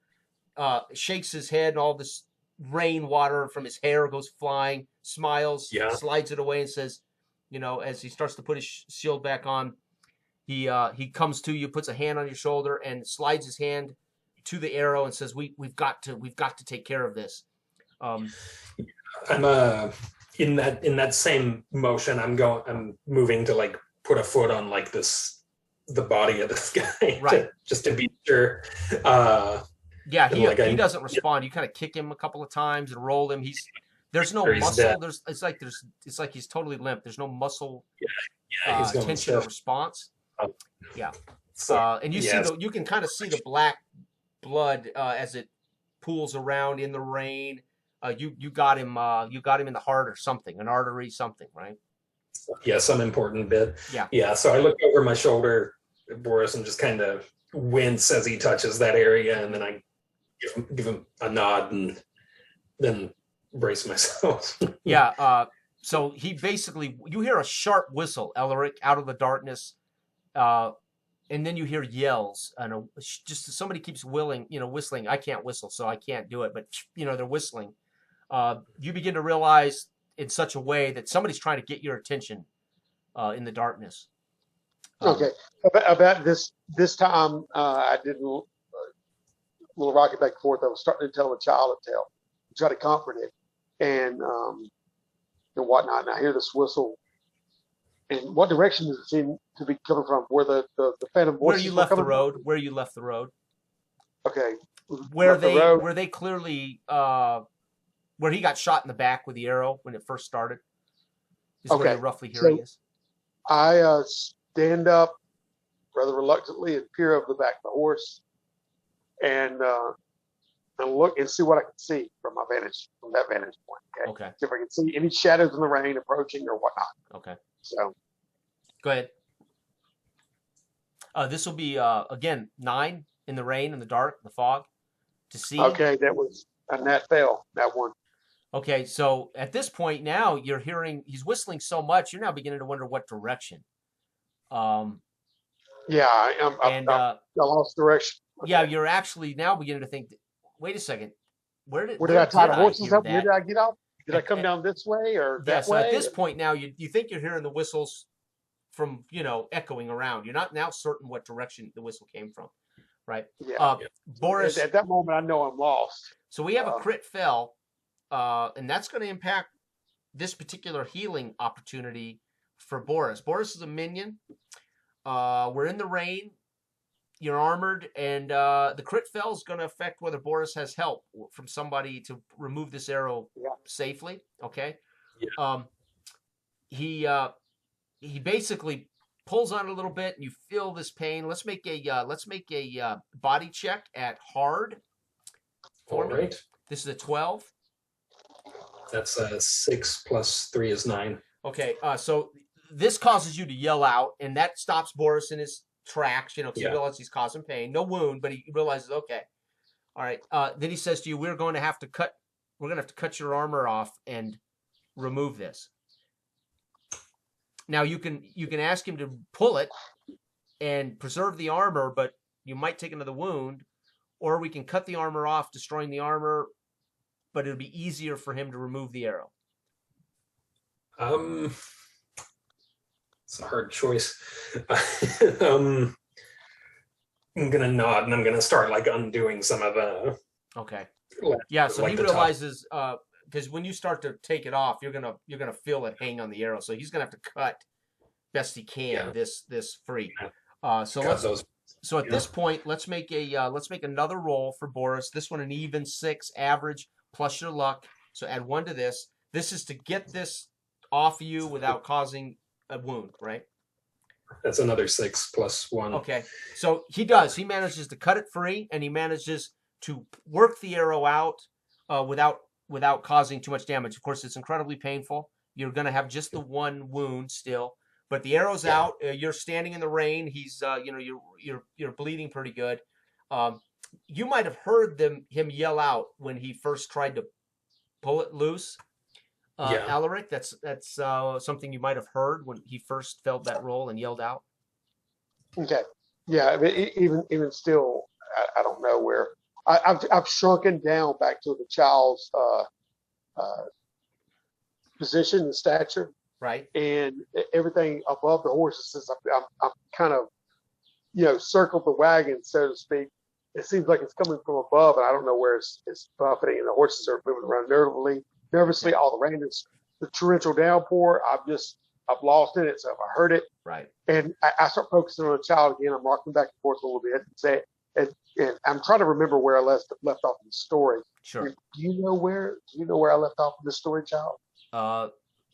shakes his head, and all this rainwater from his hair goes flying, smiles, slides it away, and says, as he starts to put his shield back on, he comes to you, puts a hand on your shoulder, and slides his hand to the arrow and says, "We've got to take care of this." I'm in that same motion. I'm moving to like put a foot on like the body of this guy, right? just to be sure. He doesn't respond. You kind of kick him a couple of times and roll him. There's no muscle. It's like he's totally limp. There's no muscle tension or response. Yeah. And you see you can kind of see the black blood as it pools around in the rain. You got him in the heart or something, an artery, something, right? Yeah, some important bit. Yeah. So I look over my shoulder at Boris and just kind of wince as he touches that area, and then I give him a nod and then brace myself. So he basically, you hear a sharp whistle, Elric, out of the darkness, and then you hear yells, and just somebody keeps whistling. I can't whistle, so I can't do it, but they're whistling. You begin to realize in such a way that somebody's trying to get your attention in the darkness. Okay. About this time, I did a little rocket back and forth. I was starting to tell a child a tale, try to comfort it, and whatnot. And I hear this whistle. And what direction does it seem to be coming from? Where the phantom voices where you left the road? From? Where you left the road? Okay. Where they clearly where he got shot in the back with the arrow when it first started. Is where you're roughly hearing is. I stand up rather reluctantly and peer over the back of the horse, and and look and see what I can see from that vantage point. Okay. Okay. See if I can see any shadows in the rain approaching or whatnot. Okay. So Go ahead. This will be again 9 in the rain, in the dark, the fog, to see. okay, and that fell, that one. Okay, so at this point now you're hearing he's whistling so much you're now beginning to wonder what direction. Yeah, I lost direction. Okay. Yeah, you're actually now beginning to think. Wait a second, where did I tie the horses up? that? Where did I get off? Did I come down this way or that so way? at this point now you think you're hearing the whistles from echoing around. You're not now certain what direction the whistle came from, right? Yeah. Boris. At that moment, I know I'm lost. So we have a crit fell, and that's going to impact this particular healing opportunity for Boris. Boris is a minion. We're in the rain. You're armored, and the crit fell is going to affect whether Boris has help from somebody to remove this arrow safely. Okay. Yeah. He basically pulls on it a little bit, and you feel this pain. Let's make a body check at hard. All right. This is a 12. That's 6 plus 3 is 9. Okay. So this causes you to yell out, and that stops Boris in his tracks. Because he realizes he's causing pain. No wound, but he realizes, okay, all right. Then he says to you, "We're going to have to cut your armor off and remove this." Now you can ask him to pull it and preserve the armor, but you might take another wound, or we can cut the armor off, destroying the armor, but it'll be easier for him to remove the arrow. It's a hard choice. I'm gonna nod and I'm gonna start undoing some of the. Okay. Yeah. So he realizes because when you start to take it off, you're gonna feel it hang on the arrow. So he's gonna have to cut best he can this free. So at this point, let's make another roll for Boris. This one an even 6 average plus your luck. So add 1 to this. This is to get this off you without causing a wound, right? That's another 6 plus 1. Okay. So he manages to cut it free, and he manages to work the arrow out without causing too much damage. Of course, it's incredibly painful. You're going to have just the 1 wound still, but the arrow's out. You're standing in the rain. He's you're bleeding pretty good. You might have heard him yell out when he first tried to pull it loose. Alaric, that's something you might have heard when he first felt that roll and yelled out. Okay. Yeah. I mean, even still, I don't know where I've shrunken down back to the child's position and stature. Right. And everything above the horses, since I'm kind of, circled the wagon, so to speak. It seems like it's coming from above, and I don't know where it's buffeting, and the horses are moving around nervously. All the rain is the torrential downpour. I've lost in it, so if I heard it, right, and I start focusing on the child again, I'm rocking back and forth a little bit and I'm trying to remember where I left off in the story. Sure. Do you know where I left off in the story, child?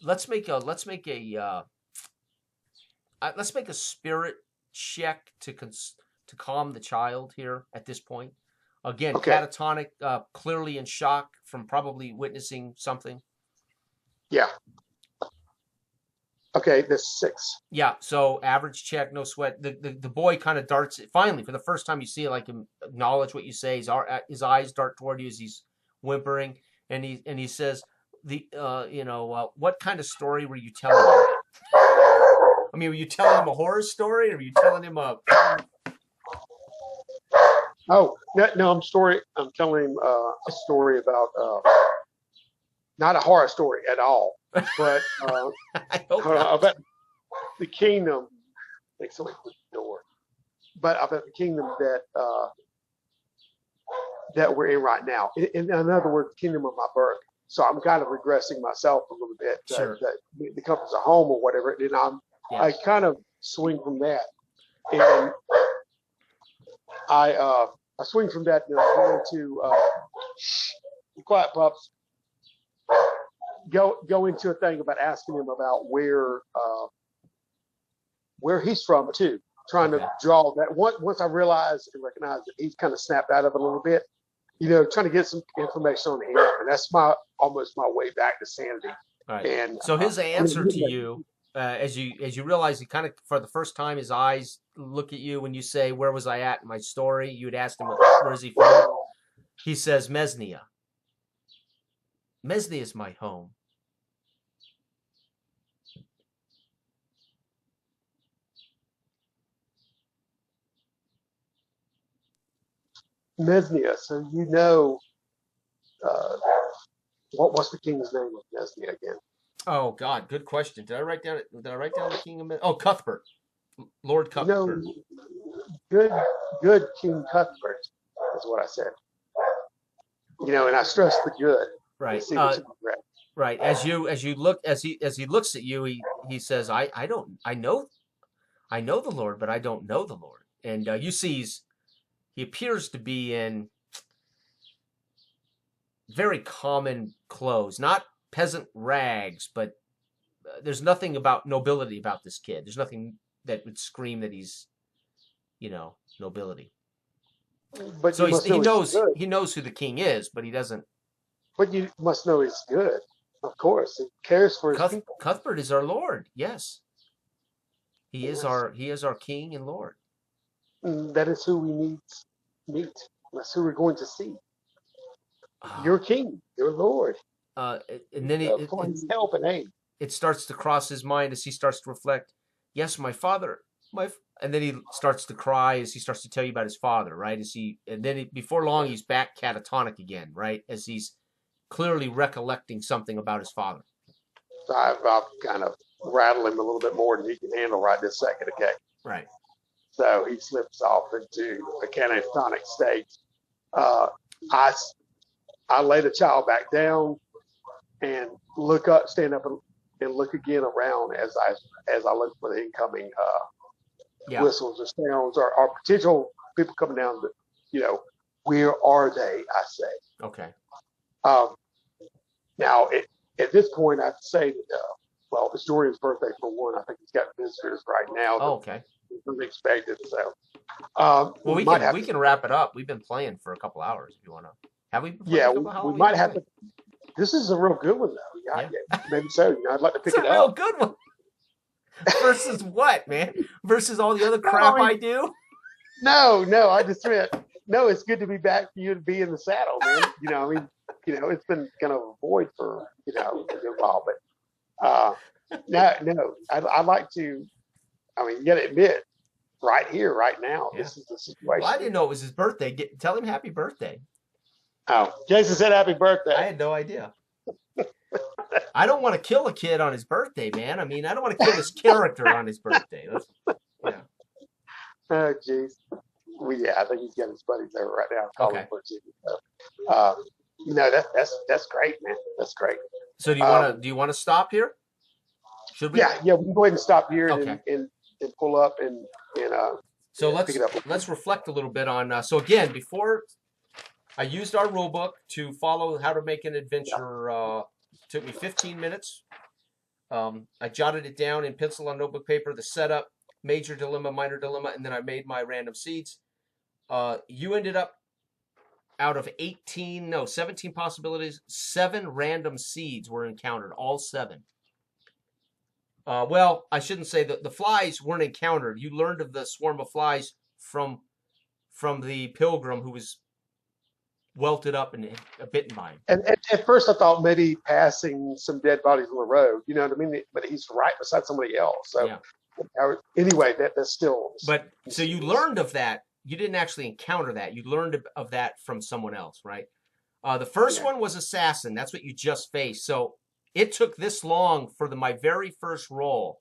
Let's make a spirit check to calm the child here at this point. Again, catatonic, clearly in shock from probably witnessing something. Yeah. Okay, this 6. Yeah, so average check, no sweat. The boy kind of darts. Finally, for the first time, you see him acknowledge what you say. His eyes dart toward you as he's whimpering, and he says, what kind of story were you telling him? I mean, were you telling him a horror story, or were you telling him a? Oh no! I'm telling him a story about not a horror story at all, but about the kingdom. Thanks so much for the door. But about the kingdom that we're in right now. In other words, the kingdom of my birth. So I'm kind of regressing myself a little bit. Sure. That becomes a home or whatever, and I kind of swing from that, and I swing from that and I go into quiet pups. Go into a thing about asking him about where he's from too. Trying to draw that once I realize and recognize that he's kind of snapped out of it a little bit. trying to get some information on him, and that's almost my way back to sanity. All right. And so his answer to you, as you realize, he kind of for the first time his eyes look at you when you say, "Where was I at in my story?" You had asked him, "Where is he from?" He says, "Mesnia. Mesnia is my home." Mesnia. So what's the king's name of Mesnia again? Oh God, good question. Did I write down the king of Mesnia? Oh, Cuthbert, Lord Cuthbert. Good King Cuthbert is what I said. And I stress the good. Right. See what's regret. Right. As he looks at you, he says, I know the Lord, but I don't know the Lord. And you see he appears to be in very common clothes, not peasant rags, but there's nothing about nobility about this kid. There's nothing that would scream that he's, nobility. But so he knows who the king is, but he doesn't. But you must know he's good, of course. He cares for his people. Cuthbert is our Lord. Yes, he is our King and Lord. And that is who we need to meet. That's who we're going to see. Your King, your Lord. And then for his help and aid. It starts to cross his mind as he starts to reflect. Yes, my father, and then he starts to cry as he starts to tell you about his father, right? Before long he's back catatonic again, right? As he's clearly recollecting something about his father. So I'll kind of rattle him a little bit more than he can handle right this second, okay? Right. So he slips off into a catatonic state. I lay the child back down and stand up and look again around as I look for the incoming whistles or sounds or potential people coming down. Where are they? I say. Okay. Now, at this point, I have to say that it's Dorian's birthday for one. I think he's got visitors right now. Oh, okay. Unexpected. So, we can wrap it up. We've been playing for a couple hours. If you want to, have we? We might have to. This is a real good one, though. Yeah. Maybe so. I'd like to pick it up. It's a real good one. Versus what, man? Versus all the other crap I do? No. I just meant, it's good to be back for you to be in the saddle, man. It's been kind of a void for, a good while. But no. I'd like to, you got to admit, right here, right now, this is the situation. Well, I didn't know it was his birthday. Tell him happy birthday. Oh, Jason said happy birthday. I had no idea. I don't want to kill a kid on his birthday, man. I don't want to kill his character on his birthday. Oh, jeez. Well, I think he's got his buddies there right now. Okay. That's great, man. That's great. So do you want to stop here? Should we? Yeah. We can go ahead and stop here okay. and pull up and so let's reflect a little bit on. So again, before I used our rule book to follow how to make an adventure. Took me 15 minutes. I jotted it down in pencil on notebook paper, the setup, major dilemma, minor dilemma, and then I made my random seeds. You ended up out of 17 possibilities, 7 random seeds were encountered, all 7. Well, I shouldn't say that the flies weren't encountered. You learned of the swarm of flies from the pilgrim who was welted up and bitten by him. And at first I thought maybe passing some dead bodies on the road, you know what I mean? But he's right beside somebody else. So anyway, that's still. But so you learned of that. You didn't actually encounter that. You learned of that from someone else, right? The first one was assassin. That's what you just faced. So it took this long for my very first roll.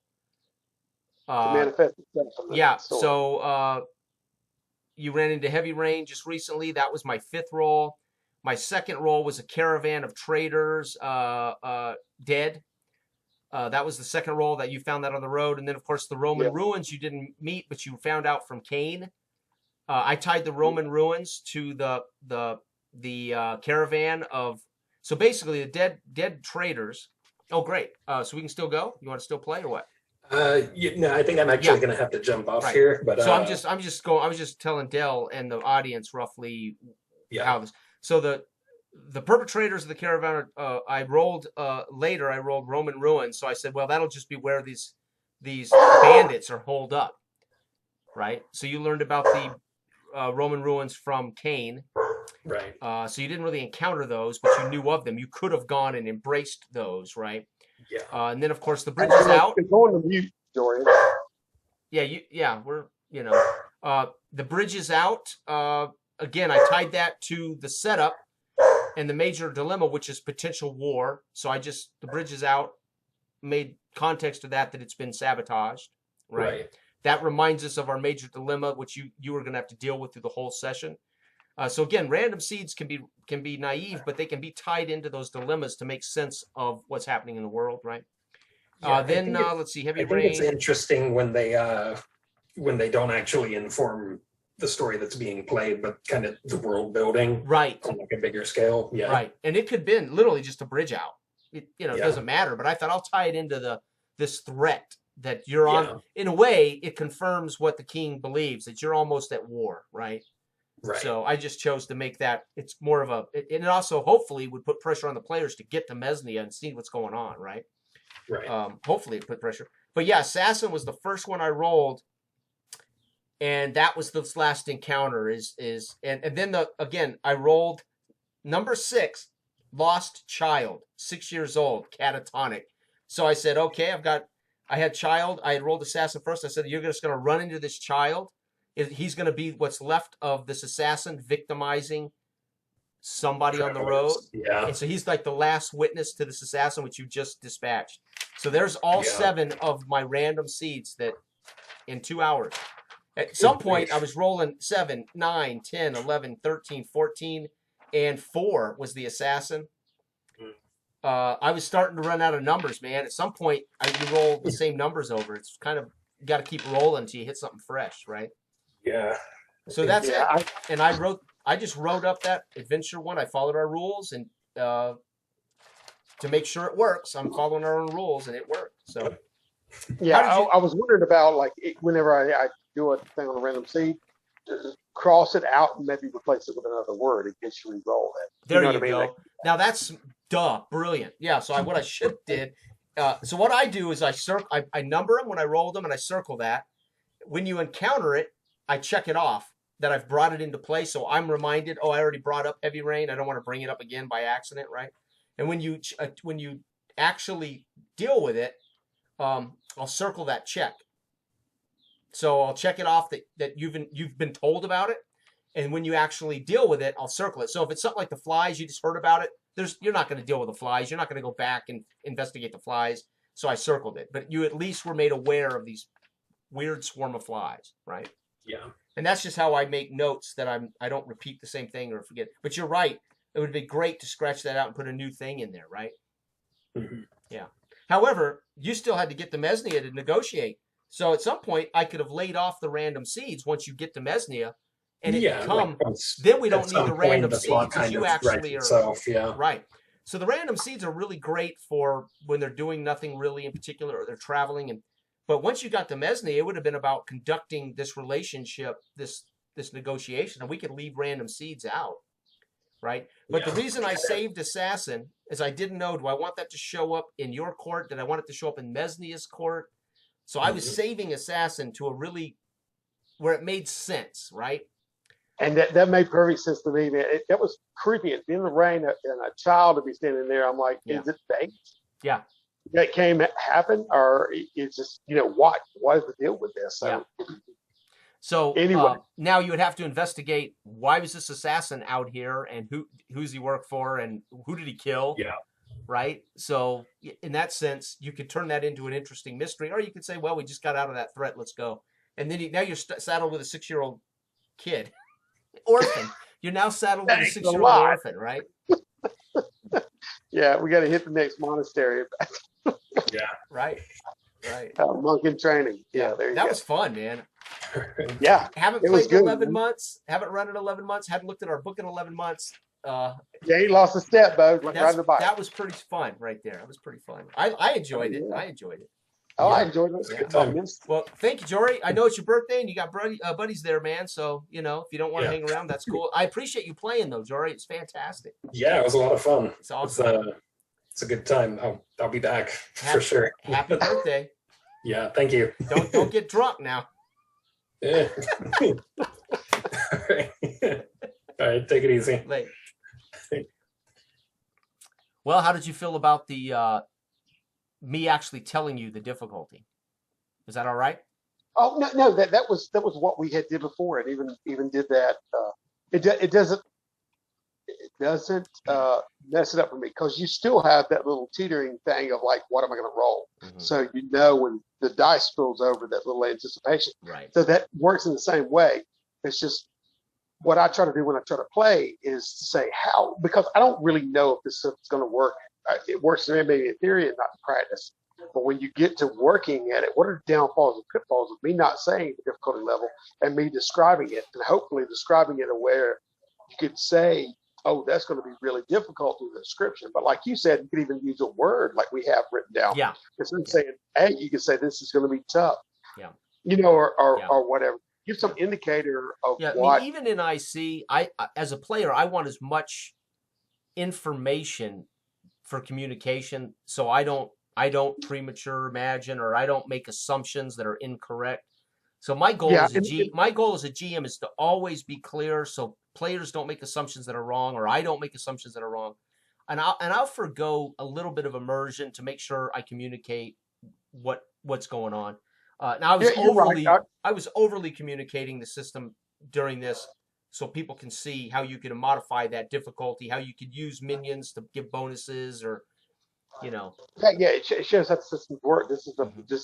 To manifest itself. So you ran into heavy rain just recently. That was my 5th roll. My 2nd roll was a caravan of traders dead. That was the 2nd roll that you found that on the road. And then, of course, the Roman ruins you didn't meet, but you found out from Cain. I tied the Roman ruins to the caravan of. So basically, the dead traders. Oh, great. So we can still go. You want to still play or what? I think I'm actually going to have to jump off here. But so I was just telling Dell and the audience roughly how this. So the perpetrators of the caravan, I rolled later. I rolled Roman ruins. So I said, well, that'll just be where these bandits are holed up, right? So you learned about the Roman ruins from Cain. Right. So you didn't really encounter those, but you knew of them. You could have gone and embraced those, right? Yeah. And then, of course, the bridge is out. It's going to mute, Dorian. Yeah, we're, the bridge is out. Again, I tied that to the setup and the major dilemma, which is potential war. So the bridge is out, made context of that it's been sabotaged, right? That reminds us of our major dilemma, which you were going to have to deal with through the whole session. So again, random seeds can be naive, but they can be tied into those dilemmas to make sense of what's happening in the world, right? Yeah, Let's see, heavy I think rain. it's interesting when they don't actually inform the story that's being played, but kind of the world building, right, on like a bigger scale. Yeah, right, and it could have been literally just a bridge out. It doesn't matter, but I thought I'll tie it into this threat that you're on. In a way, it confirms what the king believes, that you're almost at war, right? Right. So I just chose to make that. It's more of and it also hopefully would put pressure on the players to get to Mesnia and see what's going on, right? Right. Hopefully it put pressure. But yeah, Assassin was the first one I rolled, and that was this last encounter. And then again I rolled number 6, lost child, 6 years old, catatonic. So I said, okay, I had child. I had rolled assassin first. I said, you're just going to run into this child. He's going to be what's left of this assassin victimizing somebody on the road. Yeah. And so he's like the last witness to this assassin, which you just dispatched. So there's all 7 of my random seeds that in 2 hours. At some point, I was rolling 7, 9, 10, 11, 13, 14, and 4 was the assassin. I was starting to run out of numbers, man. At some point, you roll the same numbers over. It's kind of, you got to keep rolling until you hit something fresh, right? Yeah. So that's it. And I just wrote up that adventure one. I followed our rules, and to make sure it works, I'm following our own rules, and it worked. So yeah, I was wondering about whenever I do a thing on a random seed, cross it out and maybe replace it with another word in case you re-roll it. There you go. Now that's brilliant. Yeah. So what I should did. So what I do is I number them when I roll them, and I circle that. When you encounter it, I check it off that I've brought it into play. So I'm reminded, I already brought up heavy rain. I don't want to bring it up again by accident, right? And when you actually deal with it, I'll circle that check. So I'll check it off that you've been told about it, and when you actually deal with it, I'll circle it. So if it's something like the flies, you just heard about it. You're not going to deal with the flies. You're not going to go back and investigate the flies. So I circled it, but you at least were made aware of these weird swarm of flies, right? Yeah. And that's just how I make notes that I don't repeat the same thing or forget. But you're right. It would be great to scratch that out and put a new thing in there, right? Mm-hmm. Yeah. However, you still had to get to Mesnia to negotiate. So at some point, I could have laid off the random seeds once you get to Mesnia, and then we don't need the random seeds because you actually are right. So the random seeds are really great for when they're doing nothing really in particular, or they're traveling. But once you got to Mesnia, it would have been about conducting this relationship, this negotiation, and we could leave random seeds out, right? But the reason I saved Assassin is I didn't know, do I want that to show up in your court? Did I want it to show up in Mesnia's court? So I was saving Assassin to where it made sense, right? And that made perfect sense to me, man. That was creepy. It's in the rain and a child to be standing there. I'm like, is it fake? Yeah. That happen, or it's just, what is the deal with this? So anyway, now you would have to investigate, why was this assassin out here, and who's he work for, and who did he kill? Yeah. Right. So in that sense, you could turn that into an interesting mystery, or you could say, well, we just got out of that threat. Let's go. And then now you're saddled with a 6-year-old kid, orphan. You're now saddled with a 6-year-old orphan, right? Yeah, we got to hit the next monastery. Yeah. Right. Monk in training. Yeah, there you go. That was fun, man. Yeah. Haven't played in 11 months. Haven't run in 11 months. Haven't looked at our book in 11 months. You ain't lost a step, Bo. Riding the bike. That was pretty fun right there. It was pretty fun. I enjoyed it. I enjoyed it. Oh, Yeah. I enjoyed it. It's a good time. Well, thank you, Jory. I know it's your birthday and you got buddies there, man. So, you know, if you don't want to hang around, that's cool. I appreciate you playing, though, Jory. It's fantastic. Yeah, it was a lot of fun. It's awesome. It's a good time. I'll be back for sure. Happy birthday. Yeah, thank you. Don't get drunk now. Yeah. All right. All right, take it easy. Late. Well, how did you feel about the me actually telling you the difficulty? Is that all right? Oh no, that was what we had did before, and even did that. It doesn't mess it up for me because you still have that little teetering thing of like, what am I going to roll? Mm-hmm. So you know when the dice spills over, that little anticipation. Right. So that works in the same way. It's just what I try to do when I try to play is to say how, because I don't really know if this stuff is going to work. It works maybe in theory and not in practice. But when you get to working at it, what are the downfalls and pitfalls of me not saying the difficulty level and me describing it, and hopefully describing it where you could say, oh, that's going to be really difficult in the description. But like you said, you could even use a word like we have written down. Yeah. Instead of saying, hey, you could say this is going to be tough. Yeah. You know, or whatever. Give some indicator of what. I mean, even in IC, I as a player, I want as much information for communication, so I don't premature imagine, or I don't make assumptions that are incorrect. So my goal as a GM is to always be clear, so players don't make assumptions that are wrong, or I don't make assumptions that are wrong, and I'll forgo a little bit of immersion to make sure I communicate what's going on. Now I was overly communicating the system during this, so people can see how you can modify that difficulty, how you could use minions to give bonuses, or you know. Yeah, it shows how the systems work. This is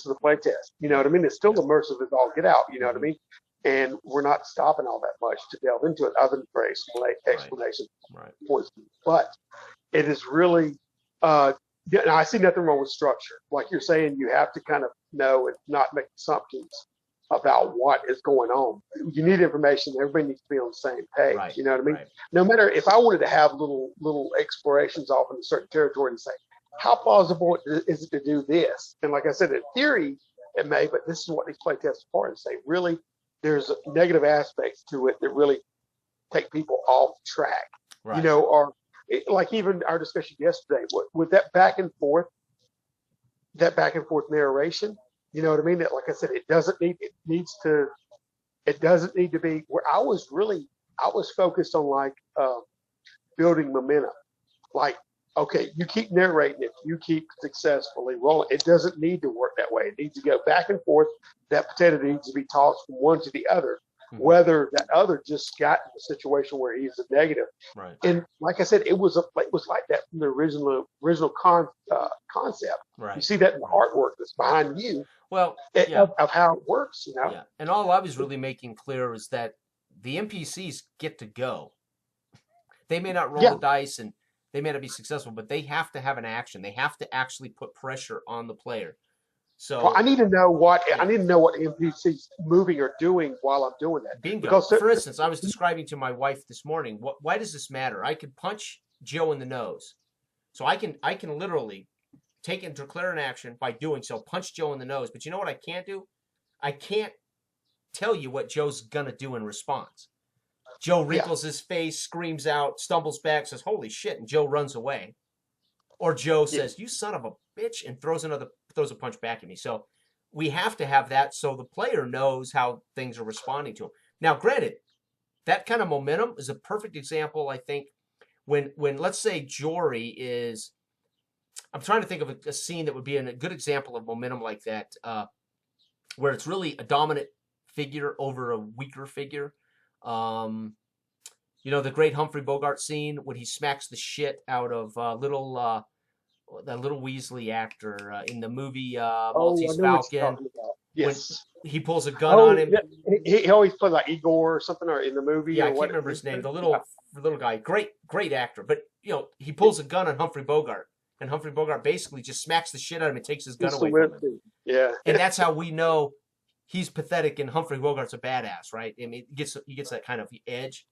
a play test. You know what I mean? It's still immersive as all get out. You know what I mean? And we're not stopping all that much to delve into it, other than for explanation points. But it is really. Now I see nothing wrong with structure. Like you're saying, you have to kind of know and not make assumptions about what is going on. You need information. Everybody needs to be on the same page. Right. You know what I mean? Right. No matter if I wanted to have little explorations off in a certain territory and say, how plausible is it to do this? And like I said, in theory, it may, but this is what these play tests are for, and say, really, there's negative aspects to it that really take people off track. Right. You know, or like even our discussion yesterday with that back and forth narration. You know what I mean? That, like I said, it doesn't need to be where I was focused on like building momentum. Like, okay, you keep narrating it, you keep successfully rolling. It doesn't need to work that way. It needs to go back and forth. That potato needs to be tossed from one to the other. Whether that other just got in a situation where he's a negative. Right. And like I said, it was like that from the original concept. Right. You see that in the artwork that's behind you. Well, of how it works, you know. Yeah. And all I was really making clear is that the NPCs get to go. They may not roll the dice and they may not be successful, but they have to have an action. They have to actually put pressure on the player. So well, I need to know what NPCs moving or doing while I'm doing that. Bingo. Because, for instance, I was describing to my wife this morning. Why does this matter? I could punch Joe in the nose, so I can literally take and declare an action by doing so. Punch Joe in the nose, but you know what I can't do? I can't tell you what Joe's gonna do in response. Joe wrinkles his face, screams out, stumbles back, says "Holy shit!" and Joe runs away. Or Joe says, "You son of a bitch," and throws a punch back at me. So we have to have that so the player knows how things are responding to him. Now, granted, that kind of momentum is a perfect example, I think, when let's say Jory is, I'm trying to think of a scene that would be a good example of momentum like that, where it's really a dominant figure over a weaker figure. You know, the great Humphrey Bogart scene when he smacks the shit out of that little Weasley actor in the movie Maltese Falcon. Yes. When he pulls a gun on him. Yeah. He always played like Igor or something or in the movie. Yeah, I can't remember his name. The little guy. Great actor. But, you know, he pulls a gun on Humphrey Bogart. And Humphrey Bogart basically just smacks the shit out of him and takes his gun away from him. Yeah. And that's how we know he's pathetic and Humphrey Bogart's a badass, right? I mean, he gets that kind of edge.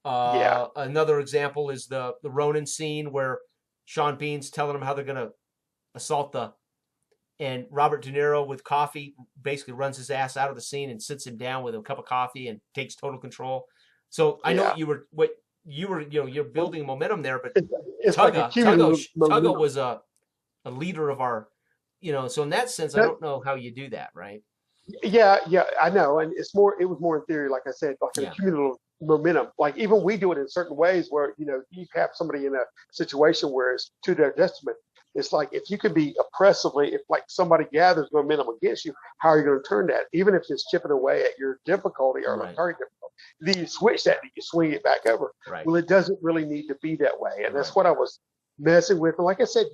Another example is the Ronin scene where Sean Bean's telling him how they're going to assault the and Robert De Niro with coffee basically runs his ass out of the scene and sits him down with a cup of coffee and takes total control. So I know Yeah. what you were, you're building momentum there, but It's like a cumulative Tugga momentum. was a leader of our, so in that sense, I don't know how you do that, right? Yeah, I know, and it was more in theory, like I said, like Yeah. a cumulative momentum. Like even we do it in certain ways where you have somebody in a situation where it's to their detriment. It's like if you can be oppressively, if like somebody gathers momentum against you, how are you going to turn that? Even if it's chipping away at your difficulty or Right. target difficulty, then you switch that and you swing it back over. Right. Well, it doesn't really need to be that way, and that's Right. what I was messing with. And like I said,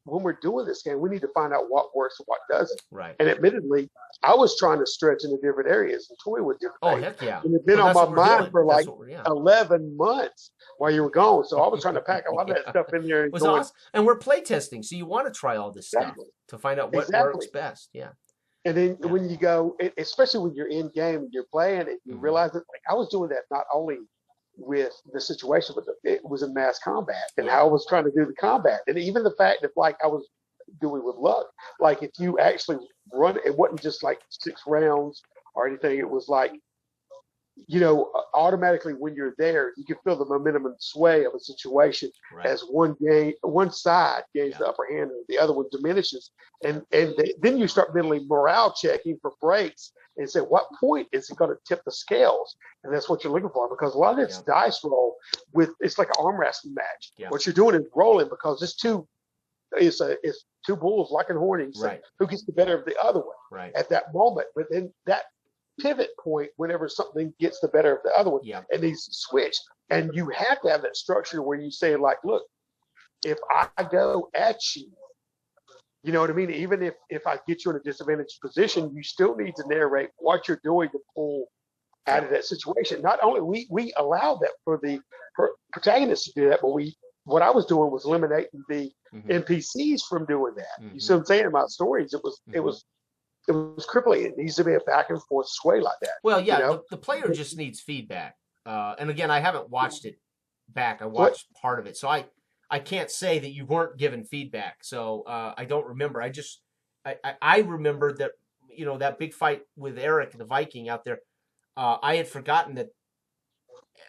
when we're doing this game, we need to find out what works and what doesn't. Right. And admittedly, I was trying to stretch into different areas and toy with different Oh, things. heck yeah. And it's been Well, on that's my what we're mind doing. for like That's what we're, 11 months while you were gone. So I was trying to pack a lot of that stuff in there. It And was awesome. And we're play testing, so you want to try all this Exactly. stuff to find out what Exactly. works best. Yeah. And then Yeah. when you go, especially when you're in game and you're playing it, you Mhm. realize that like I was doing that not only with the situation, but it was in mass combat and Yeah. how I was trying to do the combat. And even the fact that like I was doing with luck, like if you actually run, it wasn't just like 6 rounds or anything. It was like, automatically when you're there, you can feel the momentum and sway of a situation Right. as one side gains the upper hand and the other one diminishes. And then you start mentally morale checking for breaks and say, what point is it going to tip the scales? And that's what you're looking for, because a lot of it's dice roll it's like an arm wrestling match. Yeah. What you're doing is rolling, because it's two bulls locking horns. Right. Who gets the better of the other one Right. at that moment? But then that pivot point, whenever something gets the better of the other one, Yeah. it needs to switch. And you have to have that structure where you say, like, look, if I go at you, you know what I mean? Even if I get you in a disadvantaged position, you still need to narrate what you're doing to pull out of that situation. Not only we allow that for the protagonist to do that, but what I was doing was eliminating the NPCs from doing that. You see what I'm saying? In my stories, it was crippling. It needs to be a back and forth sway like that. Well, yeah, the player just needs feedback. And again, I haven't watched it back. I watched part of it, so I can't say that you weren't given feedback. So I don't remember. I remember that that big fight with Eric the Viking out there. I had forgotten that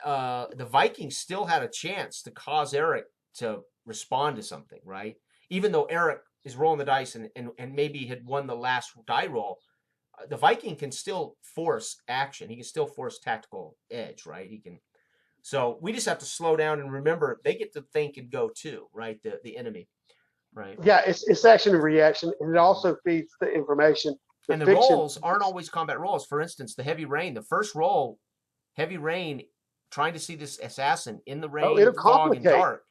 the Vikings still had a chance to cause Eric to respond to something, right? Even though Eric is rolling the dice and maybe had won the last die roll, the Viking can still force action. He can still force tactical edge, right? He can. So we just have to slow down and remember they get to think and go too, right? The enemy, right? Yeah, it's action and reaction, and it also feeds the information. And the rolls aren't always combat rolls. For instance, the heavy rain, the first roll, heavy rain, trying to see this assassin in the rain, fog, and dark.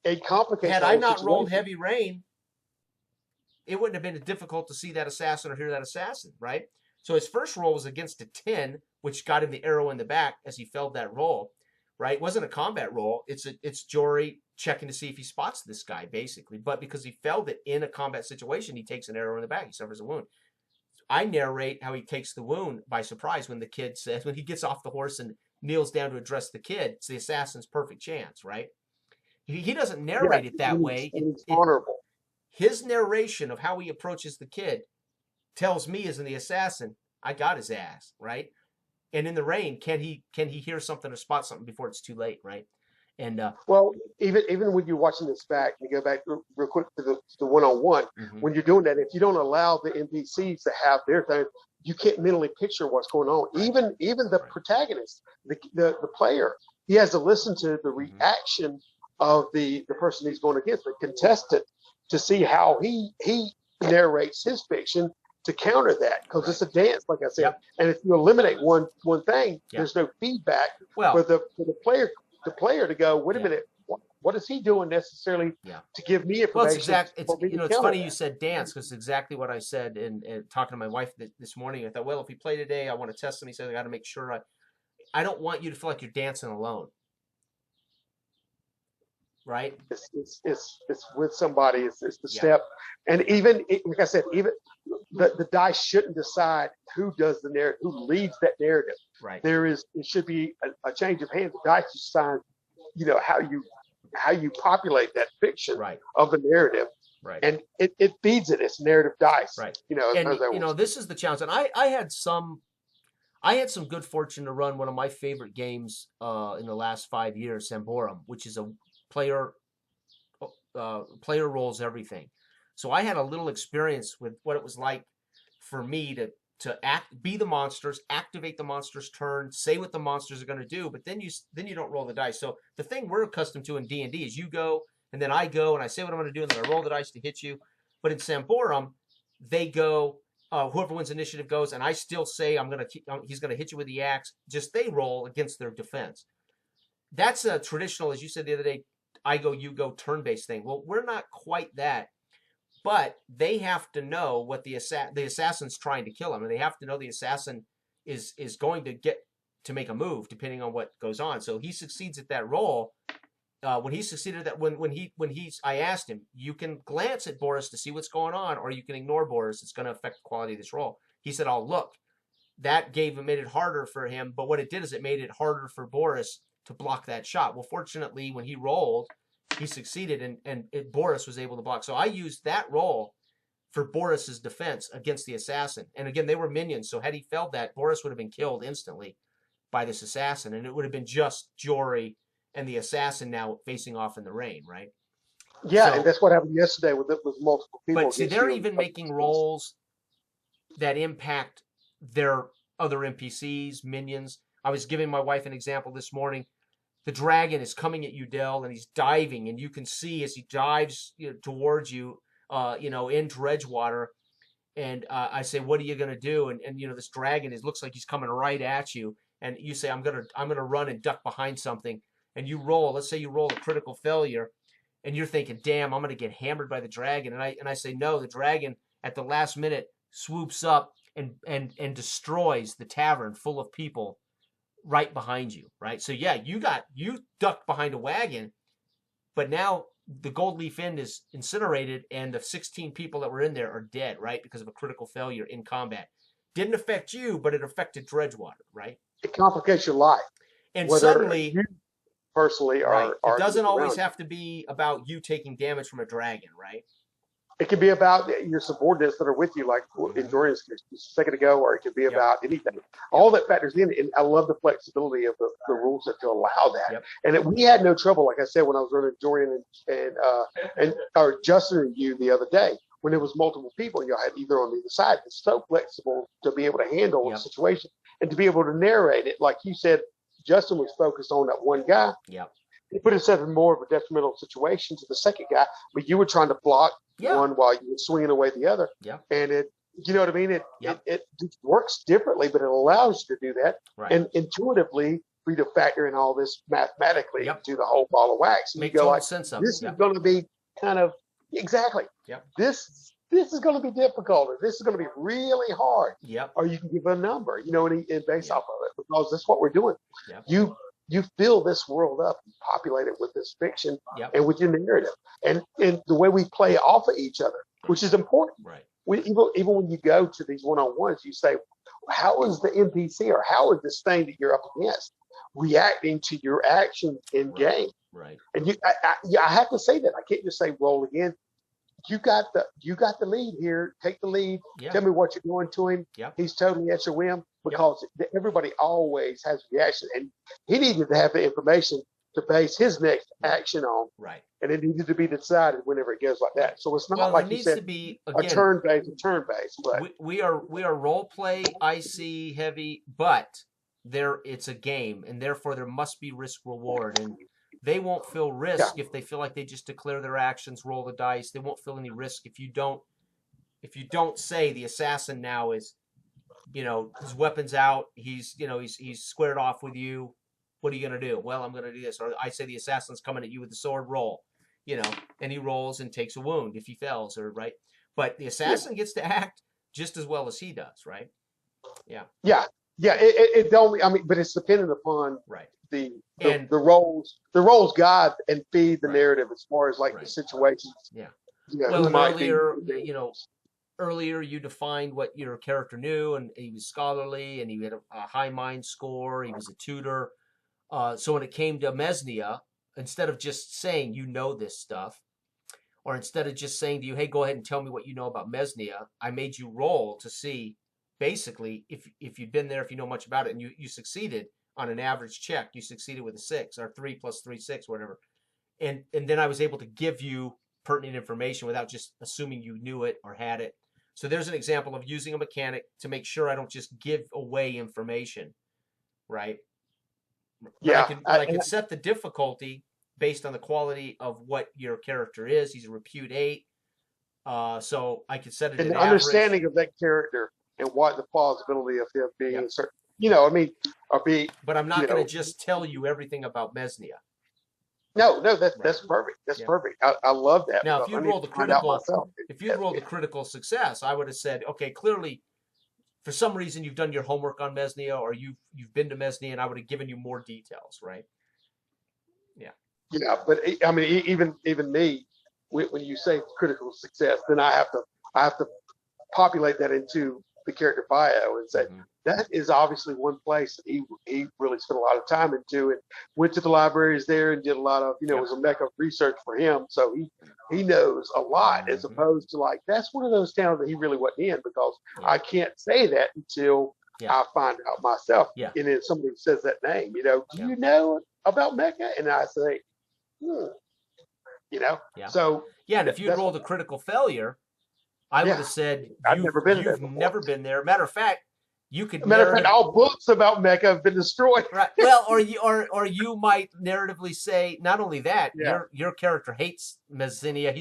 It complicates. Had I not rolled heavy rain, it wouldn't have been difficult to see that assassin or hear that assassin, right? So his first roll was against a 10, which got him the arrow in the back as he failed that roll, right? It wasn't a combat roll. It's Jory checking to see if he spots this guy, basically. But because he failed it in a combat situation, he takes an arrow in the back. He suffers a wound. I narrate how he takes the wound by surprise when the kid says, when he gets off the horse and kneels down to address the kid, it's the assassin's perfect chance, right? He doesn't narrate it that way. It's honorable. His narration of how he approaches the kid tells me, as in the assassin, I got his ass, right? And in the rain, can he hear something or spot something before it's too late, right? And well, even when you're watching this back, you go back real quick to the one-on-one. When you're doing that, if you don't allow the NPCs to have their thing, you can't mentally picture what's going on. Even the protagonist, the player, he has to listen to the reaction of the person he's going against, the contestant, to see how he narrates his fiction to counter that, because it's a dance, like I said. Yep. And if you eliminate one thing, there's no feedback for the player to go, wait a minute, what is he doing necessarily to give me information? Well, it's funny you said dance, because it's exactly what I said in talking to my wife this morning. I thought, well, if we play today, I want to test him. He said, I got to make sure I don't want you to feel like you're dancing alone. Right? It's with somebody. It's the step, and even like I said, even the dice shouldn't decide who does the narrative, who leads that narrative. Right. It should be a change of hands. The dice decide, how you populate that fiction of the narrative. Right. And it feeds it its narrative dice. Right. You know, And as I was, this is the challenge. And I had some good fortune to run one of my favorite games in the last 5 years, Samborum, which is a player rolls everything. So I had a little experience with what it was like for me to be the monsters, activate the monster's turn, say what the monsters are going to do, but then you don't roll the dice. So the thing we're accustomed to in D&D is you go, and then I go, and I say what I'm going to do, and then I roll the dice to hit you. But in Samborum, they go, whoever wins initiative goes, and I still say he's going to hit you with the axe. Just they roll against their defense. That's a traditional, as you said the other day, I go, you go, turn-based thing. Well, we're not quite that. But they have to know what the assassin's trying to kill him, and they have to know the assassin is going to get to make a move depending on what goes on. So he succeeds at that roll. When he succeeded at that, I asked him, you can glance at Boris to see what's going on, or you can ignore Boris. It's going to affect the quality of this roll. He said, "I'll look." That made it harder for him, but what it did is it made it harder for Boris to block that shot. Well, fortunately, when he rolled, he succeeded, and Boris was able to block. So I used that roll for Boris's defense against the assassin. And again, they were minions, so had he failed that, Boris would have been killed instantly by this assassin, and it would have been just Jory and the assassin now facing off in the rain, right? yeah, and that's what happened yesterday with multiple people. But see, they're even making rolls that impact their other NPCs, minions. I was giving my wife an example this morning. The dragon is coming at you, Del, and he's diving, and you can see as he dives towards you, into Edgewater. And I say, "What are you gonna do?" And this dragon looks like he's coming right at you, and you say, "I'm gonna run and duck behind something." And you roll. Let's say you roll a critical failure, and you're thinking, "Damn, I'm gonna get hammered by the dragon." And I say, "No, the dragon at the last minute swoops up and destroys the tavern full of people right behind you, right? So yeah, you ducked behind a wagon, but now the Gold Leaf Inn is incinerated, and the 16 people that were in there are dead, right? Because of a critical failure in combat. Didn't affect you, but it affected Dredgewater, right? It complicates your life. And whether suddenly, you personally right, are it doesn't always around. have to be about you taking damage from a dragon, right? It could be about your subordinates that are with you, like in Dorian's case a second ago, or it could be about anything. All that factors in, and I love the flexibility of the rules that to allow that. Yep. And we had no trouble, like I said, when I was running Dorian and or Justin and you the other day, when there was multiple people, you had either on either side. It's so flexible to be able to handle a situation and to be able to narrate it. Like you said, Justin was focused on that one guy. Yep. He put himself in more of a detrimental situation to the second guy, but you were trying to block one while you were swinging away the other. Yeah. And you know what I mean? It works differently, but it allows you to do that. Right. And intuitively, for you to factor in all this mathematically to the whole ball of wax. And Make you go total sense of this is going to be kind of, exactly. Yep. This is going to be difficult, or this is going to be really hard. Yep. Or you can give a number, and based off of it, because that's what we're doing. Yep. You fill this world up, you populate it with this fiction and with your narrative, and the way we play off of each other, which is important. Right. Even when you go to these one-on-ones, you say, how is the NPC or how is this thing that you're up against reacting to your action in game? Right. And I have to say that. I can't just say roll again. You got the lead here. Take the lead. Yeah. Tell me what you're doing to him. Yep. He's totally at your whim, because everybody always has a reaction, and he needed to have the information to base his next action on. Right. And it needed to be decided whenever it goes like that. So it's not like you said, to be, again, a turn-based. But we are role play, IC heavy, but it's a game, and therefore there must be risk reward, and they won't feel risk if they feel like they just declare their actions, roll the dice. They won't feel any risk if you don't say the assassin now is, his weapon's out. He's squared off with you. What are you gonna do? Well, I'm gonna do this. Or I say the assassin's coming at you with the sword. Roll, and he rolls and takes a wound if he fails, or right. But the assassin gets to act just as well as he does, right? Yeah. Yeah. It only. I mean, but it's dependent upon the roles guide and feed the narrative as far as the situations. Yeah. Well, earlier you defined what your character knew, and he was scholarly, and he had a high mind score. He was a tutor. So when it came to Mesnia, instead of just saying this stuff, or instead of just saying to you, hey, go ahead and tell me what you know about Mesnia, I made you roll to see basically if you'd been there, if you know much about it, and you succeeded on an average check, you succeeded with a 6 or 3 + 3 6, whatever. And then I was able to give you pertinent information without just assuming you knew it or had it. So there's an example of using a mechanic to make sure I don't just give away information, right? Yeah. But I can set the difficulty based on the quality of what your character is. He's a repute 8. So I could set it an at understanding average. of that character and what the plausibility of him being a certain, I mean, or be. But I'm not going to just tell you everything about Mesnia. No, that's perfect. That's perfect. I love that. Now, if you rolled the critical success, I would have said, okay, clearly, for some reason you've done your homework on Mesnia, or you've been to Mesnia, and I would have given you more details, right? Yeah. Yeah, but I mean, even me, when you say critical success, then I have to populate that into the character bio and say that is obviously one place that he really spent a lot of time into, and went to the libraries there and did a lot of it was a mecca of research for him, so he knows a lot, as opposed to like that's one of those towns that he really wasn't in, because I can't say that until I find out myself. And then somebody says that name, do you know about Mecca? And I say, so and if you rolled a critical failure, I would have said you've never been there. Matter of fact, you could. All books about Mecca have been destroyed. Right. Well, or you might narratively say not only that, your character hates Messenia.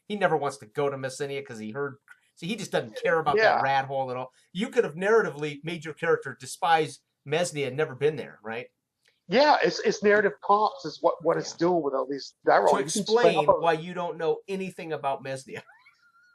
He never wants to go to Messenia because he just doesn't care about that rat hole at all. You could have narratively made your character despise Mesnia and never been there, right? Yeah, it's narrative prompts is what it's doing with all these die rolls. To explain why you don't know anything about Mesnia.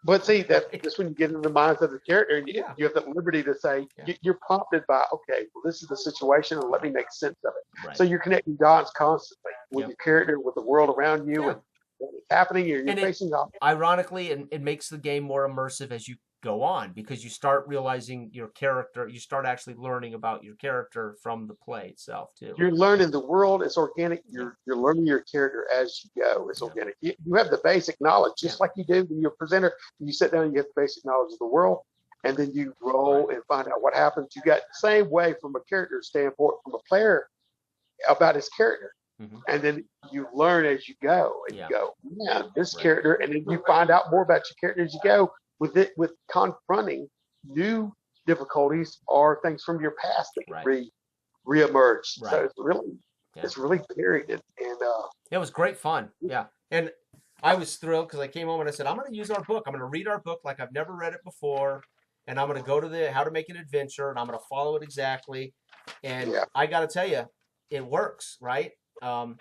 But see, that's when you get into the minds of the character, and you have that liberty to say, you're prompted by, okay, well, this is the situation, and let me make sense of it. Right. So you're connecting dots constantly with your character, with the world around you, and what's happening, you're facing off. Ironically, it makes the game more immersive as you go on, because you start realizing your character, you start actually learning about your character from the play itself, too. You're learning the world, it's organic, you're learning your character as you go, it's organic. You have the basic knowledge, just like you do when you're a presenter, you sit down and you have the basic knowledge of the world, and then you roll and find out what happens. You got the same way from a character standpoint, from a player, about his character. And then you learn as you go, and you go, this character, and then you find out more about your character as you go, with confronting new difficulties or things from your past that reemerge. So it's really varied, and it was great fun. Yeah, and I was thrilled because I came home and I said, I'm going to use our book. I'm going to read our book like I've never read it before, and I'm going to go to the How to Make an Adventure, and I'm going to follow it exactly. And I got to tell you, it works, right? And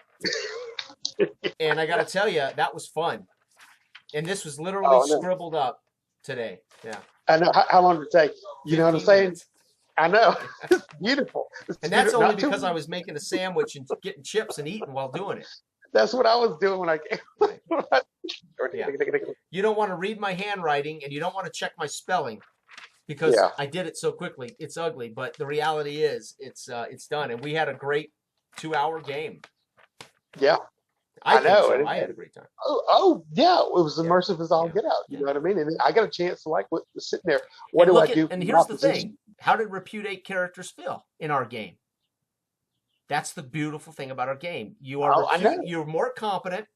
I got to tell you, that was fun. And this was literally scribbled up today. Yeah. I know. How long did it take? You know what I'm saying? Minutes. I know. It's beautiful. And that's only because I was making a sandwich and getting chips and eating while doing it. That's what I was doing when I came. Right. You don't want to read my handwriting, and you don't want to check my spelling, because I did it so quickly. It's ugly, but the reality is it's done. And we had a great 2-hour game. Yeah. I know. So. I had a great time. Oh, yeah. It was immersive as all get out. You know what I mean? And I got a chance to what was sitting there. What do I do? And here's the thing. How did Repute 8 characters feel in our game? That's the beautiful thing about our game. You're more competent.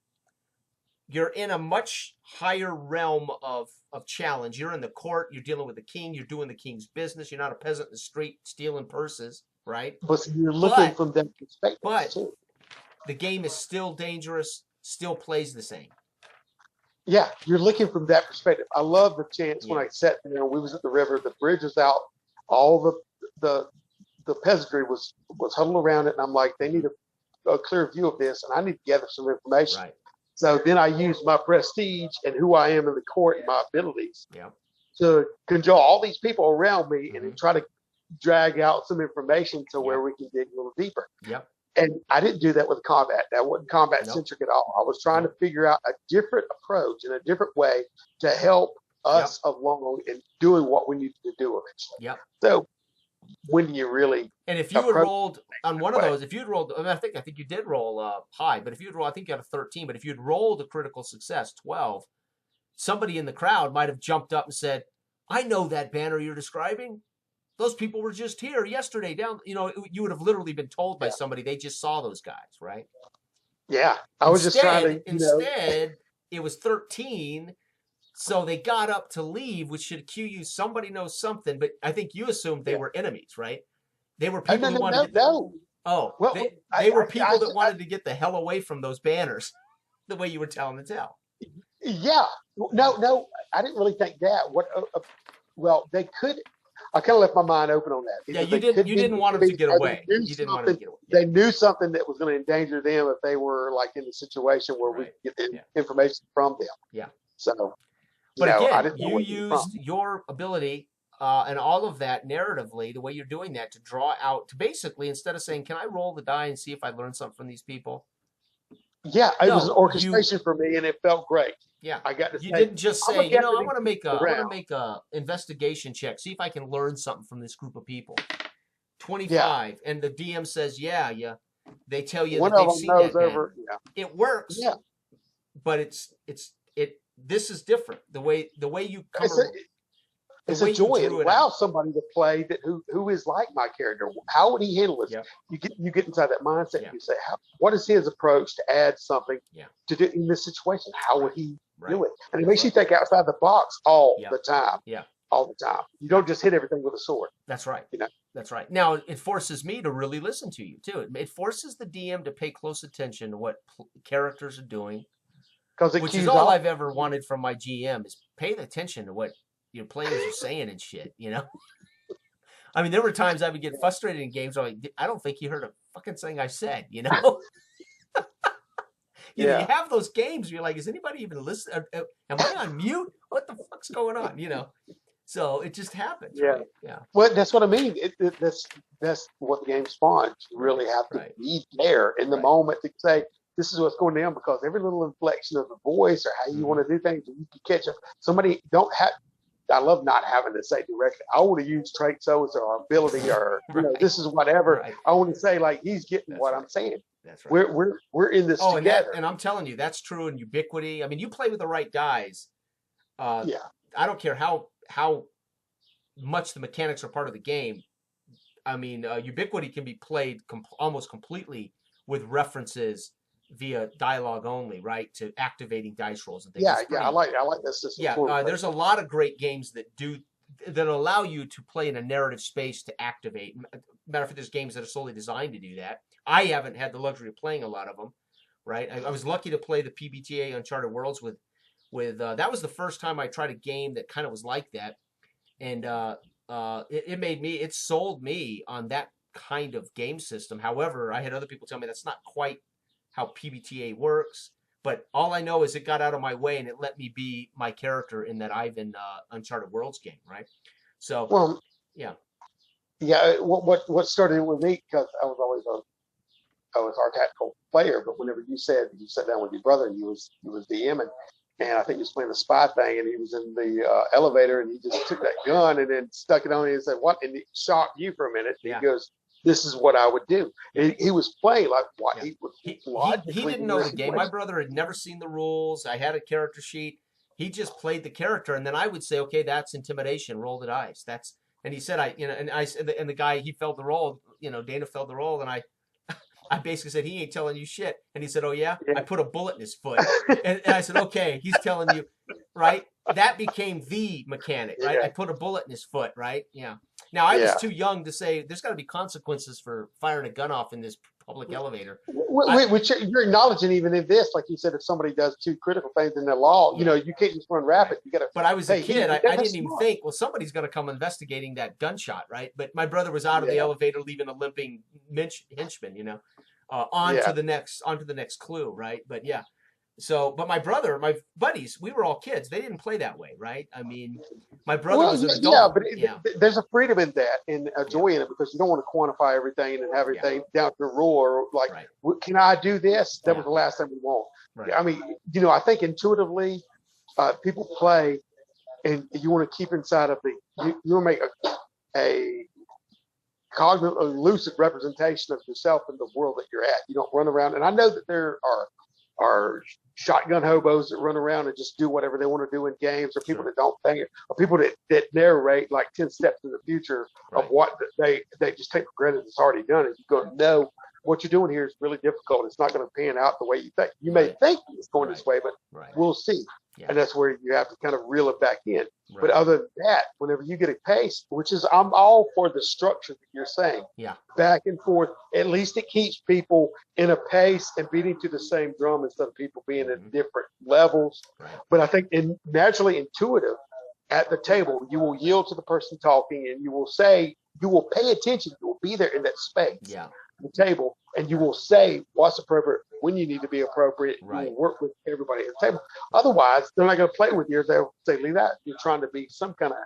You're in a much higher realm of challenge. You're in the court. You're dealing with the king. You're doing the king's business. You're not a peasant in the street stealing purses, right? But you're looking from that perspective, too. The game is still dangerous, still plays the same. Yeah, you're looking from that perspective. I love the chance when I sat there, we was at the river, the bridge was out, all the peasantry was huddled around it, and I'm like, they need a clear view of this, and I need to gather some information. Right. So then I used my prestige and who I am in the court and my abilities to cajole all these people around me and then try to drag out some information to where we can dig a little deeper. Yep. And I didn't do that with combat. That wasn't combat centric at all. I was trying to figure out a different approach and a different way to help us along in doing what we needed to do eventually. Yep. So when do you really And if you had approach rolled on one of way? those, if you'd rolled, I mean, I think you did roll high, but if you'd roll, I think you had a 13. But if you'd rolled a critical success, 12, somebody in the crowd might have jumped up and said, "I know that banner you're describing. Those people were just here yesterday down." You know, you would have literally been told by Yeah. somebody they just saw those guys, right? Yeah, I was just trying to, Instead, it was 13. So they got up to leave, which should cue you. Somebody knows something, but I think you assumed they were enemies, right? They were people who wanted to get. No. Oh, Well, they were people that wanted to get the hell away from those banners, the way you were telling the tale. Yeah, no, I didn't really think that. Well, they could. I kind of left my mind open on that. Yeah, you didn't want them to get away. You didn't want them to get away. Yeah. They knew something that was going to endanger them if they were like in a situation where we could get the information from them. Yeah. So, but again, you used your ability and all of that narratively, the way you're doing that, to draw out, to basically, instead of saying, "Can I roll the die and see if I learn something from these people?" Yeah, it was an orchestration for me, and it felt great. Yeah, I got to. You didn't just say, "You know, I want to make a investigation check, see if I can learn something from this group of people." 25, and the DM says, "Yeah." They tell you that they've seen that. It works. Yeah, but this is different. The way you come. It's a joy. It allows somebody to play who is like my character. How would he handle this? Yep. You get inside that mindset. And you say, what is his approach to add something to do in this situation? How would he do it? And it makes you think outside the box all the time. Yeah, all the time. You don't just hit everything with a sword. That's right. You know. That's right. Now it forces me to really listen to you too. It forces the DM to pay close attention to what characters are doing. Which is all I've ever wanted from my GM is pay attention to what your players are saying and shit, you know? I mean, there were times I would get frustrated in games where I don't think you heard a fucking thing I said, you know? You know, you have those games where you're like, is anybody even listening? Am I on mute? What the fuck's going on, you know? So it just happens, right? Yeah. Well, that's what I mean. That's what the game spawns. You really have to be there in the moment to say, this is what's going on, because every little inflection of the voice or how you want to do things, you can catch up. Somebody don't have. I love not having to say directly, I want to use trait so-and-so or ability or this is whatever. Right. I want to say like he's getting what I'm saying. That's right. We're in this together. And I'm telling you, that's true in Ubiquity. I mean, you play with the right guys. I don't care how much the mechanics are part of the game. I mean, Ubiquity can be played almost completely with references via dialogue only, right? To activating dice rolls and things. I like this system. Yeah, there's a lot of great games that allow you to play in a narrative space to activate. Matter of fact, there's games that are solely designed to do that. I haven't had the luxury of playing a lot of them, right? I was lucky to play the PBTA Uncharted Worlds with that was the first time I tried a game that kind of was like that, and it sold me on that kind of game system. However, I had other people tell me that's not quite how PBTA works, but all I know is it got out of my way and it let me be my character in that Ivan Uncharted Worlds game, right? So, what started with me, because I was always our tactical player, but whenever you sat down with your brother and he was DMing, and I think he was playing the spy thing, and he was in the elevator and he just took that gun and then stuck it on you and said, "What?" And it shocked you for a minute. And he goes, "This is what I would do." He was playing like what he would. He didn't know the game. My brother had never seen the rules. I had a character sheet. He just played the character, and then I would say, "Okay, that's intimidation. Roll the dice." And he said, and the guy, he filled the role. Dana filled the role, and I basically said, "He ain't telling you shit." And he said, "Oh yeah?" I put a bullet in his foot, and I said, "Okay, he's telling you, right?" That became the mechanic, right? I put a bullet in his foot, right? Yeah. Now, I was too young to say there's got to be consequences for firing a gun off in this public elevator. Which you're acknowledging even in this, like you said, if somebody does two critical things in the law, you can't just run rapid. You got to. But I was a kid. I didn't even think, well, somebody's going to come investigating that gunshot, right? But my brother was out of the elevator, leaving a limping henchman, onto the next clue, right? But yeah. So, but my brother, my buddies, we were all kids. They didn't play that way, right? I mean, my brother was an adult. There's a freedom in that and a joy in it, because you don't want to quantify everything and have everything down to roar. Like, can I do this? That was the last thing we want. Right. I mean, I think intuitively, people play, and you want to keep inside of you want to make cognitive, lucid representation of yourself in the world that you're at. You don't run around, and I know that there are shotgun hobos that run around and just do whatever they want to do in games, or people that don't think it, or people that narrate like 10 steps in the future of what they just take for granted it's already done. And you're going to know what you're doing here is really difficult. It's not going to pan out the way you think. You may think it's going this way, but we'll see. Yeah. And that's where you have to kind of reel it back in. Right. But other than that, whenever you get a pace, which is, I'm all for the structure that you're saying, back and forth, at least it keeps people in a pace and beating to the same drum instead of people being at different levels. Right. But I think naturally intuitive at the table, you will yield to the person talking, and you will say, you will pay attention, you will be there in that space. Yeah. The table, and you will say what's appropriate when you need to be appropriate. Right. You will work with everybody at the table. Otherwise, they're not going to play with you. They'll say, leave that. You're trying to be some kind of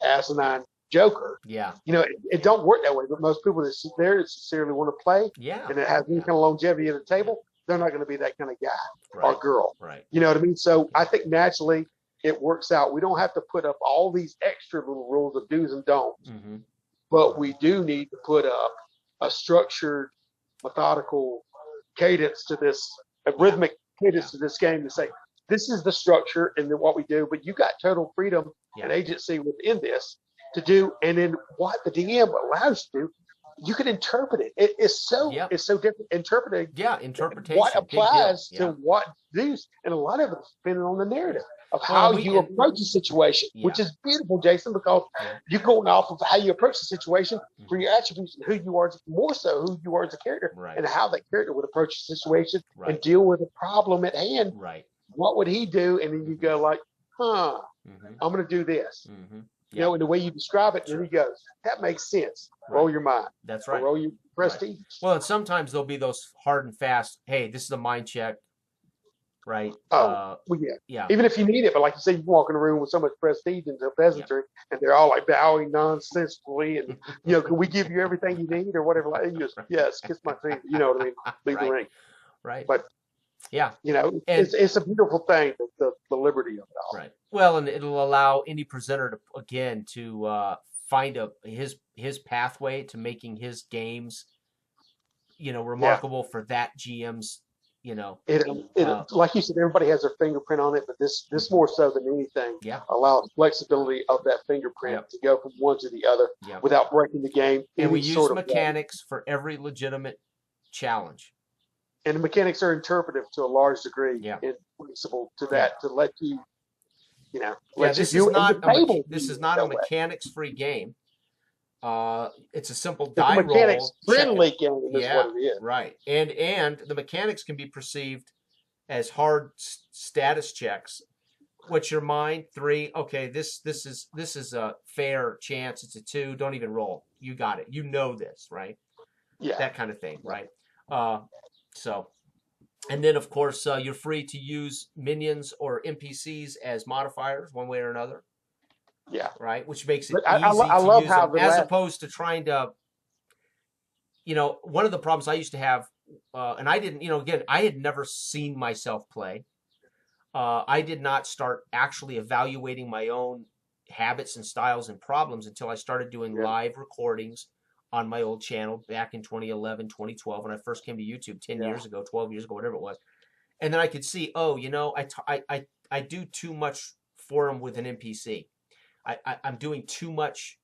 asinine joker. Yeah. You know, it don't work that way. But most people that sit there and sincerely want to play, and it has any kind of longevity at the table, they're not going to be that kind of guy or girl. Right. You know what I mean? So I think naturally it works out. We don't have to put up all these extra little rules of do's and don'ts, but we do need to put up a structured, methodical cadence to this, a rhythmic cadence to this game to say, this is the structure and then what we do, but you got total freedom and agency within this to do. And then what the DM allows you to do, you can interpret it. It's so different. Interpreting. Yeah, interpretation. What applies to what do's. And a lot of it is depending on the narrative of how you approach a situation, which is beautiful, Jason, because you're going off of how you approach the situation for your attributes and who you are, more so who you are as a character, and how that character would approach a situation and deal with a problem at hand. Right. What would he do? And then you go like, I'm going to do this. You know, and the way you describe it, and then he goes, that makes sense. Roll your mind. That's right. Roll your prestige. Well, and sometimes there'll be those hard and fast, hey, this is a mind check. Right. Well, yeah. Even if you need it, but like you said, you walk in a room with so much prestige and peasantry, and they're all like bowing nonsensically, and you know, can we give you everything you need or whatever? Like, you just yes, kiss my feet. You know what I mean? Leave the ring. Right. But you know, it's a beautiful thing, the liberty of it all. Right. Well, and it'll allow any presenter to find his pathway to making his games, you know, remarkable for that GM's. You know, like you said, everybody has their fingerprint on it, but this more so than anything allows flexibility of that fingerprint to go from one to the other without breaking the game. And we use mechanics for every legitimate challenge. And the mechanics are interpretive to a large degree and flexible to that to let you, you know, this is not a mechanics-free game. It's a simple die roll. Mechanics friendly game is what it is. Right. And the mechanics can be perceived as hard status checks. What's your mind? 3. Okay, this is a fair chance. It's a 2. Don't even roll. You got it. You know this, right? Yeah. That kind of thing, right? So, and then of course you're free to use minions or NPCs as modifiers, one way or another. Yeah. Right. Which makes it easy to use them, as opposed to trying to, you know, one of the problems I used to have, and I didn't, you know, again, I had never seen myself play. I did not start actually evaluating my own habits and styles and problems until I started doing live recordings on my old channel back in 2011, 2012, when I first came to YouTube 10 years ago, 12 years ago, whatever it was. And then I could see, oh, you know, I do too much for them with an NPC. I'm doing too much,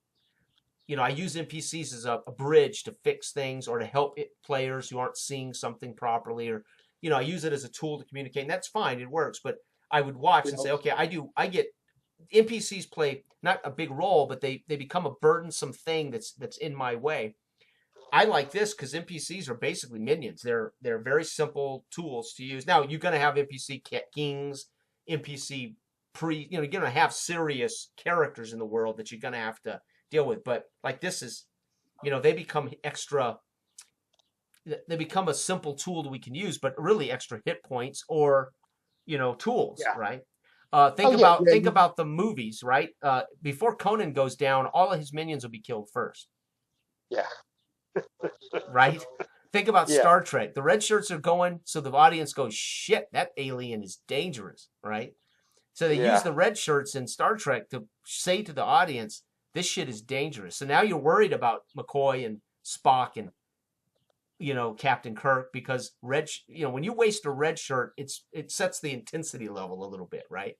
you know, I use NPCs as a bridge to fix things or to help players who aren't seeing something properly, or, you know, I use it as a tool to communicate, and that's fine, it works. But I would watch and say, okay, I get NPCs play not a big role, but they become a burdensome thing that's in my way. I like this because NPCs are basically minions. They're very simple tools to use. Now you're going to have NPC kings, NPC you're going to have serious characters in the world that you're going to have to deal with. But like this is, you know, they become a simple tool that we can use, but really extra hit points or, you know, tools, right? Think about the movies, right? Before Conan goes down, all of his minions will be killed first. Yeah. Right? Think about Star Trek. The red shirts are going, so the audience goes, shit, that alien is dangerous, right? So they use the red shirts in Star Trek to say to the audience, this shit is dangerous. So now you're worried about McCoy and Spock and Captain Kirk, because when you waste a red shirt, it sets the intensity level a little bit, right?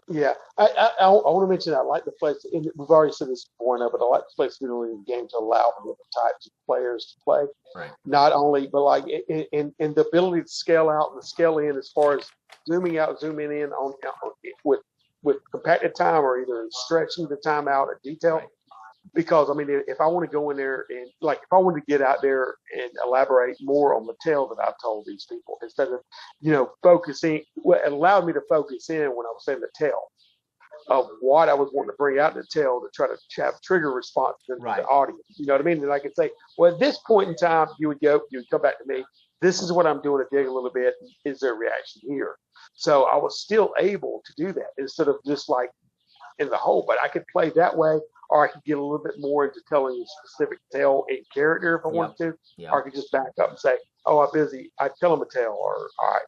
Yeah, I want to mention I like the flex. And we've already said this before now, but I like the flexibility in the game to allow for different types of players to play. Right. Not only, but like in the ability to scale out and scale in as far as zooming out, zooming in on with compacted time, or either stretching the time out at detail. Right. Because I mean, if I want to go in there and like if I want to get out there and elaborate more on the tale that I've told these people, instead of focusing, it allowed me to focus in when I was saying the tale of what I was wanting to bring out in the tale to try to have trigger response to Right. the audience. You know what I mean? And I could say, well, at this point in time, you would come back to me. This is what I'm doing to dig a little bit. Is there a reaction here? So I was still able to do that instead of just like in the hole, but I could play that way, or I could get a little bit more into telling a specific tale in character if I wanted to, or I could just back up and say, oh, I tell them a tale, or I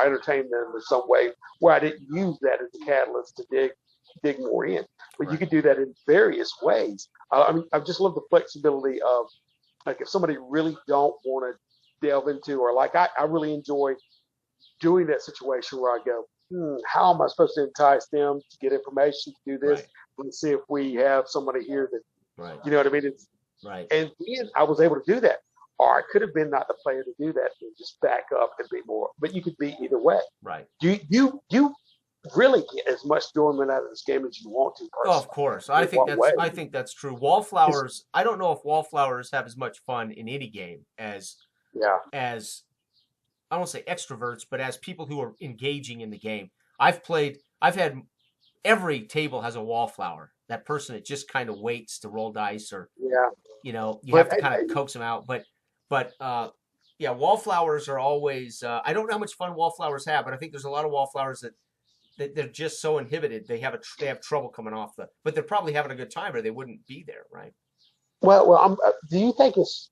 entertain them in some way where I didn't use that as a catalyst to dig more in. But you could do that in various ways. I mean, I just love the flexibility of, like, if somebody really don't want to delve into, or like I really enjoy doing that situation where I go, how am I supposed to entice them to get information to do this? Right. Let's see if we have somebody here that, Right. you know what I mean? Right. And then I was able to do that. Or I could have been not the player to do that and just back up and be more. But you could be either way. Right. You really get as much enjoyment out of this game as you want to. Oh, of course. I think that's true. Wallflowers. I don't know if wallflowers have as much fun in any game as I won't say extroverts, but as people who are engaging in the game. I've had every table has a wallflower. That person that just kind of waits to roll dice, or you have to kind of coax them out. But wallflowers are always. I don't know how much fun wallflowers have, but I think there's a lot of wallflowers that they're just so inhibited they have trouble coming off but they're probably having a good time or they wouldn't be there, right? Well, do you think it's,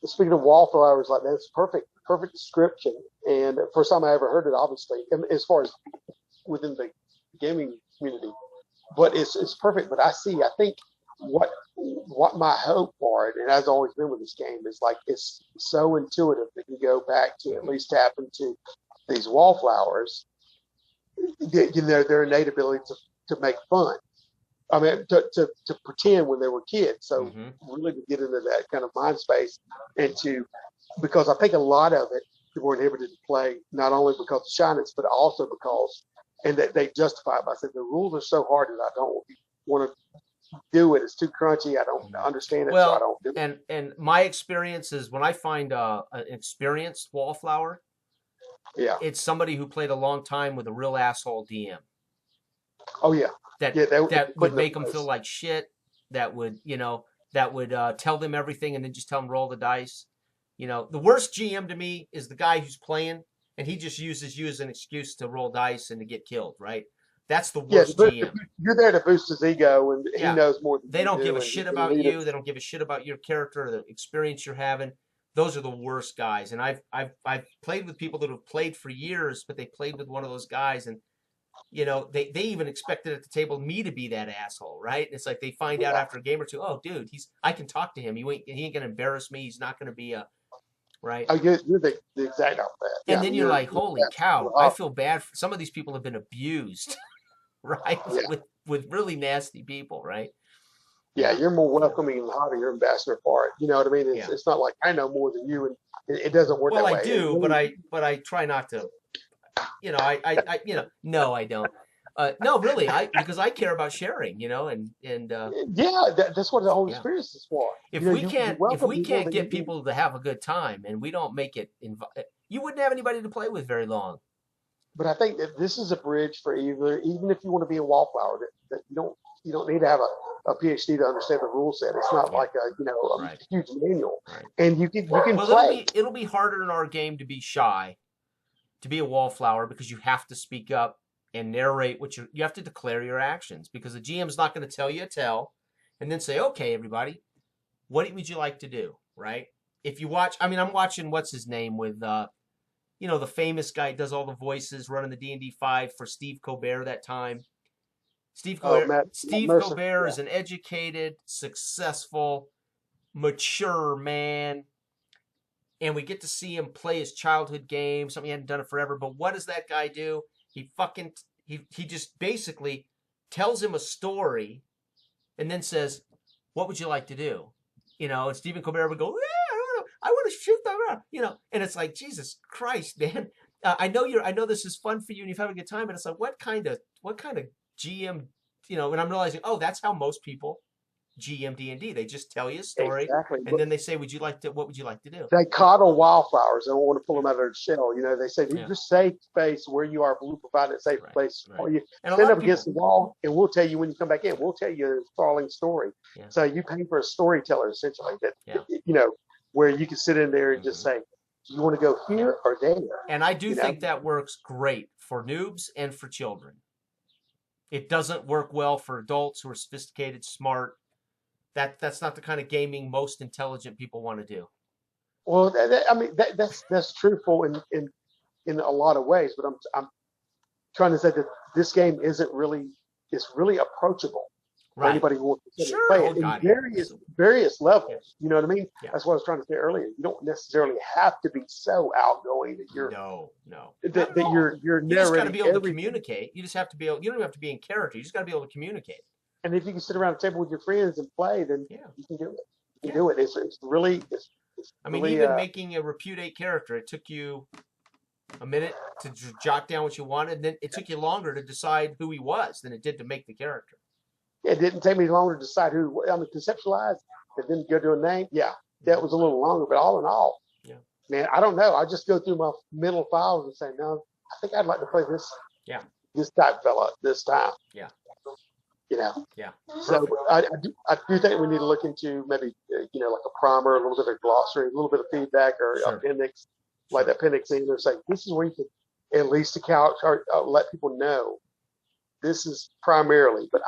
speaking of wallflowers like that, it's perfect description, and first time I ever heard it, obviously, as far as within the gaming community, but it's perfect. But I think what my hope for it, and has always been with this game, is like it's so intuitive that you go back to at least tap into these wallflowers. Their innate ability to make fun. I mean, to pretend when they were kids. So really to get into that kind of mind space, and because I think a lot of it people were inhibited to play, not only because of shyness, but also because, and that they justify it by saying the rules are so hard that I don't want to do it. It's too crunchy. I don't understand it, so I don't do it. And my experience is when I find an experienced wallflower, it's somebody who played a long time with a real asshole DM. Oh yeah. That would make them feel like shit. That would tell them everything and then just tell them roll the dice. The worst GM to me is the guy who's playing and he just uses you as an excuse to roll dice and to get killed, right? That's the worst GM. You're there to boost his ego, and he knows more than they don't give a shit about you. It. They don't give a shit about your character or the experience you're having. Those are the worst guys. And I've played with people that have played for years, but they played with one of those guys, and they even expected at the table me to be that asshole, right? And it's like they find out after a game or two, oh, dude, I can talk to him. He ain't gonna embarrass me. He's not gonna be a right. Oh, you're the exact opposite. And then you're like, holy cow! I feel bad. Some of these people have been abused, right? Yeah. With really nasty people, right? Yeah, you're more welcoming and hotter. You're ambassador for it. You know what I mean? It's not like I know more than you, and it doesn't work that way. Well, I do, but I try not to. No, I don't. No, really, because I care about sharing, and that's what the whole experience is for. If we can't get people to have a good time and we don't make it, you wouldn't have anybody to play with very long. But I think that this is a bridge for even if you want to be a wallflower, that you don't need to have a PhD to understand the rule set. It's not like a huge manual, and you can play. It'll be harder in our game to be shy, to be a wallflower, because you have to speak up and narrate what you have to declare your actions, because the GM's not going to tell you a tell and then say, okay, everybody, what would you like to do, right? If you watch, I'm watching, what's his name, with, the famous guy who does all the voices running the D&D 5 for Steve Colbert that time. Steve Colbert is an educated, successful, mature man. And we get to see him play his childhood game, something he hadn't done it forever. But what does that guy do? He just basically tells him a story and then says, what would you like to do? And Stephen Colbert would go, yeah, I want to shoot them. And it's like, Jesus Christ, man. I know this is fun for you and you've had a good time, but it's like, what kind of GM, and I'm realizing, that's how most people GM D&D. They just tell you a story, Exactly. and then they say, what would you like to do? They coddle wildflowers. They don't want to pull them out of their shell. They say, Yeah. just safe space where you are. We'll provide a safe place for you. And stand up against the wall, and we'll tell you when you come back in. We'll tell you a sprawling story. Yeah. So you pay for a storyteller, essentially, that, where you can sit in there and just say, you want to go here or there? And I do think that works great for noobs and for children. It doesn't work well for adults who are sophisticated, smart. That's not the kind of gaming most intelligent people want to do. Well, that's truthful in a lot of ways, but I'm trying to say that this game isn't really, it's really approachable for anybody who wants to play it in various levels. Yes. You know what I mean? Yeah. That's what I was trying to say earlier. You don't necessarily have to be so outgoing that you're that you're You just got to narrating be able to everything. communicate. You just have to be able. You don't even have to be in character. You just got to be able to communicate. And if you can sit around a table with your friends and play, then you can do it. You can do it. It's really. I mean, really, even making a repudiate character, it took you a minute to jot down what you wanted, and then it took you longer to decide who he was than it did to make the character. It didn't take me long to decide who. Conceptualize, and then go to a name. Yeah, that was a little longer, but all in all, man, I don't know. I just go through my mental files and say, no, I think I'd like to play this. Yeah. This type fella this time. Yeah. Yeah. So I do think we need to look into maybe like a primer, a little bit of glossary, a little bit of feedback or appendix, like the appendix in there. Say this is where you can at least account or let people know this is primarily. But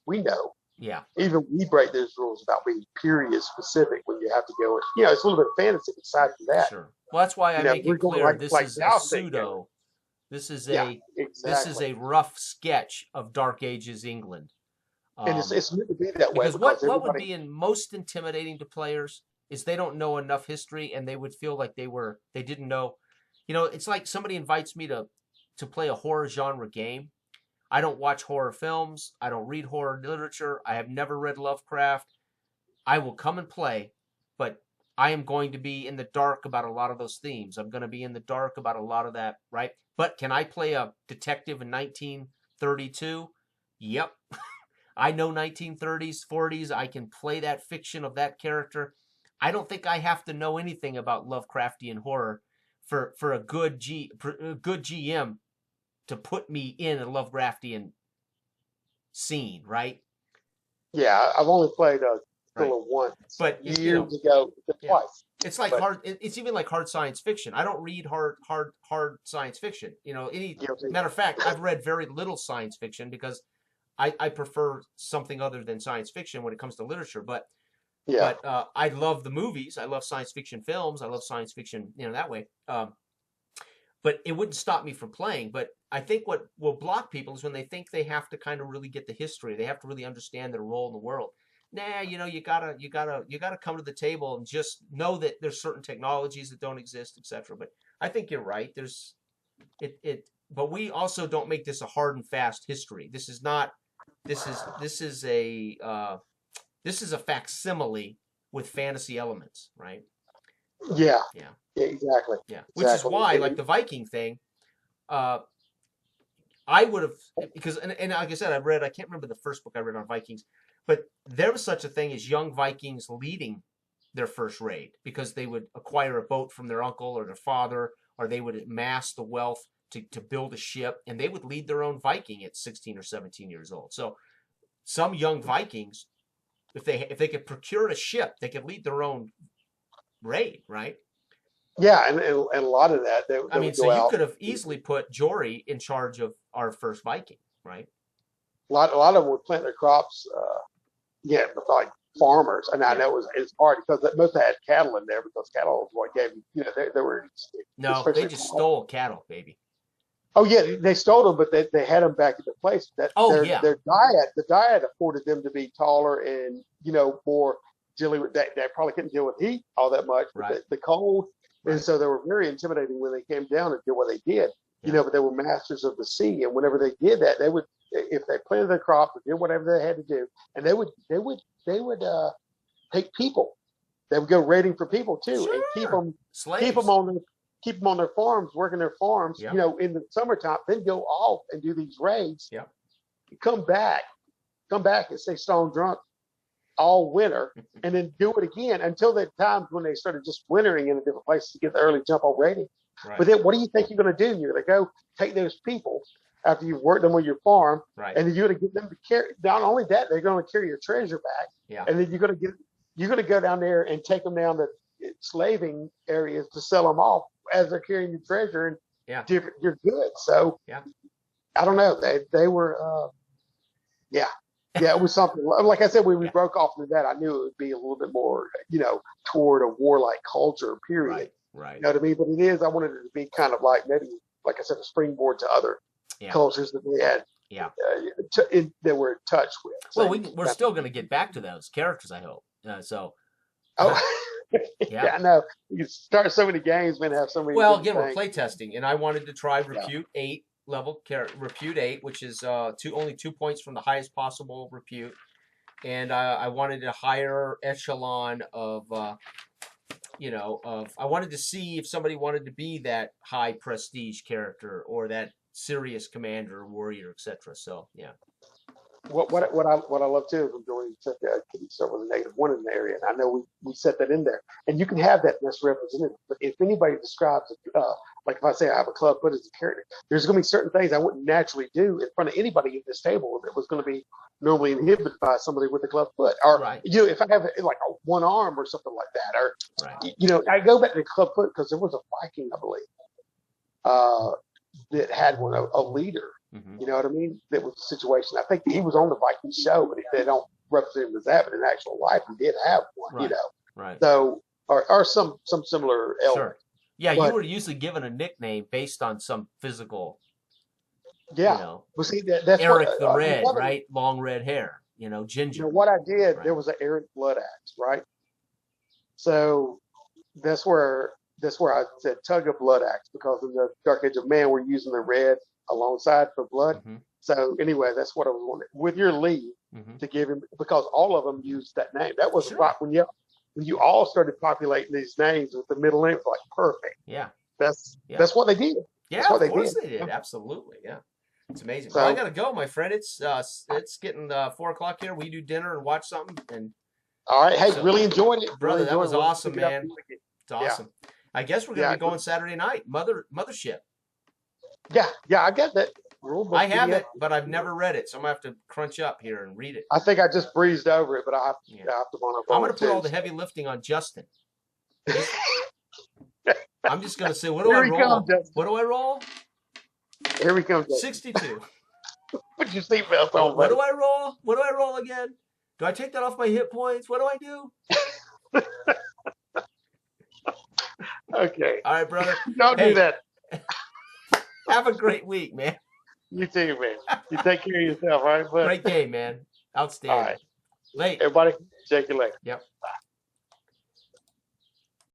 we know. Yeah. Even we break those rules about being period specific when you have to go. It's a little bit of fantasy aside from that. Sure. Well, that's why I make it clear this is a pseudo. This is this is a rough sketch of Dark Ages England. And it's meant to be that way. Because what would be most intimidating to players is they don't know enough history and they would feel like they didn't know. It's like somebody invites me to play a horror genre game. I don't watch horror films. I don't read horror literature. I have never read Lovecraft. I will come and play, but I am going to be in the dark about a lot of those themes. I'm going to be in the dark about a lot of that, right? But can I play a detective in 1932? Yep. I know 1930s, 40s. I can play that fiction of that character. I don't think I have to know anything about Lovecraftian horror for a good GM to put me in a Lovecraftian scene, right? Yeah, I've only played Thriller once, but years ago, twice. It's like hard. It's even like hard science fiction. I don't read hard science fiction. Matter of fact, I've read very little science fiction because I prefer something other than science fiction when it comes to literature. But I love the movies. I love science fiction films. I love science fiction, that way. But it wouldn't stop me from playing. But I think what will block people is when they think they have to kind of really get the history. They have to really understand their role in the world. Nah, you gotta come to the table and just know that there's certain technologies that don't exist, etc. But I think you're right. But we also don't make this a hard and fast history. This is not. This is a facsimile with fantasy elements, right? Yeah, exactly. Yeah, which is why, like the Viking thing, I would have because and like I said, I can't remember the first book I read on Vikings, but there was such a thing as young Vikings leading their first raid because they would acquire a boat from their uncle or their father, or they would amass the wealth to build a ship, and they would lead their own Viking at 16 or 17 years old. So some young Vikings, if they could procure a ship, they could lead their own raid, right? Yeah, and a lot of that. You could have easily put Jory in charge of our first Viking, right? A lot of them would plant their crops, with like farmers, and I know it's hard because most had cattle in there because cattle was what gave they were. No, they just stole cattle, baby. Oh yeah, they stole them, but they had them back into place. Their diet afforded them to be taller and more they probably couldn't deal with heat all that much, but Right. the cold, Right. and so they were very intimidating when they came down and did what they did. You Yeah. know, but they were masters of the sea, and whenever they did that, they would, if they planted their crop or did whatever they had to do, and they would take people. They would go raiding for people too, and Slaves. keep them on their farms, working their farms. Yep. You know, in the summertime, then go off and do these raids. Yep. Come back and stay stone drunk all winter, and then do it again until the times when they started just wintering in a different place to get the early jump on raiding. Right. But then, what do you think you're going to do? You're going to go take those people after you've worked them on your farm, Right. and then you're going to get them to carry. Not only that, they're going to carry your treasure back, Yeah. and then you're going to go down there and take them down to slaving areas to sell them off as they're carrying your treasure and Yeah. different your goods. So Yeah. I don't know. They were yeah. Yeah, it was something. Like I said, when we Yeah. broke off into that, I knew it would be a little bit more, toward a warlike culture, period. Right. Right. You know what I mean? But I wanted it to be kind of like maybe, like I said, a springboard to other Yeah. cultures that they had, Yeah. that we're in touch with. Well, So, we're still going to get back to those characters, I hope. So. Oh, Yeah. I know. You start so many games, man, have so many. Well, different again, we're things. playtesting, and I wanted to try Repute 8 level Repute 8, which is only 2 points from the highest possible repute, and I wanted a higher echelon of I wanted to see if somebody wanted to be that high prestige character or that serious commander, warrior, etc. So yeah. What I love too is when Joey said that can start with a -1 in the area, and I know we set that in there, and you can have that misrepresented. But if anybody describes it, like if I say I have a club foot as a character, there's going to be certain things I wouldn't naturally do in front of anybody at this table that was going to be normally inhibited by somebody with a club foot, or Right. if I have like a one arm or something like that, or Right. I go back to club foot because there was a Viking, I believe, that had one, a leader. Mm-hmm. You know what I mean? That was the situation. I think he was on the Viking show, but they don't represent him as that. But in actual life, he did have one. Right. Right. So or some similar element. Sure. Yeah, But- you were usually given a nickname based on some physical. Yeah. Well, see, that's Eric what, the Red, what- right? Long red hair. Ginger. What I did, Right. there was an Eric Blood Axe, right? So that's where I said tug of blood axe, because in the Dark Age of Man, we're using the red alongside for blood. Mm-hmm. So anyway, that's what I was wanting. With your leave, Mm-hmm. to give him, because all of them used that name. That was Sure. right when you all started populating these names with the middle name, like perfect. Yeah. That's Yeah. that's what they did. Yeah, That's what of they course did. they did. Absolutely. Yeah. It's amazing. So- Well, I gotta go, my friend. It's getting 4:00 here. We do dinner and watch something, and All right. Hey, So- really enjoyed it. Brother, Really that enjoyed was it. We'll awesome, pick it up man. again. it's awesome. I guess we're gonna Yeah, be going Saturday night. Mothership. Yeah, I get that rule book. I have PDF. it, but I've never read it, so I'm gonna have to crunch up here and read it. I think I just breezed over it, but I have to, Yeah. I have to want I'm gonna put all the heavy lifting on Justin. I'm just gonna say, what do Here I he roll? comes, Justin. What do I roll? Here we come. 62. Put your seatbelt on. What buddy. do I roll? What do I roll again? Do I take that off my hit points? What do I do? Okay. All right, brother. Don't Hey. do that. Have a great week, man. You too, man. You take care of yourself, all right, bud? Great game, man. Outstanding. All right. Late. Everybody, check your leg. Yep. Bye.